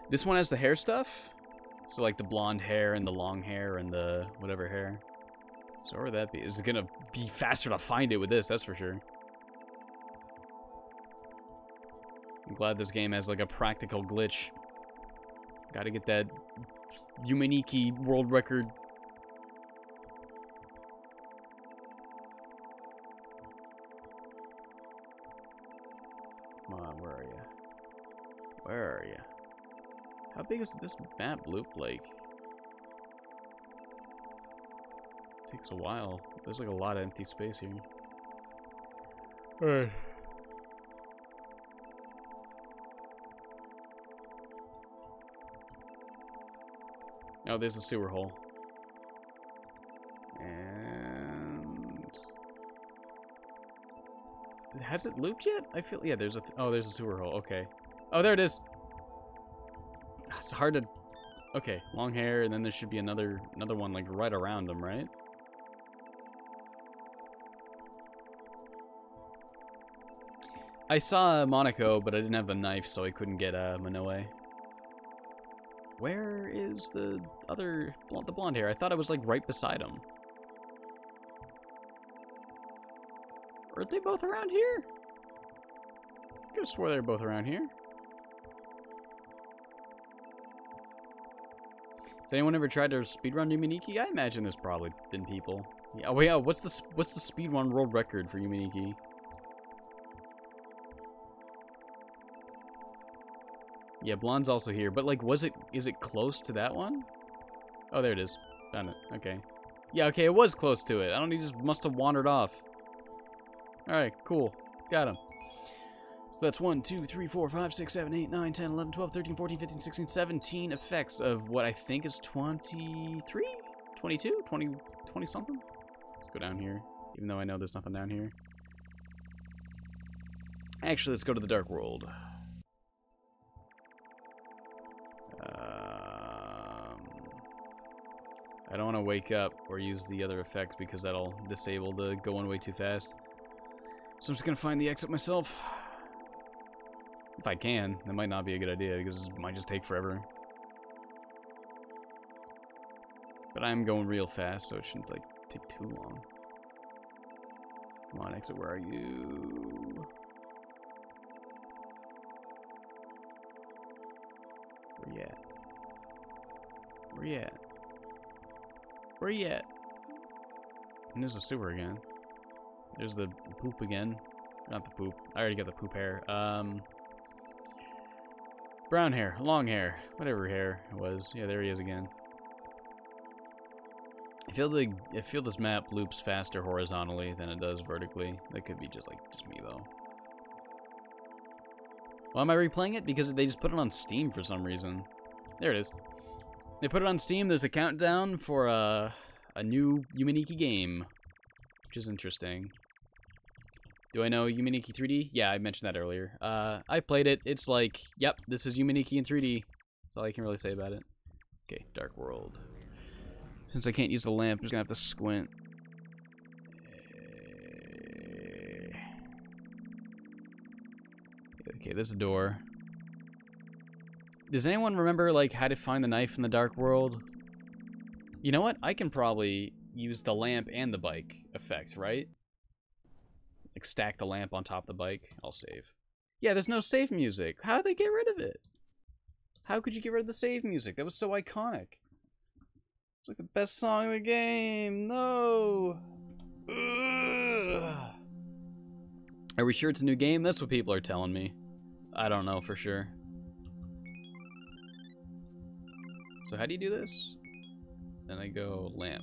This one has the hair stuff? So, like, the blonde hair and the long hair and the whatever hair. So where would that be? Is it gonna be faster to find it with this? That's for sure. I'm glad this game has, like, a practical glitch. Gotta get that Yume Nikki world record. Come on, where are you? Where are you? How big is this map loop? Like, takes a while. There's like a lot of empty space here. Alright. Oh, there's a sewer hole. And has it looped yet? I feel, yeah, there's a, oh, there's a sewer hole. Okay. Oh, there it is. It's hard to... Okay, long hair, and then there should be another one, like, right around him, right? I saw Monaco, but I didn't have the knife, so I couldn't get Manoe. Where is the blonde hair? I thought it was, like, right beside him. Aren't they both around here? I could have swore they were both around here. Has anyone ever tried to speedrun Yume Nikki? I imagine there's probably been people. Yeah, oh yeah, what's the speedrun world record for Yume Nikki? Yeah, blonde's also here, but like, is it close to that one? Oh, there it is. Found it. Okay. Yeah, okay, it was close to it. I don't know, he just must have wandered off. Alright, cool. Got him. So that's 1, 2, 3, 4, 5, 6, 7, 8, 9, 10, 11, 12, 13, 14, 15, 16, 17 effects of what I think is 23? 22? 20 something? Let's go down here, even though I know there's nothing down here. Actually, let's go to the Dark World. I don't want to wake up or use the other effect because that'll disable the going way too fast. So I'm just going to find the exit myself. If I can. That might not be a good idea because it might just take forever. But I'm going real fast, so it shouldn't like take too long. Come on, exit, where are you? Where you at? Where you at? Where you at? And there's the sewer again. There's the poop again. Not the poop. I already got the poop hair. Brown hair, long hair, whatever hair it was. Yeah, there he is again. I feel this map loops faster horizontally than it does vertically. That could be just me though. Why am I replaying it? Because they just put it on Steam for some reason. There it is. They put it on Steam. There's a countdown for a new Yume Nikki game, which is interesting. Do I know Yume Nikki 3D? Yeah, I mentioned that earlier. I played it. It's like, yep, this is Yume Nikki in 3D. That's all I can really say about it. Okay, Dark World. Since I can't use the lamp, I'm just gonna have to squint. Okay, there's a door. Does anyone remember, like, how to find the knife in the Dark World? You know what? I can probably use the lamp and the bike effect, right? Like, stack the lamp on top of the bike. I'll save. Yeah, there's no save music. How did they get rid of it? How could you get rid of the save music? That was so iconic. It's like the best song in the game. No. Ugh. Are we sure it's a new game? That's what people are telling me. I don't know for sure. So how do you do this? Then I go lamp.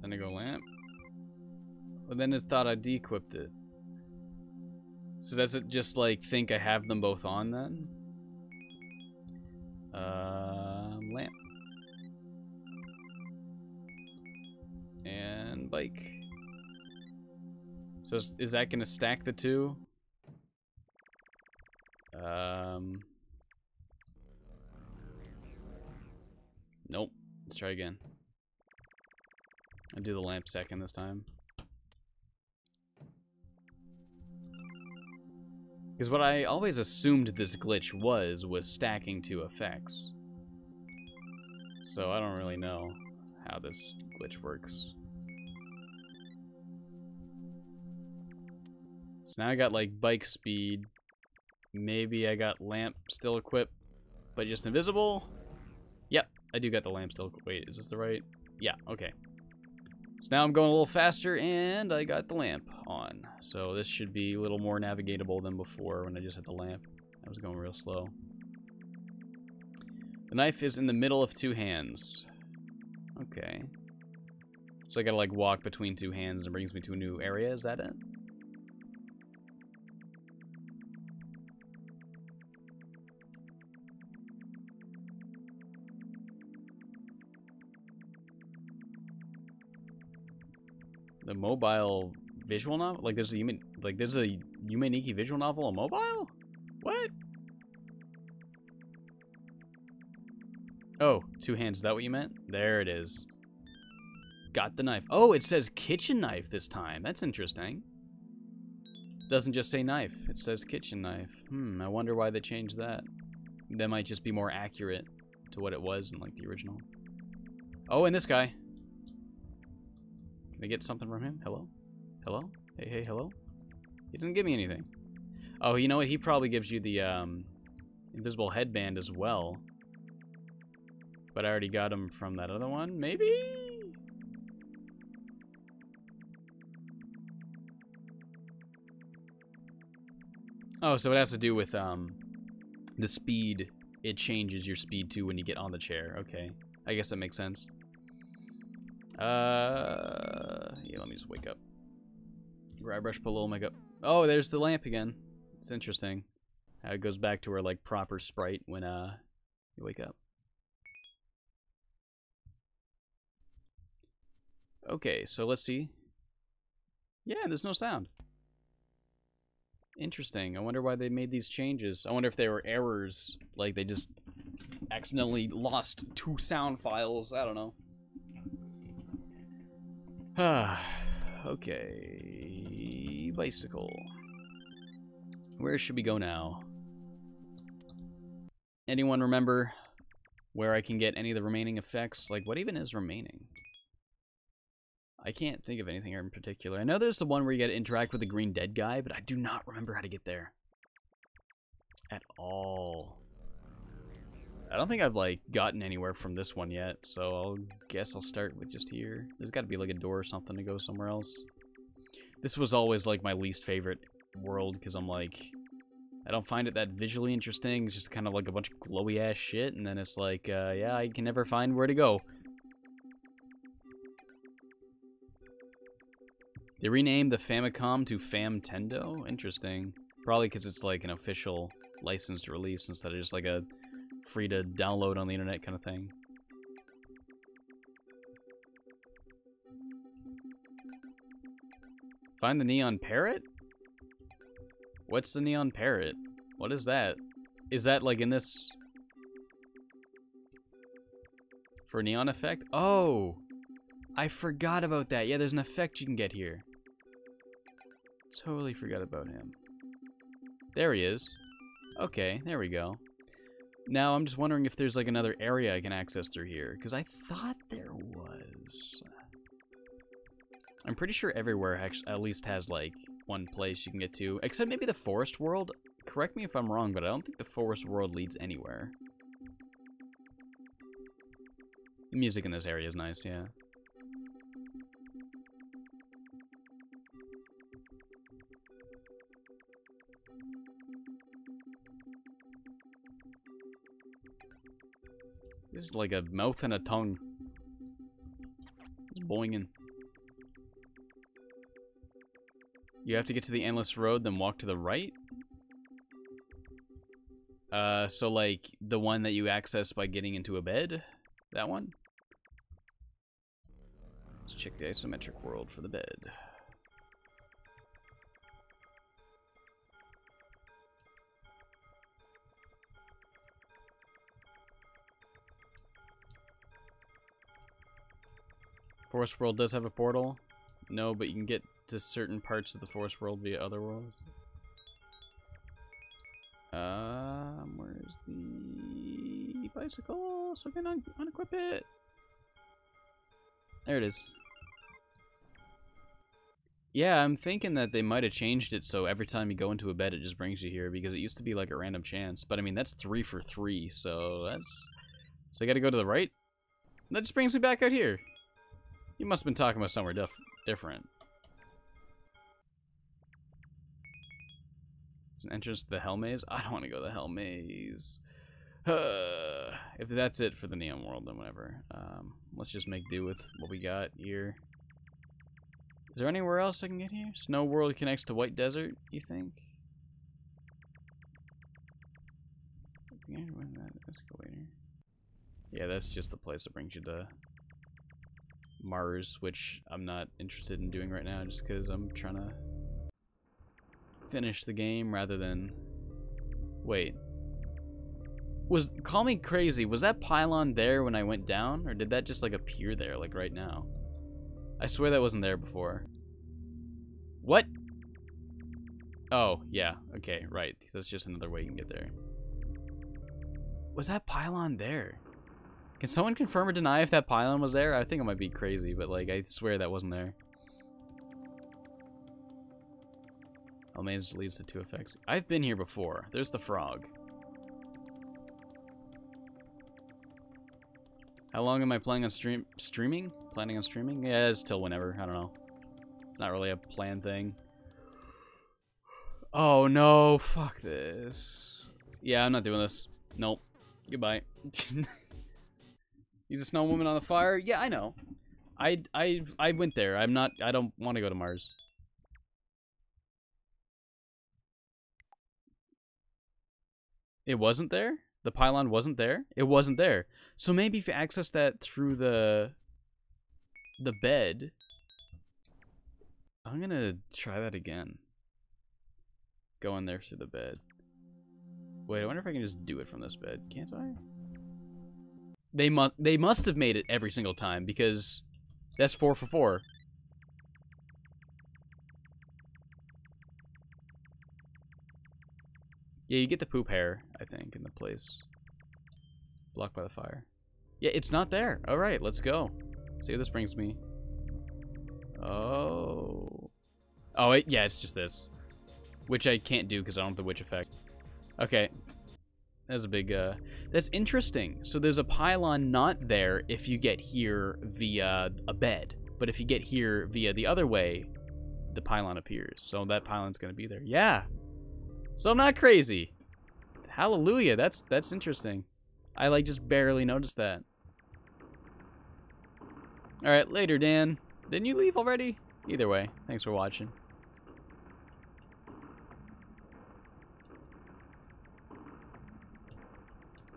Then I go lamp. Well, then it thought I de-equipped it. So does it just like think I have them both on then? Lamp. And bike. So is that gonna stack the two? Nope. Let's try again. I'll do the lamp second this time. Because what I always assumed this glitch was stacking two effects. So I don't really know how this glitch works. So now I got like bike speed. Maybe I got lamp still equipped, but just invisible. Yep, I do got the lamp still. Wait, is this the right? Yeah, okay. So now I'm going a little faster, and I got the lamp on. So this should be a little more navigatable than before when I just had the lamp. I was going real slow. The knife is in the middle of two hands. Okay. So I gotta like walk between two hands and it brings me to a new area, is that it? The mobile visual novel? Like there's a Yume Nikki visual novel on mobile? What? Oh, 2 hands. Is that what you meant? There it is. Got the knife. Oh, it says kitchen knife this time. That's interesting. Doesn't just say knife. It says kitchen knife. I wonder why they changed that. That might just be more accurate to what it was in like the original. Oh, and this guy. Can I get something from him? Hello? Hello? Hey, hey, hello? He didn't give me anything. Oh, you know what? He probably gives you the invisible headband as well. But I already got him from that other one. Maybe? Oh, so it has to do with the speed. It changes your speed too when you get on the chair. Okay. I guess that makes sense. Yeah, let me just wake up. Grab brush, put a little makeup. Oh, there's the lamp again. It's interesting. How it goes back to her like proper sprite when you wake up. Okay, so let's see. Yeah, there's no sound. Interesting. I wonder why they made these changes. I wonder if they were errors. Like they just accidentally lost 2 sound files. I don't know. Okay. Bicycle. Where should we go now? Anyone remember where I can get any of the remaining effects? Like, what even is remaining? I can't think of anything in particular. I know there's the one where you get to interact with the green dead guy, but I do not remember how to get there. At all. I don't think I've, like, gotten anywhere from this one yet, so I'll guess I'll start with just here. There's got to be, like, a door or something to go somewhere else. This was always, like, my least favorite world, because I'm, like, I don't find it that visually interesting. It's just kind of, like, a bunch of glowy-ass shit, and then it's like, yeah, I can never find where to go. They renamed the Famicom to Famtendo? Interesting. Probably because it's like an official licensed release instead of just like a free to download on the internet kind of thing. Find the neon parrot? What's the neon parrot? What is that? Is that like in this... for a neon effect? Oh! I forgot about that. Yeah, there's an effect you can get here. Totally forgot about him. There he is. Okay, there we go. Now, I'm just wondering if there's like another area I can access through here, because I thought there was. I'm pretty sure everywhere actually at least has like one place you can get to, except maybe the forest world. Correct me if I'm wrong, but I don't think the forest world leads anywhere. The music in this area is nice, yeah. This is like a mouth and a tongue. It's boinging. You have to get to the endless road, then walk to the right? So like the one that you access by getting into a bed? That one? Let's check the isometric world for the bed. Forest World does have a portal. No, but you can get to certain parts of the Forest World via other worlds. Where's the bicycle? So I can unequip it. There it is. Yeah, I'm thinking that they might have changed it so every time you go into a bed it just brings you here, because it used to be like a random chance. But I mean, that's 3 for 3, so that's... So I gotta go to the right? That just brings me back out here. You must have been talking about somewhere different. There's an entrance to the Hell Maze? I don't want to go to the Hell Maze. If that's it for the Neon World, then whatever. Let's just make do with what we got here. Is there anywhere else I can get here? Snow World connects to White Desert, you think? Yeah, that's just the place that brings you to Mars, which I'm not interested in doing right now just because I'm trying to finish the game rather than... Wait. Call me crazy, was that pylon there when I went down? Or did that just like appear there, like right now? I swear that wasn't there before. What? Oh, yeah, okay, right. That's just another way you can get there. Was that pylon there? Can someone confirm or deny if that pylon was there? I think I might be crazy, but like, I swear that wasn't there. Oh, maze leads to 2 effects. I've been here before. There's the frog. How long am I planning on streaming? Planning on streaming? Yeah, it's till whenever. I don't know. It's not really a planned thing. Oh no, fuck this. Yeah, I'm not doing this. Nope. Goodbye. Use a snow woman on the fire? Yeah, I know. I went there. I don't want to go to Mars. It wasn't there? The pylon wasn't there? It wasn't there. So maybe if you access that through the bed. I'm gonna try that again. Go in there through the bed. Wait, I wonder if I can just do it from this bed. Can't I? They must have made it every single time because that's 4 for 4. Yeah, you get the poop hair, I think, in the place. Blocked by the fire. Yeah, it's not there. All right, let's go. See what this brings me. Oh. Oh, yeah, it's just this. Which I can't do because I don't have the witch effect. Okay. That's a big, that's interesting. So there's a pylon not there if you get here via a bed. But if you get here via the other way, the pylon appears. So that pylon's gonna be there. Yeah. So I'm not crazy. Hallelujah, that's interesting. I, like, just barely noticed that. Alright, later, Dan. Didn't you leave already? Either way, thanks for watching.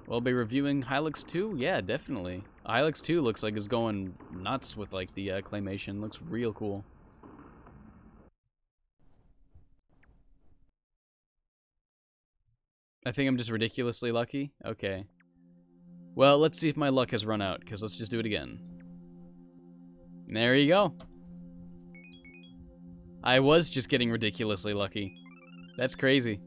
We'll be reviewing Hylix 2? Yeah, definitely. Hylix 2 looks like it's going nuts with, like, the claymation. Looks real cool. I think I'm just ridiculously lucky? Okay. Well, let's see if my luck has run out, because let's just do it again. There you go. I was just getting ridiculously lucky. That's crazy.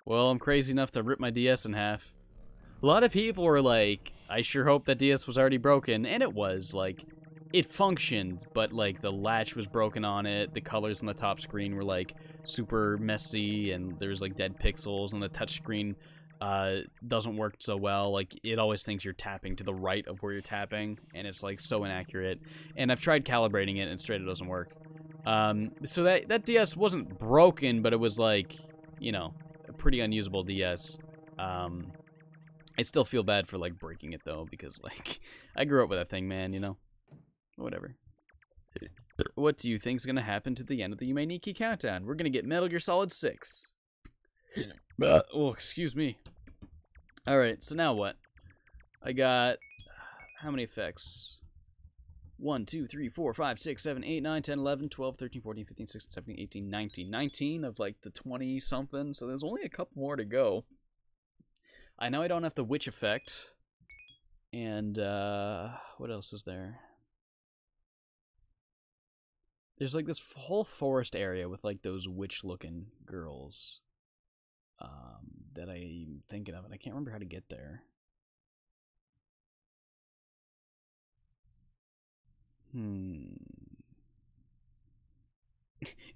Well, I'm crazy enough to rip my DS in half. A lot of people were like, I sure hope that DS was already broken, and it was. Like, it functioned, but like the latch was broken on it, the colors on the top screen were like super messy, and there's like dead pixels, and the touchscreen doesn't work so well. Like, it always thinks you're tapping to the right of where you're tapping, and it's like so inaccurate. And I've tried calibrating it, and straight it doesn't work. So that DS wasn't broken, but it was like, you know, a pretty unusable DS. I still feel bad for like breaking it though, because like I grew up with that thing, man, you know. Whatever. What do you think's gonna happen to the end of the Yume Nikki countdown? We're gonna get Metal Gear Solid 6. Oh, excuse me. Alright, so now what? I got... how many effects? 1, 2, 3, 4, 5, 6, 7, 8, 9, 10, 11, 12, 13, 14, 15, 16, 17, 18, 19. 19 of like the 20-something, so there's only a couple more to go. I know I don't have the witch effect. And, what else is there? There's like this whole forest area with like those witch-looking girls that I'm thinking of, and I can't remember how to get there.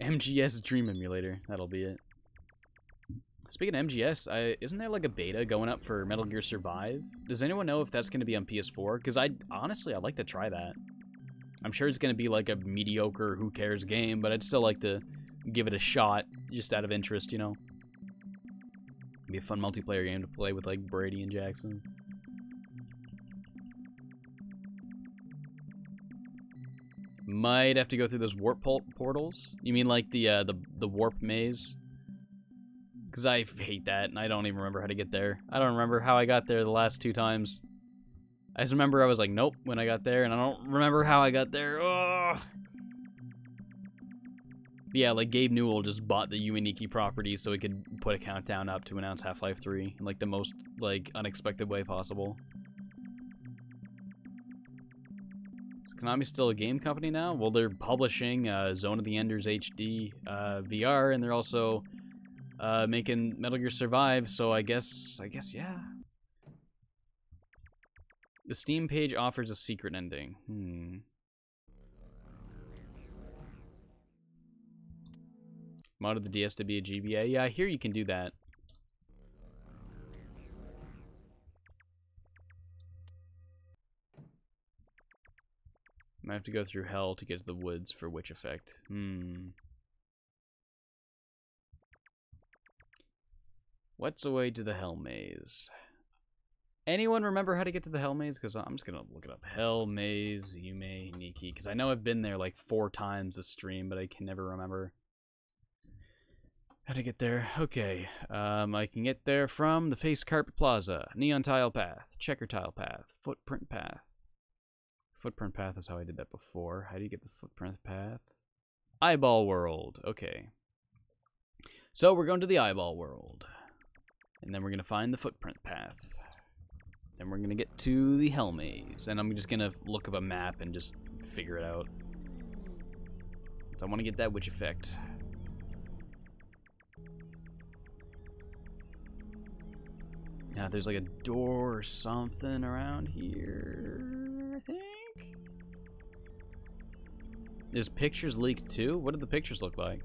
MGS Dream Emulator, that'll be it. Speaking of MGS, isn't there like a beta going up for Metal Gear Survive? Does anyone know if that's going to be on PS4? Because honestly, I'd like to try that. I'm sure it's going to be like a mediocre, who cares game, but I'd still like to give it a shot, just out of interest, you know? It'd be a fun multiplayer game to play with like Brady and Jackson. Might have to go through those warp portals. You mean like the warp maze? Because I hate that, and I don't even remember how to get there. I don't remember how I got there the last 2 times. I just remember I was like, nope, when I got there, and I don't remember how I got there. Ugh. Yeah, like, Gabe Newell just bought the Yume Nikki property so he could put a countdown up to announce Half-Life 3 in, like, the most, like, unexpected way possible. Is Konami still a game company now? Well, they're publishing Zone of the Enders HD VR, and they're also making Metal Gear Survive, so I guess, yeah. The Steam page offers a secret ending. Modded the DS to be a GBA. Yeah, I hear you can do that. Might have to go through hell to get to the woods for witch effect. What's the way to the hell maze? Anyone remember how to get to the hell maze? Because I'm just going to look it up. Hell maze, Yume Nikki. Because I know I've been there like 4 times this stream, but I can never remember how to get there. Okay. I can get there from the Face Carpet Plaza, Neon Tile Path, Checker Tile Path, Footprint Path. Footprint Path is how I did that before. How do you get the Footprint Path? Eyeball World. Okay. So we're going to the Eyeball World. And then we're going to find the Footprint Path. Then we're going to get to the Hell Maze. And I'm just going to look up a map and just figure it out. So I want to get that witch effect. Now there's like a door or something around here, I think. Is pictures leaked too? What did the pictures look like?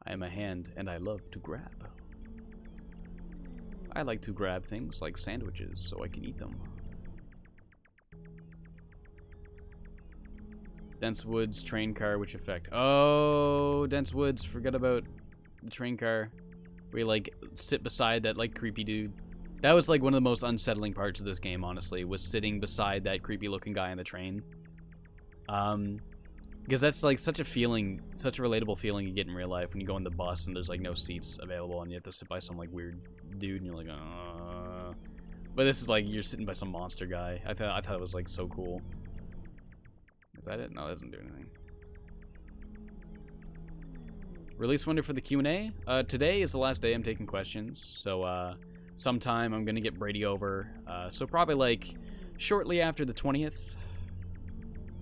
I am a hand, and I love to grab. I like to grab things like sandwiches so I can eat them. Dense Woods, train car, which effect? Oh, Dense Woods, forget about the train car. Where you, like, sit beside that, like, creepy dude. That was, like, one of the most unsettling parts of this game, honestly, was sitting beside that creepy-looking guy on the train. Because that's, like, such a feeling, such a relatable feeling you get in real life when you go on the bus and there's, like, no seats available and you have to sit by some, like, weird dude and you're like, But this is, like, you're sitting by some monster guy. I thought it was, like, so cool. Is that it? No, it doesn't do anything. Release window for the Q&A. Today is the last day I'm taking questions, so sometime I'm gonna get Brady over. So probably like shortly after the 20th,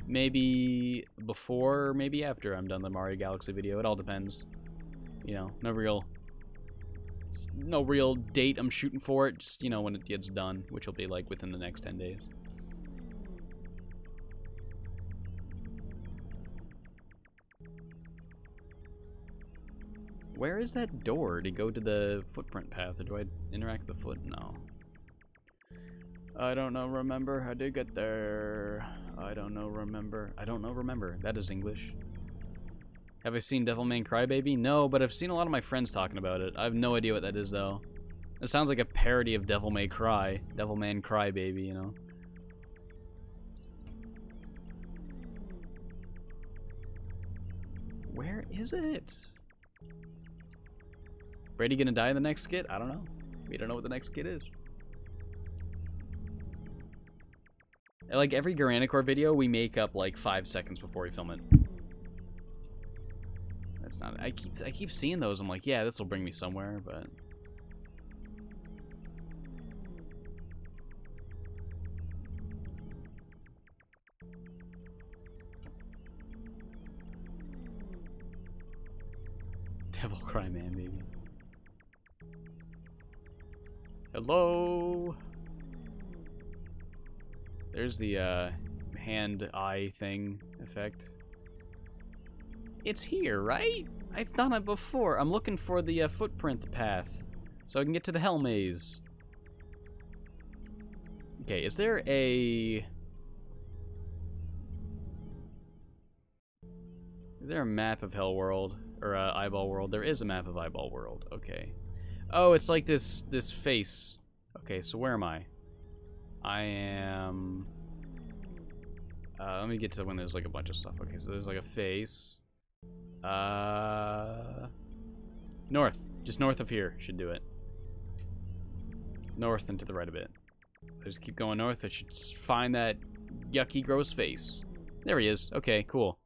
maybe before, maybe after I'm done the Mario Galaxy video. It all depends. You know, no real date I'm shooting for it. Just, you know, when it gets done, which will be like within the next 10 days. Where is that door to go to the Footprint Path? Or do I interact with the foot? No. I don't know, remember how to get there. I don't know, remember. I don't know, remember. That is English. Have I seen Devilman Crybaby? No, but I've seen a lot of my friends talking about it. I have no idea what that is, though. It sounds like a parody of Devil May Cry. Devilman Crybaby, you know? Where is it? Brady gonna die in the next skit? I don't know. We don't know what the next skit is. Like every Garanicore video, we make up like 5 seconds before we film it. That's not. I keep seeing those. I'm like, yeah, this will bring me somewhere, but. Devil Cry Man, baby. Hello. There's the hand-eye thing effect. It's here, right? I've done it before. I'm looking for the Footprint Path so I can get to the Hell Maze. Okay, is there a map of Hell World or Eyeball World? There is a map of Eyeball World. Okay. Oh, it's like this face. Okay, so where am I? I am... let me get to when there's like a bunch of stuff. Okay, so there's like a face. North. Just north of here should do it. North and to the right a bit. I just keep going north. I should just find that yucky, gross face. There he is. Okay, cool.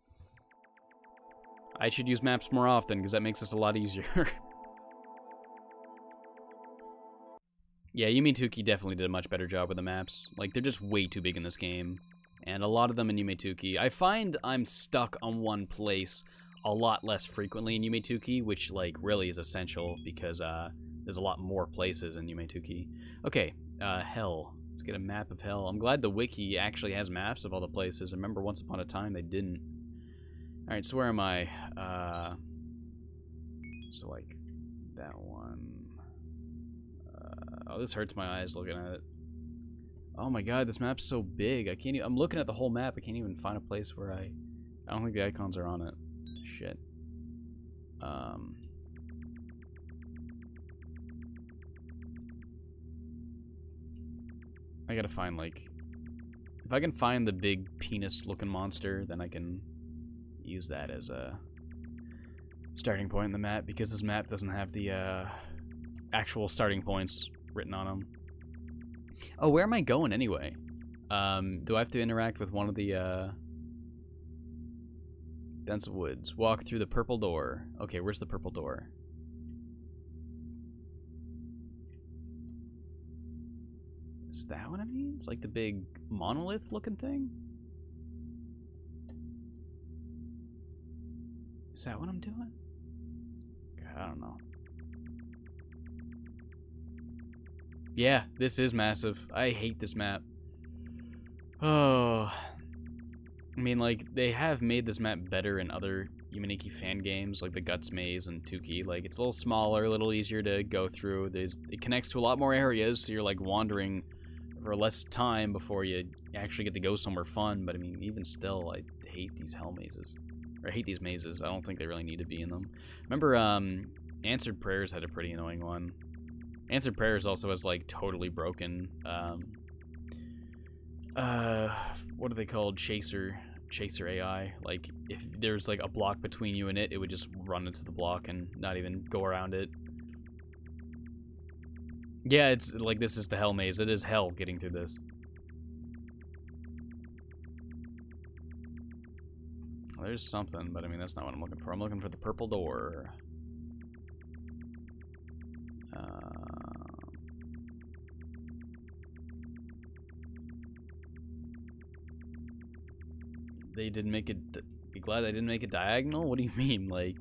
I should use maps more often because that makes this a lot easier. Yeah, Yume Nikki definitely did a much better job with the maps. Like, they're just way too big in this game. And a lot of them in Yume Nikki. I find I'm stuck on one place a lot less frequently in Yume Nikki, which, like, really is essential because there's a lot more places in Yume Nikki. Okay, hell. Let's get a map of hell. I'm glad the wiki actually has maps of all the places. I remember once upon a time they didn't. Alright, so where am I? So, like, that one. Oh, this hurts my eyes looking at it. Oh my god, this map's so big. I can't even, I'm looking at the whole map. I can't even find a place where I don't think the icons are on it. Shit. I gotta find, like... If I can find the big penis-looking monster, then I can use that as a starting point in the map, because this map doesn't have the actual starting points written on them. Oh, where am I going anyway? Do I have to interact with one of the dense woods? Walk through the purple door. Okay, where's the purple door? Is that what I mean? It's like the big monolith looking thing? Is that what I'm doing? God, I don't know. Yeah, this is massive. I hate this map. Oh. I mean, like, they have made this map better in other Yume Nikki fan games, like the Guts Maze and Tuki. Like, it's a little smaller, a little easier to go through. It connects to a lot more areas, so you're, like, wandering for less time before you actually get to go somewhere fun. But, I mean, even still, I hate these hell mazes. Or I hate these mazes. I don't think they really need to be in them. Remember, Answered Prayers had a pretty annoying one. Answered Prayers also has, like, totally broken, what are they called? Chaser AI. Like, if there's, like, a block between you and it, it would just run into the block and not even go around it. Yeah, it's, like, this is the hell maze. It is hell getting through this. Well, there's something, but, I mean, that's not what I'm looking for. I'm looking for the purple door. They didn't make it... Be glad I didn't make it diagonal? What do you mean? Like,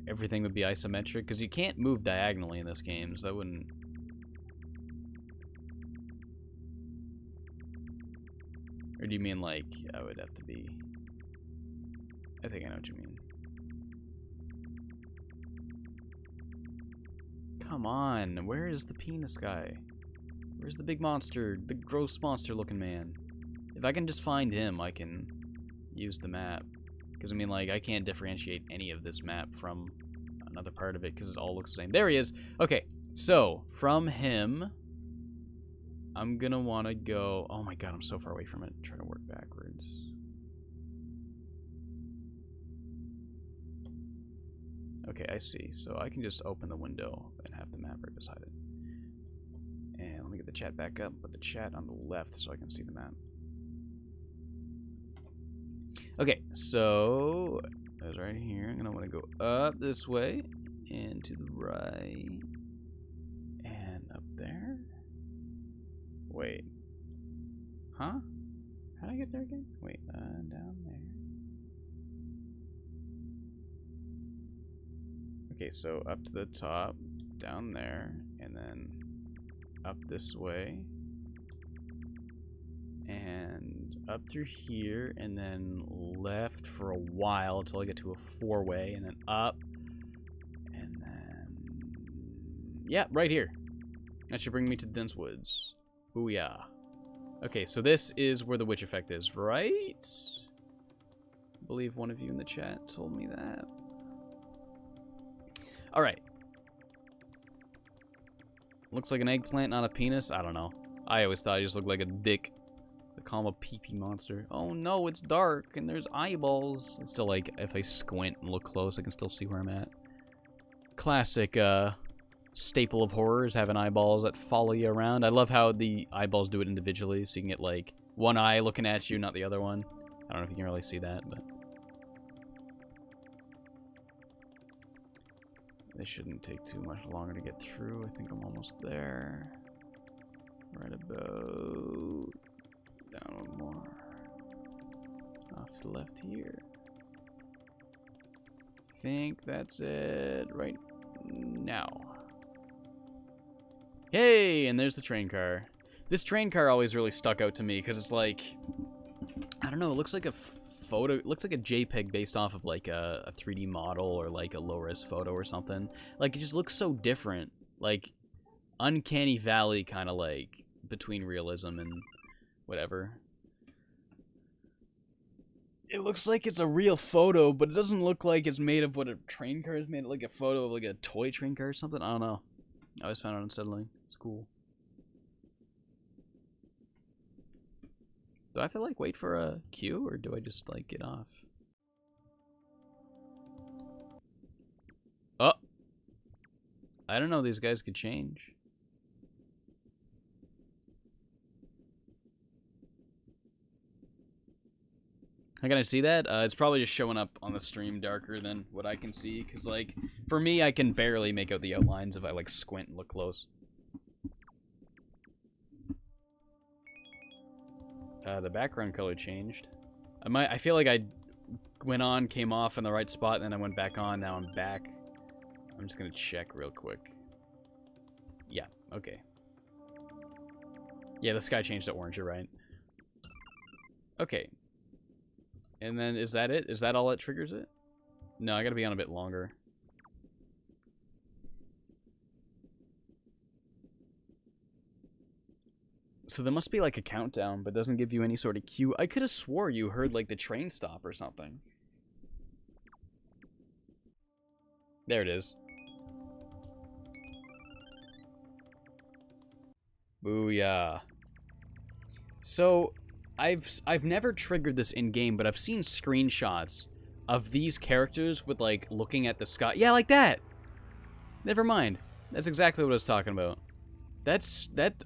everything would be isometric? Because you can't move diagonally in this game, so that wouldn't... Or do you mean, like, I would have to be... I think I know what you mean. Come on, where is the penis guy? Where's the big monster? The gross monster-looking man? If I can just find him, I can use the map. Because, I mean, like, I can't differentiate any of this map from another part of it because it all looks the same. There he is! Okay, so, from him, I'm gonna want to go... Oh my god, I'm so far away from it. Try to work backwards. Okay, I see. So I can just open the window and have the map right beside it. And let me get the chat back up. Put the chat on the left so I can see the map. Okay, so that's right here. I'm gonna want to go up this way and to the right and up there. Wait, huh? How did I get there again? Wait, down there. Okay, so up to the top, down there, and then up this way. And up through here, and then left for a while until I get to a four-way, and then up, and then... Yeah, right here. That should bring me to the dense woods. Booyah. Okay, so this is where the witch effect is, right? I believe one of you in the chat told me that. Alright. Looks like an eggplant, not a penis. I don't know. I always thought he just looked like a dick. They call him a pee-pee monster. Oh no, it's dark and there's eyeballs. It's still like, if I squint and look close, I can still see where I'm at. Classic, staple of horror is having eyeballs that follow you around. I love how the eyeballs do it individually, so you can get, like, one eye looking at you, not the other one. I don't know if you can really see that, but... This shouldn't take too much longer to get through. I think I'm almost there. Right about... Down one more. Off to the left here. Think that's it right now. Hey, and there's the train car. This train car always really stuck out to me because it's like, I don't know, it looks like a photo, it looks like a JPEG based off of like a 3D model or like a low-res photo or something. Like, it just looks so different. Like, uncanny valley kind of like between realism and whatever. It looks like it's a real photo, but it doesn't look like it's made of what a train car is made of, like a photo of like a toy train car or something. I don't know. I always found it unsettling. It's cool. Do I have to like wait for a queue, or do I just like get off? Oh! I don't know, these guys could change. How can I see that? It's probably just showing up on the stream darker than what I can see, because, like, for me, I can barely make out the outlines if I, like, squint and look close. The background color changed. I feel like I went on, came off in the right spot, and then I went back on, now I'm back. I'm just gonna check real quick. Yeah, okay. Yeah, the sky changed to orange, you're right. Okay. And then, is that it? Is that all that triggers it? No, I gotta be on a bit longer. So there must be like a countdown, but doesn't give you any sort of cue. I could have swore you heard like the train stop or something. There it is. Booyah. So... I've never triggered this in-game, but I've seen screenshots of these characters with, like, looking at the sky. Yeah, like that! Never mind. That's exactly what I was talking about. I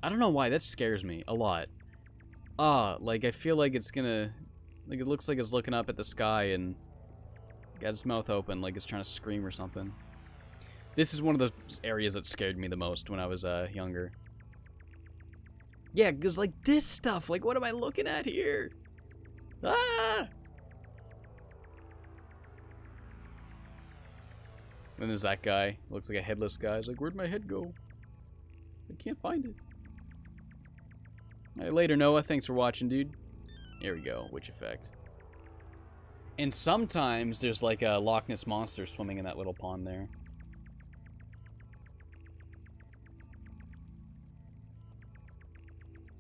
don't know why, that scares me a lot. Like, I feel like it's gonna... Like, it looks like it's looking up at the sky and... got its mouth open, like it's trying to scream or something. This is one of those areas that scared me the most when I was, younger. Yeah, because, like, this stuff, like, what am I looking at here? Ah! Then there's that guy. Looks like a headless guy. He's like, where'd my head go? I can't find it. Alright, later, Noah. Thanks for watching, dude. Here we go. Witch effect. And sometimes there's, like, a Loch Ness monster swimming in that little pond there.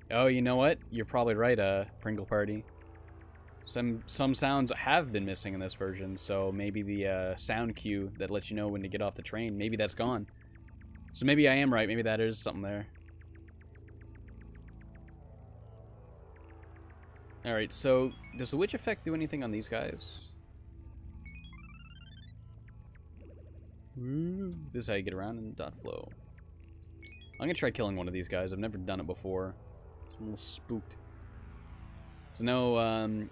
Oh, you know what? You're probably right, Pringle Party. Some sounds have been missing in this version, so maybe the sound cue that lets you know when to get off the train, maybe that's gone. So maybe I am right, maybe that is something there. Alright, so does the witch effect do anything on these guys? This is how you get around in dot flow. I'm gonna try killing one of these guys. I've never done it before. I'm a little spooked. So no,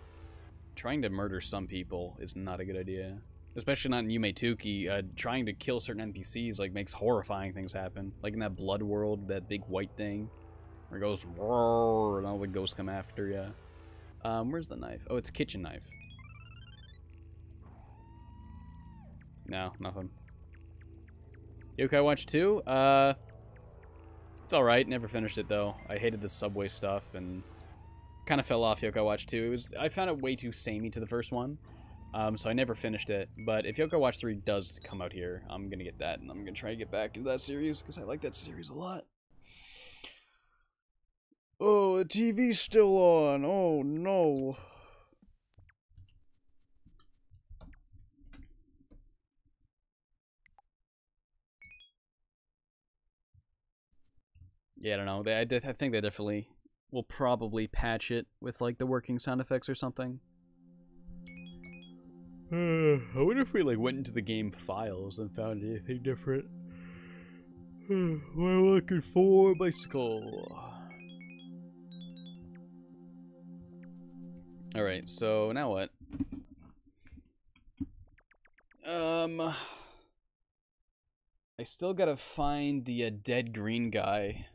trying to murder some people is not a good idea. Especially not in Yume Nikki. Trying to kill certain NPCs, like, makes horrifying things happen. Like in that blood world, that big white thing. Where it goes, roar, and all the ghosts come after you. Where's the knife? Oh, it's a kitchen knife. No, nothing. Yokai Watch 2? It's alright, never finished it though. I hated the subway stuff and kind of fell off Yokai Watch 2. I found it way too samey to the first one, so I never finished it. But if Yokai Watch 3 does come out here, I'm gonna get that, and I'm gonna try to get back into that series, because I like that series a lot. Oh, the TV's still on. Oh, no. Yeah, I don't know. I think they definitely will probably patch it with like the working sound effects or something. I wonder if we like went into the game files and found anything different. We're looking for bicycle. Alright, so now what? I still gotta find the dead green guy.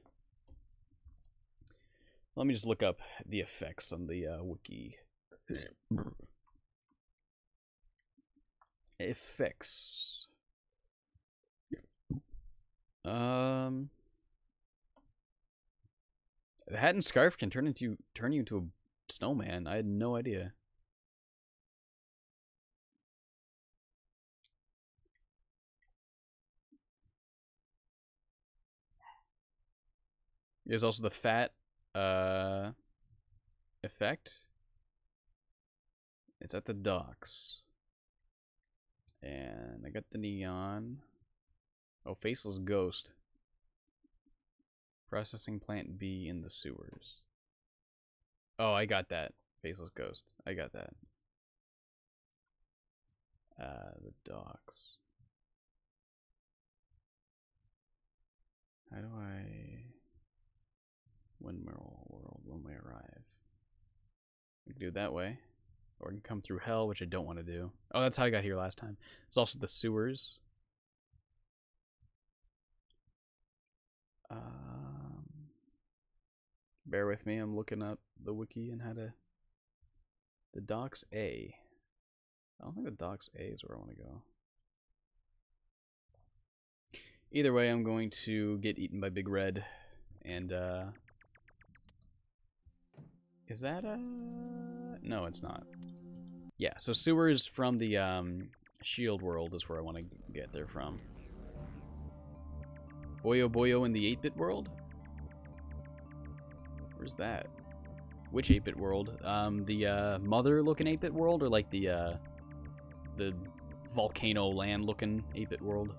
Let me just look up the effects on the wiki. Effects. The hat and scarf can turn you into a snowman. I had no idea. There's also the fat effect. It's at the docks. And I got the neon. Oh, faceless ghost. Processing plant B in the sewers. Oh, I got that. Faceless ghost. I got that. The docks. How do I... Windmill World, when we arrive. We can do it that way. Or we can come through hell, which I don't want to do. Oh, that's how I got here last time. It's also the sewers. Bear with me, I'm looking up the wiki and how to... The docks A. I don't think the docks A is where I want to go. Either way, I'm going to get eaten by Big Red. And, is that no, it's not. Yeah, so sewers from the, Shield World is where I want to get there from. Boyo Boyo in the 8-bit world? Where's that? Which 8-bit world? The, mother-looking 8-bit world? Or, like, the volcano land-looking 8-bit world?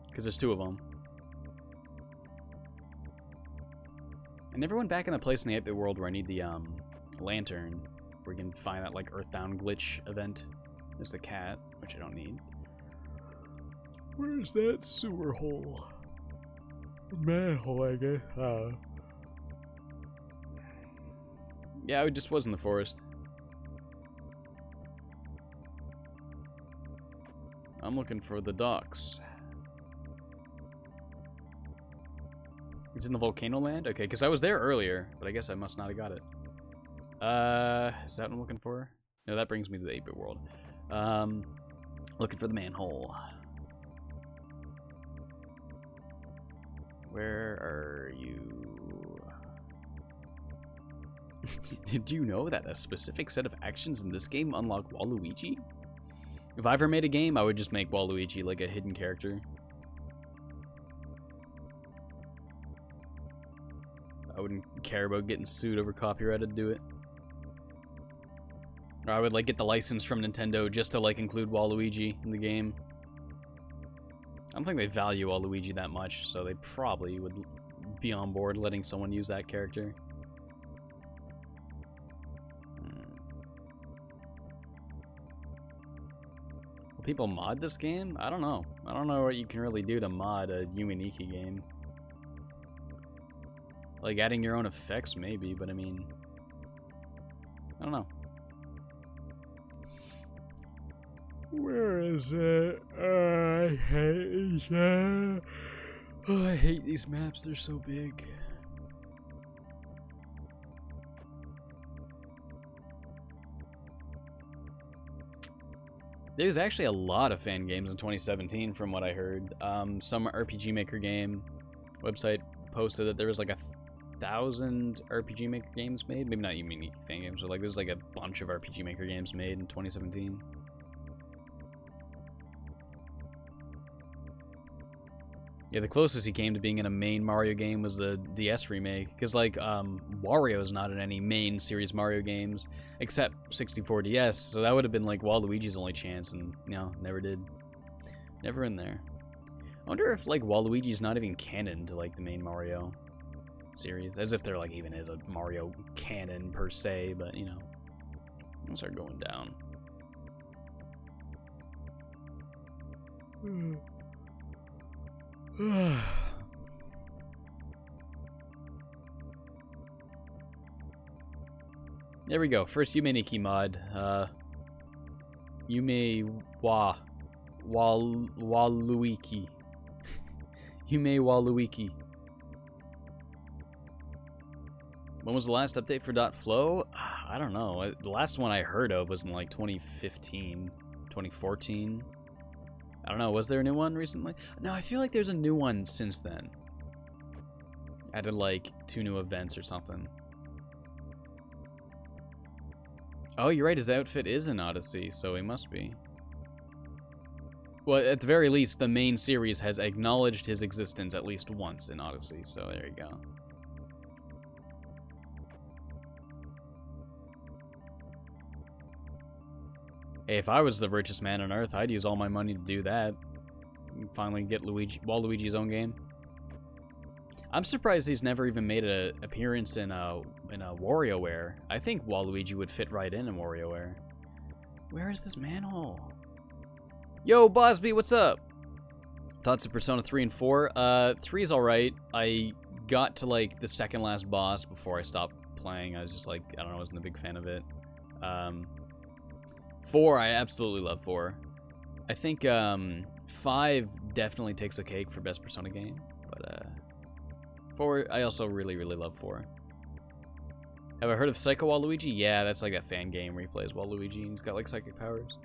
Because there's two of them. I never went back in the place in the 8-bit world where I need the, lantern. Where you can find that, like, Earthbound glitch event. There's the cat, which I don't need. Where's that sewer hole? Manhole, I guess. Yeah, it just was in the forest. I'm looking for the docks. It's in the volcano land? Okay, because I was there earlier, but I guess I must not have got it. Is that what I'm looking for? No, that brings me to the 8-bit world. Looking for the manhole. Where are you? Did you know that a specific set of actions in this game unlock Waluigi? If I ever made a game, I would just make Waluigi like a hidden character. I wouldn't care about getting sued over copyright to do it. Or I would like get the license from Nintendo just to like include Waluigi in the game. I don't think they value Waluigi that much, so they probably would be on board letting someone use that character. Will people mod this game? I don't know. I don't know what you can really do to mod a Yume Nikki game. Like adding your own effects, maybe, but I mean... I don't know. Where is it? I hate it. Oh, I hate these maps. They're so big. There's actually a lot of fan games in 2017 from what I heard. Some RPG Maker game website posted that there was like 1,000 RPG Maker games made. Maybe not even unique fan games, but like there's like a bunch of RPG Maker games made in 2017. Yeah, the closest he came to being in a main Mario game was the DS remake. Because, like, Wario's not in any main series Mario games, except 64 DS, so that would have been, like, Waluigi's only chance, and, you know, never did. Never in there. I wonder if, like, Waluigi's not even canon to, like, the main Mario series. As if there, like, even is a Mario canon, per se, but, you know. I'll start going down. There we go. First Yume Nikki mod. Yume Waluigi. Yume Waluigi. When was the last update for .flow? I don't know. The last one I heard of was in like 2015, 2014. I don't know. Was there a new one recently? No, I feel like there's a new one since then. Added like 2 new events or something. Oh, you're right. His outfit is in Odyssey, so he must be. Well, at the very least, the main series has acknowledged his existence at least once in Odyssey, so there you go. Hey, if I was the richest man on Earth, I'd use all my money to do that. Finally get Waluigi's own game. I'm surprised he's never even made an appearance in a WarioWare. I think Waluigi would fit right in WarioWare. Where is this manhole? Yo, Bosby, what's up? Thoughts of Persona 3 and 4? 3's alright. I got to, like, the second last boss before I stopped playing. I was just, like, I don't know, I wasn't a big fan of it. 4, I absolutely love 4. I think, 5 definitely takes the cake for best Persona game. But, 4, I also really, really love 4. Have I heard of Psycho Waluigi? Yeah, that's like a fan game where he plays Waluigi and he's got, like, psychic powers.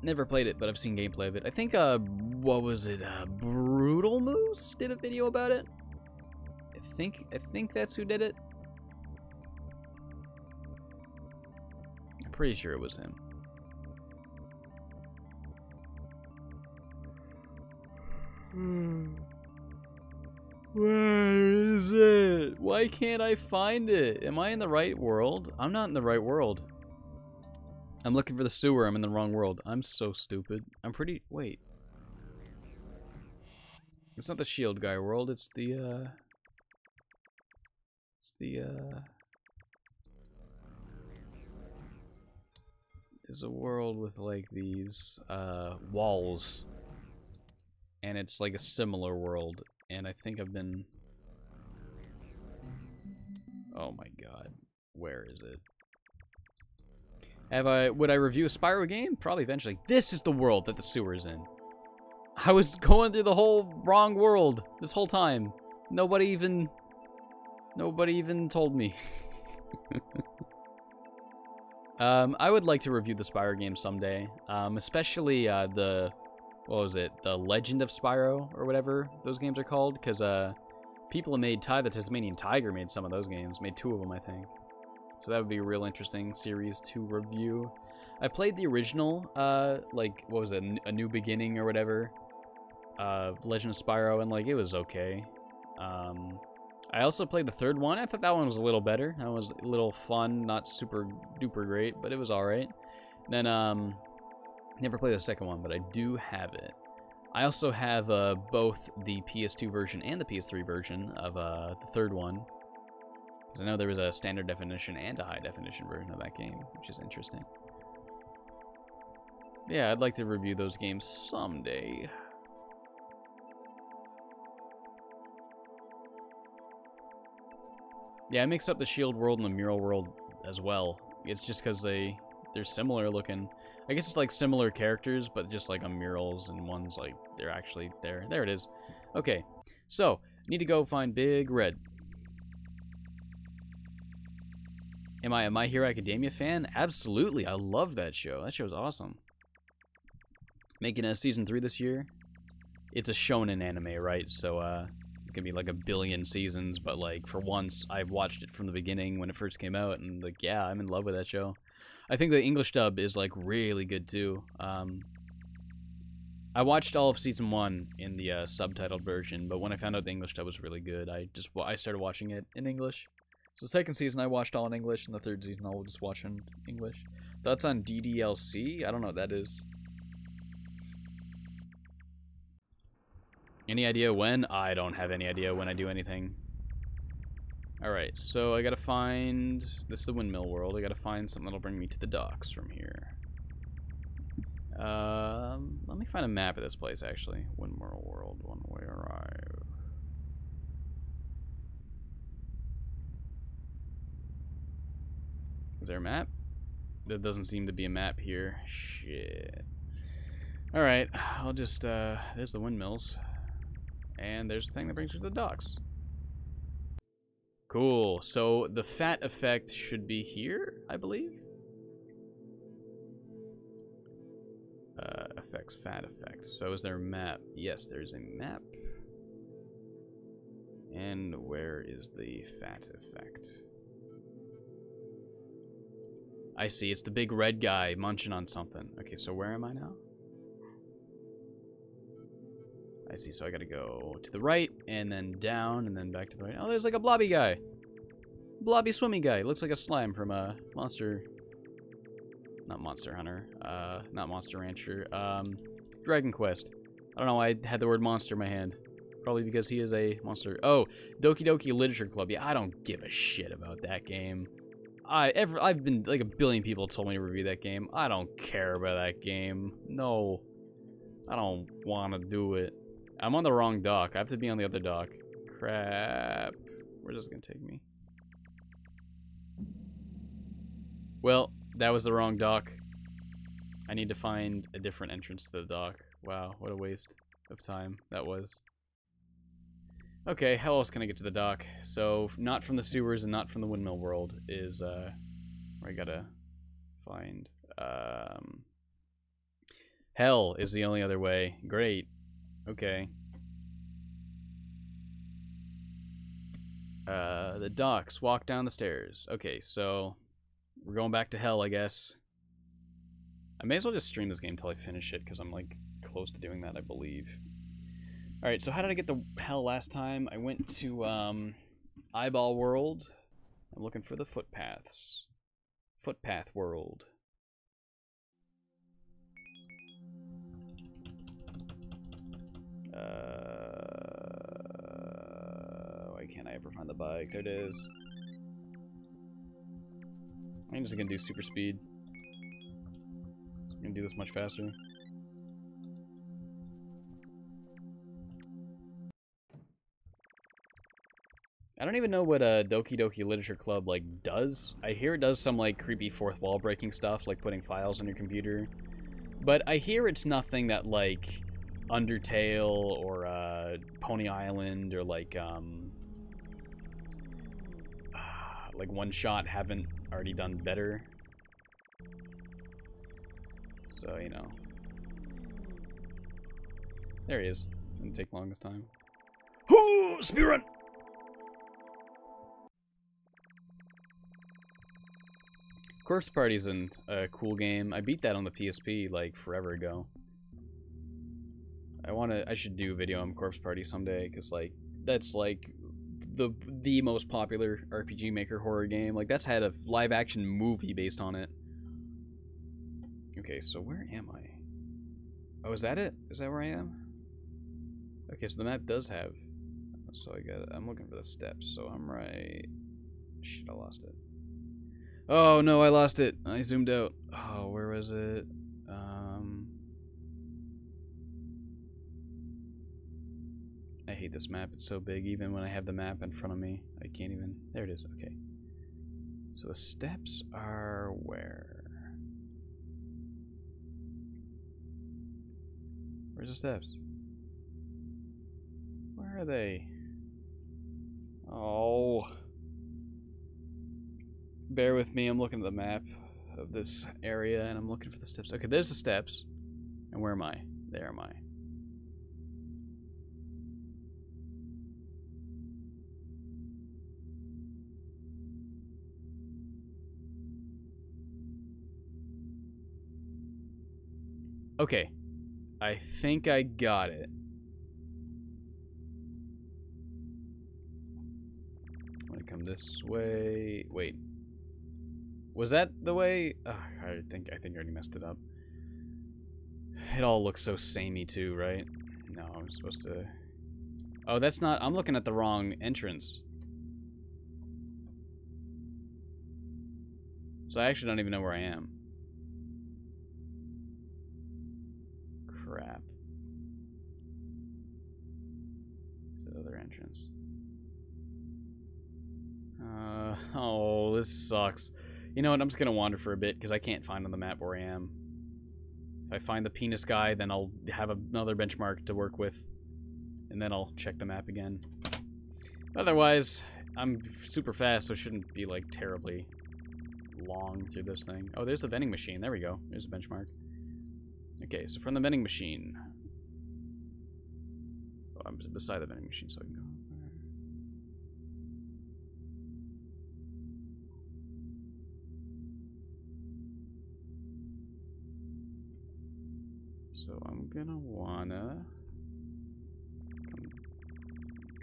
Never played it, but I've seen gameplay of it. I think, what was it? Brutal Moose did a video about it. I think that's who did it. I'm pretty sure it was him. Where is it? Why can't I find it? Am I in the right world? I'm not in the right world. I'm looking for the sewer. I'm in the wrong world. I'm so stupid. I'm pretty... Wait. It's not the shield guy world. It's the, There's a world with, like, these, walls. And it's, like, a similar world. And I think I've been... Oh my god. Where is it? Would I review a Spyro game? Probably eventually. This is the world that the sewer's in. I was going through the whole wrong world this whole time. Nobody even told me. I would like to review the Spyro game someday. Especially, what was it? The Legend of Spyro, or whatever those games are called. Because, people have made Ty the Tasmanian Tiger made some of those games. Made 2 of them, I think. So that would be a real interesting series to review. I played the original, like, what was it, A New Beginning or whatever, Legend of Spyro, and, like, it was okay. I also played the 3rd one. I thought that one was a little better. That was a little fun, not super duper great, but it was alright. Then, never played the 2nd one, but I do have it. I also have, both the PS2 version and the PS3 version of, the 3rd one. Because I know there was a standard definition and a high definition version of that game, which is interesting. Yeah, I'd like to review those games someday. Yeah, I mixed up the Shield world and the Mural world as well. It's just because they're similar looking. I guess it's like similar characters, but just like on murals, and one's like they're actually there. There it is. Okay, so need to go find Big Red. Am I a My Hero Academia fan? Absolutely. I love that show. That show's awesome. Making a season 3 this year. It's a shonen anime, right? So, it's gonna be like 1 billion seasons, but like, for once, I've watched it from the beginning when it first came out, and like, yeah, I'm in love with that show. I think the English dub is like really good too. I watched all of season 1 in the subtitled version, but when I found out the English dub was really good, I started watching it in English. So the 2nd season I watched all in English, and the 3rd season I'll just watch in English. Thoughts on DDLC? I don't know what that is. Any idea when? I don't have any idea when I do anything. Alright, so I gotta find... This is the windmill world. I gotta find something that'll bring me to the docks from here. Let me find a map of this place, actually. Windmill world, one-way arrive. Is there a map? There doesn't seem to be a map here. Shit. Alright, I'll just, there's the windmills. And there's the thing that brings you to the docks. Cool. So the fat effect should be here, I believe. Effects, fat effect. So is there a map? Yes, there's a map. And where is the fat effect? I see. It's the big red guy munching on something. Okay, so where am I now? I see, so I gotta go to the right, and then down, and then back to the right. Oh, there's like a blobby guy. Blobby swimmy guy. Looks like a slime from a Monster... Not Monster Hunter. Not Monster Rancher. Dragon Quest. I don't know why I had the word monster in my hand. Probably because he is a monster. Oh, Doki Doki Literature Club. Yeah, I don't give a shit about that game. I've been... Like, a billion people told me to review that game. I don't care about that game. No. I don't want to do it. I'm on the wrong dock. I have to be on the other dock. Crap. Where's this gonna take me? Well, that was the wrong dock. I need to find a different entrance to the dock. Wow, what a waste of time that was. Okay, how else can I get to the dock? So, not from the sewers and not from the windmill world is, where I gotta find. Hell is the only other way. Great. Okay. The docks. Walk down the stairs. Okay, so we're going back to hell, I guess. I may as well just stream this game until I finish it, because I'm, like, close to doing that, I believe. Alright, so how did I get the hell last time? I went to, Eyeball World. I'm looking for the footpaths. Footpath World. Why can't I ever find the bike? There it is. I'm just gonna do super speed. I'm gonna do this much faster. I don't even know what Doki Doki Literature Club like does. I hear it does some like creepy fourth wall breaking stuff, like putting files on your computer. But I hear it's nothing that like Undertale or Pony Island or like One Shot haven't already done better. So, you know. There he is. Didn't take long this time. Hoo! Speedrun! Corpse Party's a cool game. I beat that on the PSP like forever ago. I should do a video on Corpse Party someday, because like that's like the most popular RPG Maker horror game. Like that's had a live action movie based on it. Okay, so where am I? Oh, is that it? Is that where I am? Okay, so the map does have. So I'm looking for the steps. So I'm right. Shit, I lost it. Oh no, I lost it. I zoomed out. Oh, where was it? I hate this map. It's so big. Even when I have the map in front of me, I can't even. There it is. Okay. So the steps are where? Where's the steps? Where are they? Oh. Bear with me. I'm looking at the map of this area, and I'm looking for the steps. Okay, there's the steps. And where am I? There am I. Okay, I think I got it. I'm gonna come this way. Wait, was that the way? I think I already messed it up. It all looks so samey too, right? No, I'm supposed to Oh, that's not... I'm looking at the wrong entrance. So I actually don't even know where I am. Crap. It's the other entrance. Oh, this sucks. You know what? I'm just gonna wander for a bit because I can't find on the map where I am. If I find the penis guy, then I'll have another benchmark to work with. And then I'll check the map again. Otherwise, I'm super fast, so it shouldn't be, like, terribly long through this thing. Oh, there's the vending machine. There we go. There's a benchmark. Okay, so from the vending machine. Oh, I'm beside the vending machine, so I can go. So I'm gonna wanna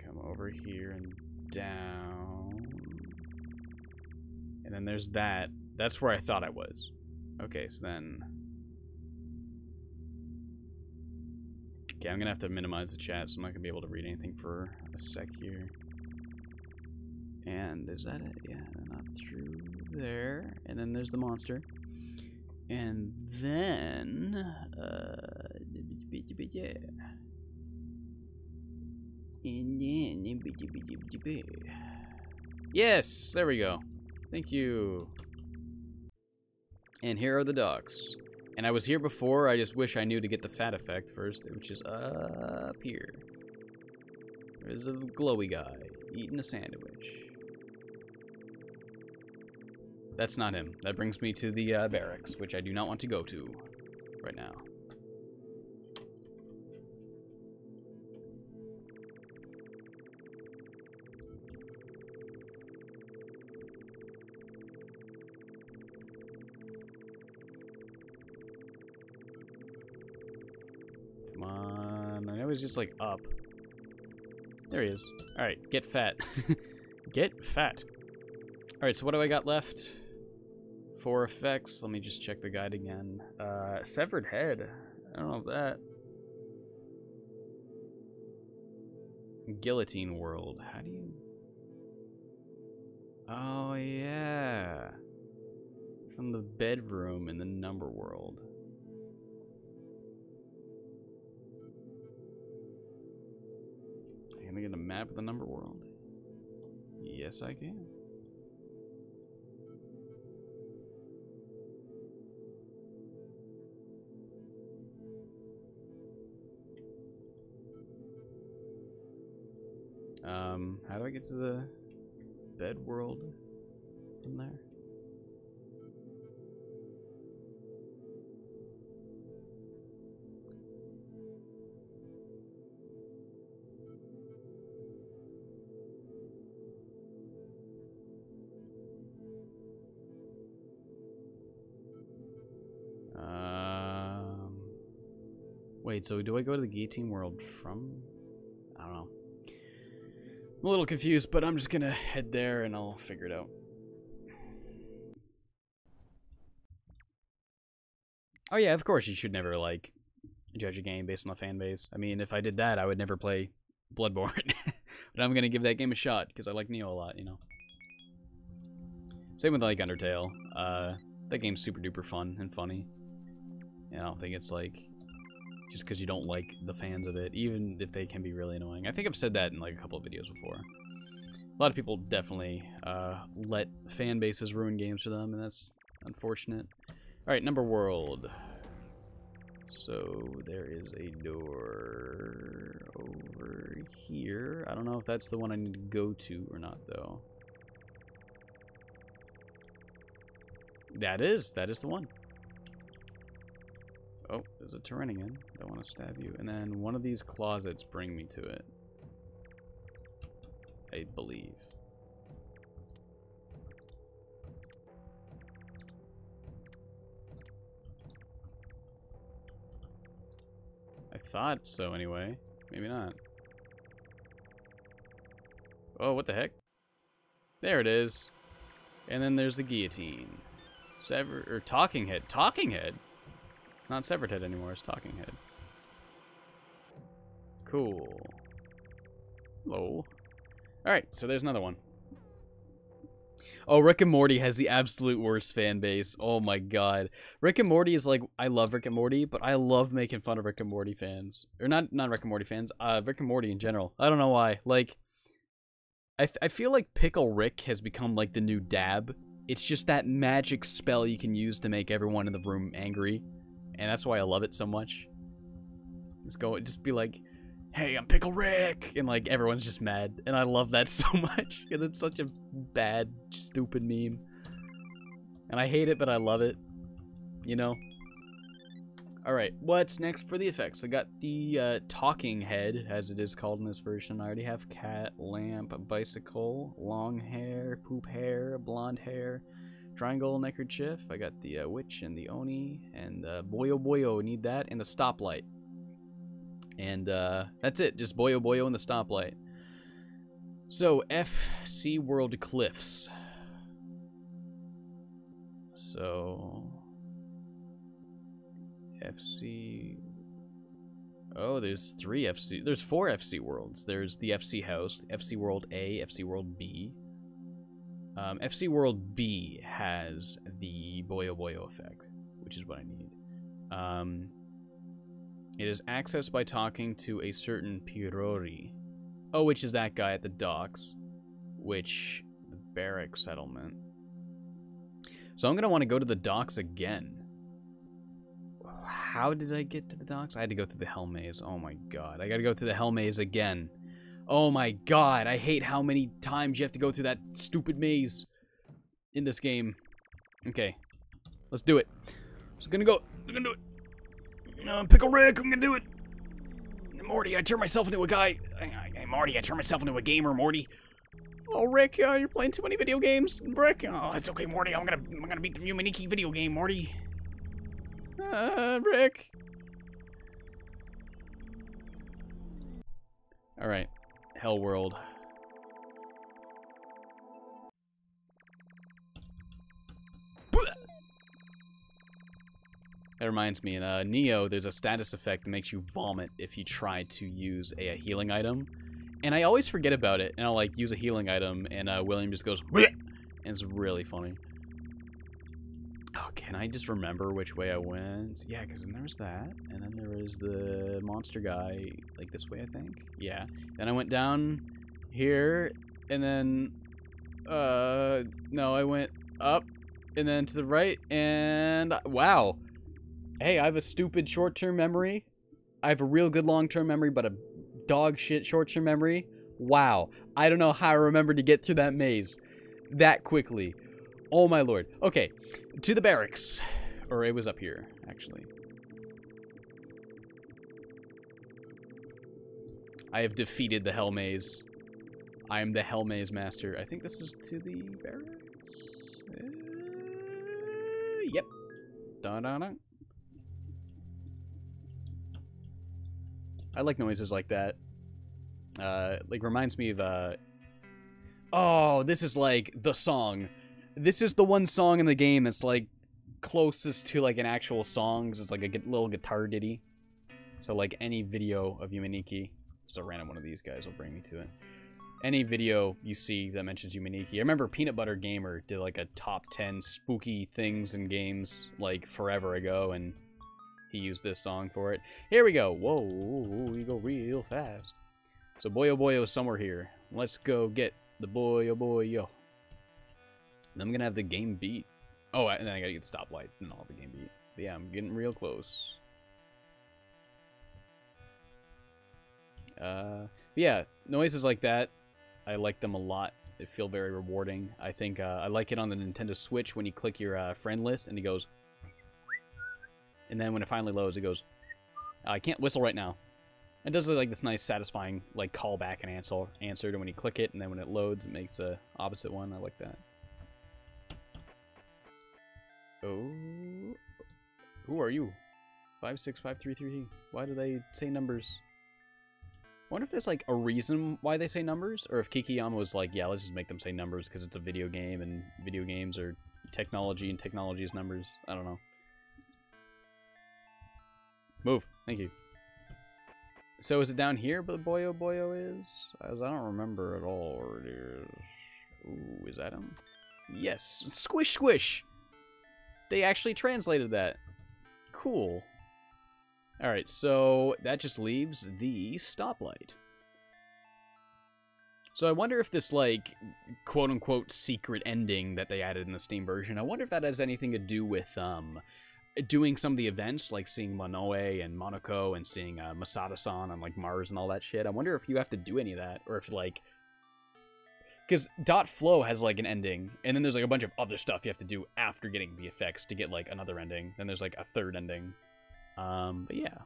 come over here and down. And then there's that. That's where I thought I was. Okay, so then... Okay, I'm gonna have to minimize the chat, so I'm not gonna be able to read anything for a sec here. And is that it? Yeah, not through there. And then there's the monster. And then... yeah. Yes, there we go. Thank you. And here are the ducks. And I was here before, I just wish I knew to get the fat effect first, which is up here. There's a glowy guy eating a sandwich. That's not him. That brings me to the barracks, which I do not want to go to right now. Come on. I know he's just like up. There he is. Alright, get fat. Get fat. Alright, so what do I got left? 4 effects. Let me just check the guide again. Severed head. I don't know that. Guillotine World. How do you... Oh, yeah. From the bedroom in the number world. Can I get a map of the number world? Yes, I can. How do I get to the bed world from there? Wait, so do I go to the guillotine world from? I don't know. I'm a little confused, but I'm just gonna head there and I'll figure it out. Oh yeah, of course you should never, like, judge a game based on the fan base. I mean, if I did that, I would never play Bloodborne. But I'm gonna give that game a shot, because I like Neo a lot, you know. Same with, like, Undertale. That game's super duper fun and funny. And I don't think it's, like, just because you don't like the fans of it, even if they can be really annoying. I think I've said that in, like, a couple of videos before. A lot of people definitely let fan bases ruin games for them, and that's unfortunate. Alright, number world. So, there is a door over here. I don't know if that's the one I need to go to or not, though. That is the one. Oh, there's a Tyrannigan. I want to stab you. And then one of these closets bring me to it. I believe. I thought so anyway. Maybe not. Oh, what the heck? There it is. And then there's the guillotine. Talking head. Talking head? Not severed head anymore, it's talking head. Cool. Hello. Alright, so there's another one. Oh, Rick and Morty has the absolute worst fan base. Oh my god. Rick and Morty is like, I love Rick and Morty, but I love making fun of Rick and Morty fans. Or not Rick and Morty fans, Rick and Morty in general. I don't know why. Like, I feel like Pickle Rick has become like the new dab. It's just that magic spell you can use to make everyone in the room angry. And that's why I love it so much. Just be like, hey, I'm Pickle Rick! And like, everyone's just mad. And I love that so much, because it's such a bad, stupid meme. And I hate it, but I love it. You know? Alright, what's next for the effects? I got the talking head, as it is called in this version. I already have cat, lamp, bicycle, long hair, poop hair, blonde hair, triangle, neckerchief. I got the witch and the oni, and boyo boyo, need that, and the stoplight. And that's it, just boyo boyo and the stoplight. So, FC World Cliffs. So... FC... Oh, there's four FC Worlds. There's the FC House, FC World A, FC World B. FC World B has the Boyo Boyo effect, which is what I need. It is accessed by talking to a certain Pirori. Oh, which is that guy at the docks. The barrack settlement. So I'm going to want to go to the docks again. How did I get to the docks? I had to go through the Hell Maze. Oh my god. I gotta go through the Hell Maze again. Oh my god. I hate how many times you have to go through that stupid maze in this game. Okay. Let's do it. Just gonna go. I'm gonna do it. Pickle Rick, I'm gonna do it. Morty, I turned myself into a guy. Hey, Morty, I turned myself into a gamer, Morty. Oh, Rick, you're playing too many video games. Rick, oh, it's okay, Morty. I'm gonna beat the Yume Nikki video game, Morty. Rick. Alright. Hell World. That reminds me, in Neo, there's a status effect that makes you vomit if you try to use a healing item. And I always forget about it, and I'll, like, use a healing item, and William just goes, bleh! And it's really funny. Oh, can I just remember which way I went? Yeah, because then there was that, and then there was the monster guy, like this way, I think. Yeah. Then I went down here, and then, no, I went up, and then to the right, and, wow. Hey, I have a stupid short-term memory. I have a real good long-term memory, but a dog shit short-term memory. Wow. I don't know how I remembered to get through that maze that quickly. Oh my lord. Okay, to the barracks. Or it was up here, actually. I have defeated the Hell Maze. I am the Hell Maze Master. I think this is to the barracks? Yep. Da-da-da. I like noises like that. Like, reminds me of, oh, this is like the song. This is the one song in the game that's, like, closest to, like, an actual song. It's like a little guitar ditty. So, like, any video of Yume Nikki, just a random one of these guys will bring me to it. Any video you see that mentions Yume Nikki. I remember Peanut Butter Gamer did, like, a top 10 spooky things in games, like, forever ago, and he used this song for it. Here we go. Whoa, we go real fast. So, Boyo Boyo is somewhere here. Let's go get the Boyo Boyo. And I'm gonna have the game beat. Oh, and then I gotta get the stoplight, and I'll have the game beat. But yeah, I'm getting real close. Yeah, noises like that, I like them a lot. They feel very rewarding. I think I like it on the Nintendo Switch when you click your friend list, and it goes. And then when it finally loads, it goes. I can't whistle right now. It does like this nice, satisfying like callback and answer to when you click it, and then when it loads, it makes a opposite one. I like that. Oh, who are you? 56533. Why do they say numbers? I wonder if there's like a reason why they say numbers, or if Kikiyama was like, yeah, let's just make them say numbers because it's a video game and video games are technology and technology is numbers. I don't know. Move. Thank you. So is it down here, but Boyo Boyo is? As I don't remember at all where it is. Ooh, is that him? Yes. Squish Squish! They actually translated that. Cool. Alright, so that just leaves the stoplight. So I wonder if this, like, quote-unquote secret ending that they added in the Steam version, I wonder if that has anything to do with, doing some of the events, like seeing Monoe and Monaco and seeing Masada-san on, like, Mars and all that shit. I wonder if you have to do any of that, or if, like... Because .flow has, like, an ending, and then there's, like, a bunch of other stuff you have to do after getting the effects to get, like, another ending. Then there's, like, a third ending. But yeah.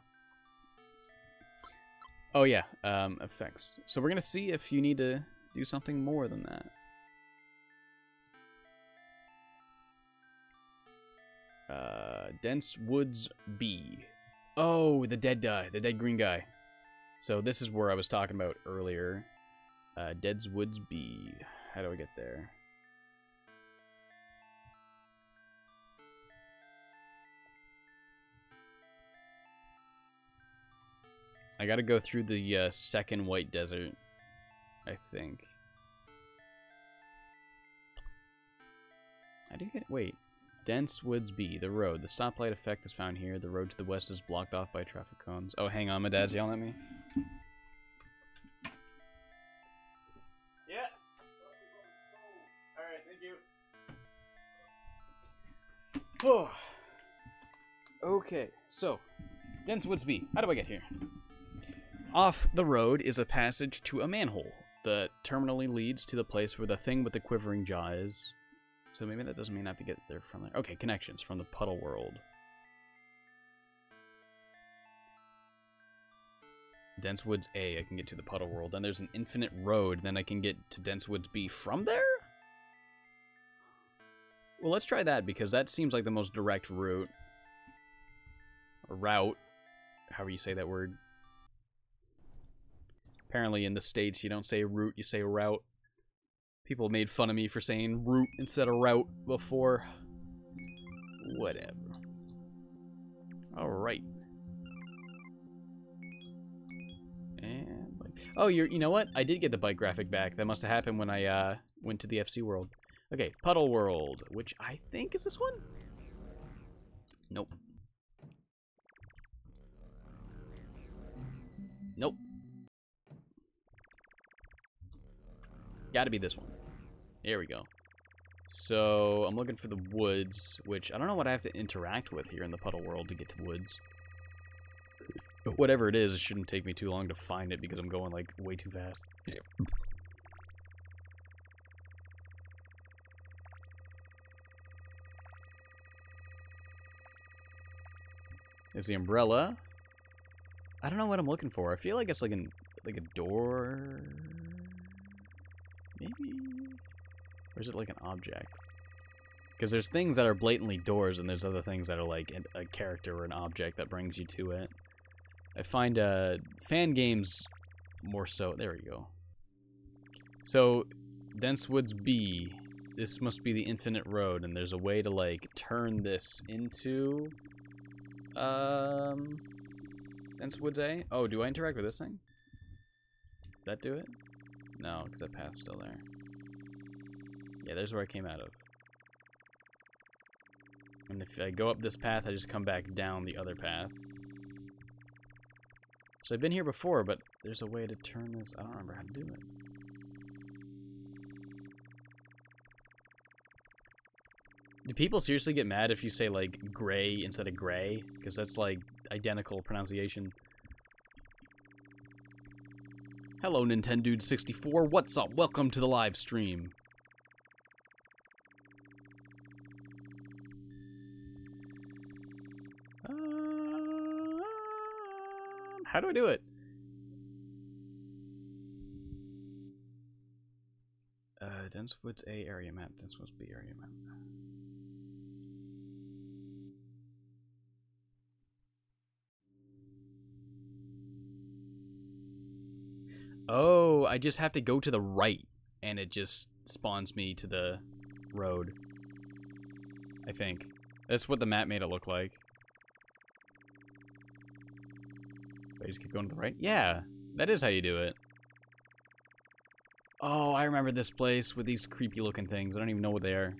Oh, yeah, effects. So we're gonna see if you need to do something more than that. Dense Woods B. Oh, the dead guy, the dead green guy. So this is where I was talking about earlier. Dense Woods B. How do I get there? I gotta go through the second white desert, I think. How do you get... Wait. Dense Woods B, the road. The stoplight effect is found here. The road to the west is blocked off by traffic cones. Oh, hang on. My dad's yelling at me. Yeah. Alright, thank you. Oh. Okay, so. Dense Woods B. How do I get here? Off the road is a passage to a manhole that terminally leads to the place where the thing with the quivering jaw is. So maybe that doesn't mean I have to get there from there. Okay, connections from the Puddle World. Dense Woods A, I can get to the Puddle World. Then there's an infinite road, then I can get to Dense Woods B from there? Well, let's try that, because that seems like the most direct route. Or route. However you say that word. Apparently in the States, you don't say route, you say route. People made fun of me for saying route instead of route before. Whatever. Alright. And... Oh, you know what? I did get the bike graphic back. That must have happened when I went to the FC World. Okay, Puddle World, which I think is this one? Nope. Nope. Gotta be this one. There we go. So, I'm looking for the woods, which I don't know what I have to interact with here in the Puddle World to get to the woods. But whatever it is, it shouldn't take me too long to find it because I'm going, like, way too fast. There's the umbrella. I don't know what I'm looking for. I feel like it's like a door... Maybe? Or is it like an object? Because there's things that are blatantly doors, and there's other things that are like a character or an object that brings you to it. I find fan games more so... There we go. So, Dense Woods B. This must be the infinite road, and there's a way to, like, turn this into... Dense Woods A? Oh, do I interact with this thing? Did that do it? No, because that path's still there. Yeah, there's where I came out of. And if I go up this path, I just come back down the other path. So I've been here before, but there's a way to turn this. I don't remember how to do it. Do people seriously get mad if you say, like, gray instead of gray? Because that's, like, identical pronunciation. Hello, Nintendude64. What's up? Welcome to the live stream. How do I do it? Dense Woods A area map. Dense Woods B area map. Oh, I just have to go to the right, and it just spawns me to the road. I think. That's what the map made it look like. I just keep going to the right? Yeah, that is how you do it. Oh, I remember this place with these creepy looking things. I don't even know what they are.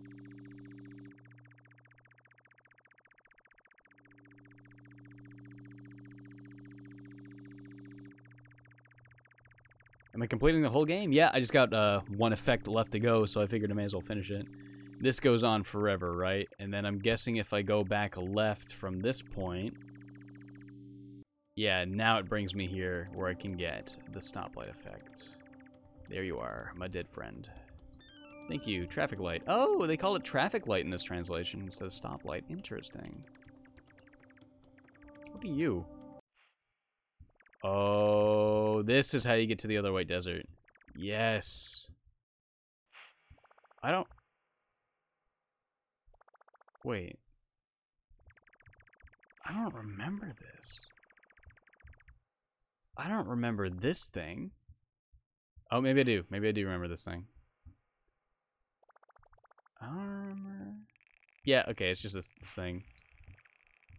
Am I completing the whole game? Yeah, I just got one effect left to go, so I figured I may as well finish it. This goes on forever, right? And then I'm guessing if I go back left from this point... Yeah, now it brings me here where I can get the stoplight effect. There you are, my dead friend. Thank you, traffic light. Oh, they call it traffic light in this translation instead of stoplight. Interesting. What are you? Oh, this is how you get to the other white desert. Yes. I don't... Wait. I don't remember this. I don't remember this thing. Oh, maybe I do. Maybe I do remember this thing. I don't remember. Yeah, okay, it's just this thing.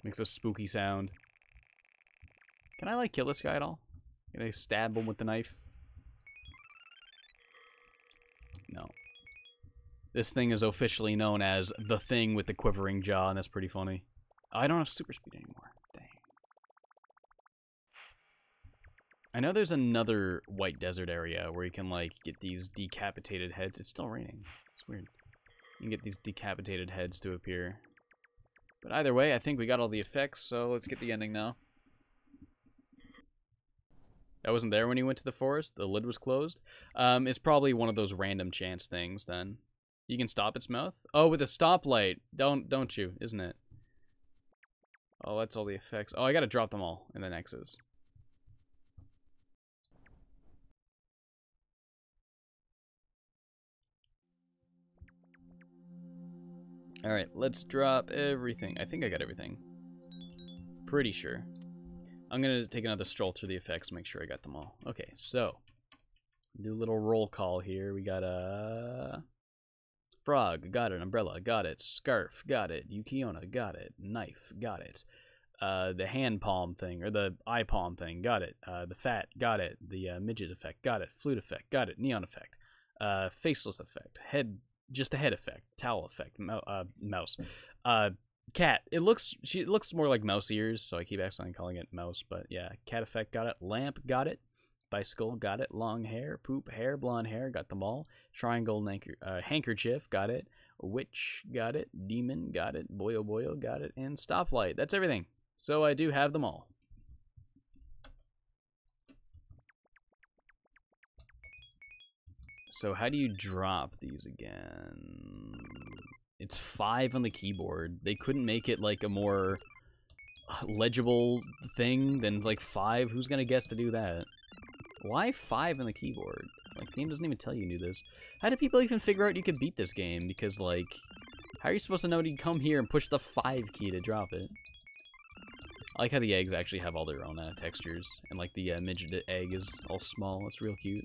Makes a spooky sound. Can I, like, kill this guy at all? Can I stab him with the knife? No. This thing is officially known as the thing with the quivering jaw, and that's pretty funny. Oh, I don't have super speed anymore. Dang. I know there's another white desert area where you can, like, get these decapitated heads. It's still raining. It's weird. You can get these decapitated heads to appear. But either way, I think we got all the effects, so let's get the ending now. That wasn't there when he went to the forest? The lid was closed? It's probably one of those random chance things, then. You can stop its mouth? Oh, with a stoplight. Don't you, isn't it? Oh, that's all the effects. Oh, I gotta drop them all in the X's. Alright, let's drop everything. I think I got everything. Pretty sure. I'm gonna take another stroll through the effects, make sure I got them all. Okay, so do a little roll call here. We got a frog, got it. Umbrella, got it. Scarf, got it. Yukiona, got it. Knife, got it. The hand palm thing, or the eye palm thing, got it. The fat, got it. The midget effect, got it. Flute effect, got it. Neon effect. Faceless effect. Head, just a head effect. Towel effect. Mouse. Cat. It looks more like mouse ears, so I keep accidentally calling it mouse, but yeah. Cat effect, got it. Lamp, got it. Bicycle, got it. Long hair, poop, hair, blonde hair, got them all. Triangle, handkerchief, got it. Witch, got it. Demon, got it. Boyo boyo, got it. And stoplight. That's everything. So I do have them all. So how do you drop these again? It's 5 on the keyboard. They couldn't make it like a more legible thing than like 5. Who's gonna guess to do that? Why 5 on the keyboard? Like, the game doesn't even tell you to do this. How did people even figure out you could beat this game? Because, like, how are you supposed to know to come here and push the 5 key to drop it? I like how the eggs actually have all their own textures. And, like, the midget egg is all small. It's real cute.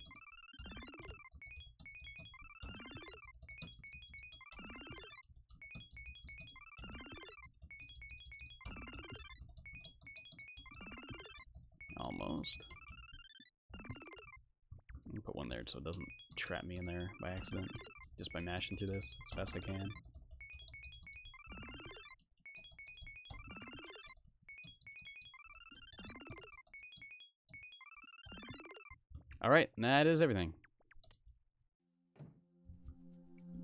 Almost. I'm gonna put one there so it doesn't trap me in there by accident. Just by mashing through this as fast as I can. Alright, that is everything.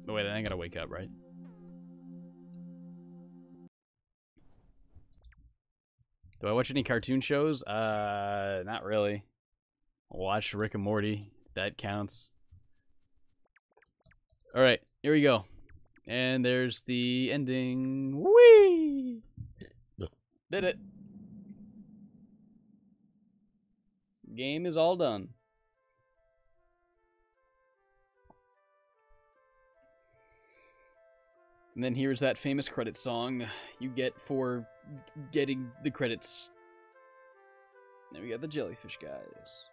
Oh wait, I gotta wake up, right? Do I watch any cartoon shows? Not really. I'll watch Rick and Morty. That counts. Alright, here we go. And there's the ending. Whee! Did it. Game is all done. And then here's that famous credit song you get for getting the credits. Then we got the jellyfish guys.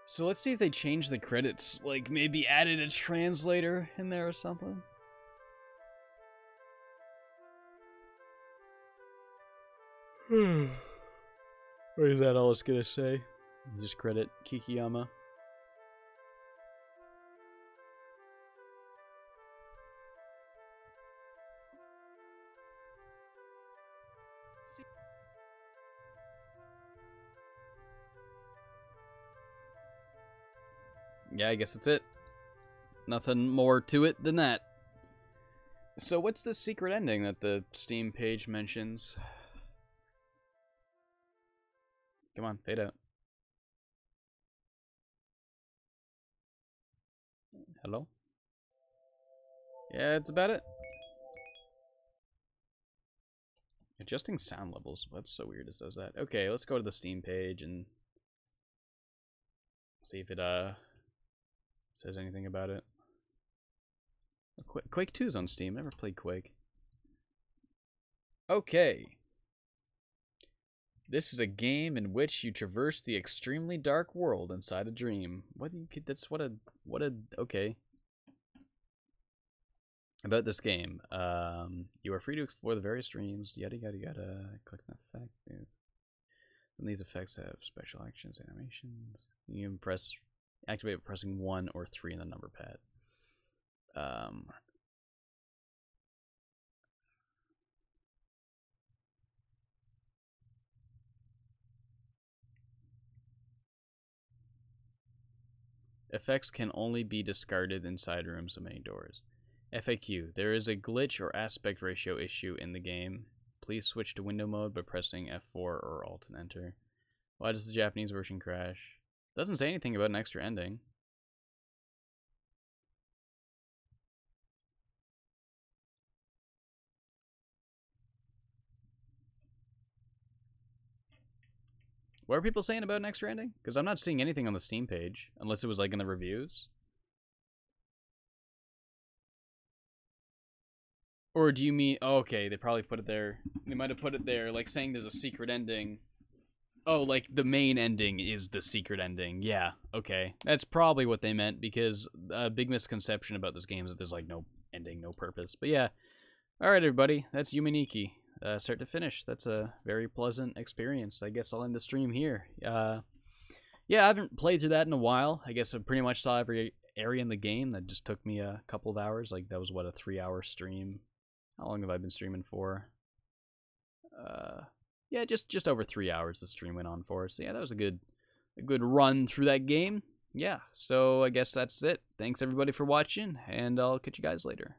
So let's see if they change the credits. Like, maybe added a translator in there or something. Or is that all it's gonna say? Just credit Kikiyama. Yeah, I guess that's it. Nothing more to it than that. So what's the secret ending that the Steam page mentions? Come on, fade out. Hello? Yeah, it's about it. Adjusting sound levels. That's so weird it says that. Okay, let's go to the Steam page and see if it says anything about it. Quake 2 is on Steam. Never played Quake. Okay. This is a game in which you traverse the extremely dark world inside a dream. What you could, that's what a okay. About this game, you are free to explore the various dreams. Yada yada yada. Click an effect. And these effects have special actions, animations. You can activate by pressing 1 or 3 in the number pad. Effects can only be discarded inside rooms with many doors. FAQ. There is a glitch or aspect ratio issue in the game. Please switch to window mode by pressing F4 or Alt and Enter. Why does the Japanese version crash? Doesn't say anything about an extra ending. What are people saying about an extra ending? Because I'm not seeing anything on the Steam page, unless it was like in the reviews. Or do you mean, oh, okay, they probably put it there. They might have put it there, like saying there's a secret ending. Oh, like the main ending is the secret ending. Yeah, okay. That's probably what they meant, because a big misconception about this game is that there's like no ending, no purpose. But yeah. Alright, everybody, that's Yume Nikki. Start to finish. That's a very pleasant experience. I guess I'll end the stream here. Yeah, I haven't played through that in a while. I guess I pretty much saw every area in the game. That just took me a couple of hours. Like, that was, what, a 3-hour stream? How long have I been streaming for? Yeah, just over 3 hours the stream went on for. So yeah, that was a good run through that game. Yeah, so I guess that's it. Thanks everybody for watching, and I'll catch you guys later.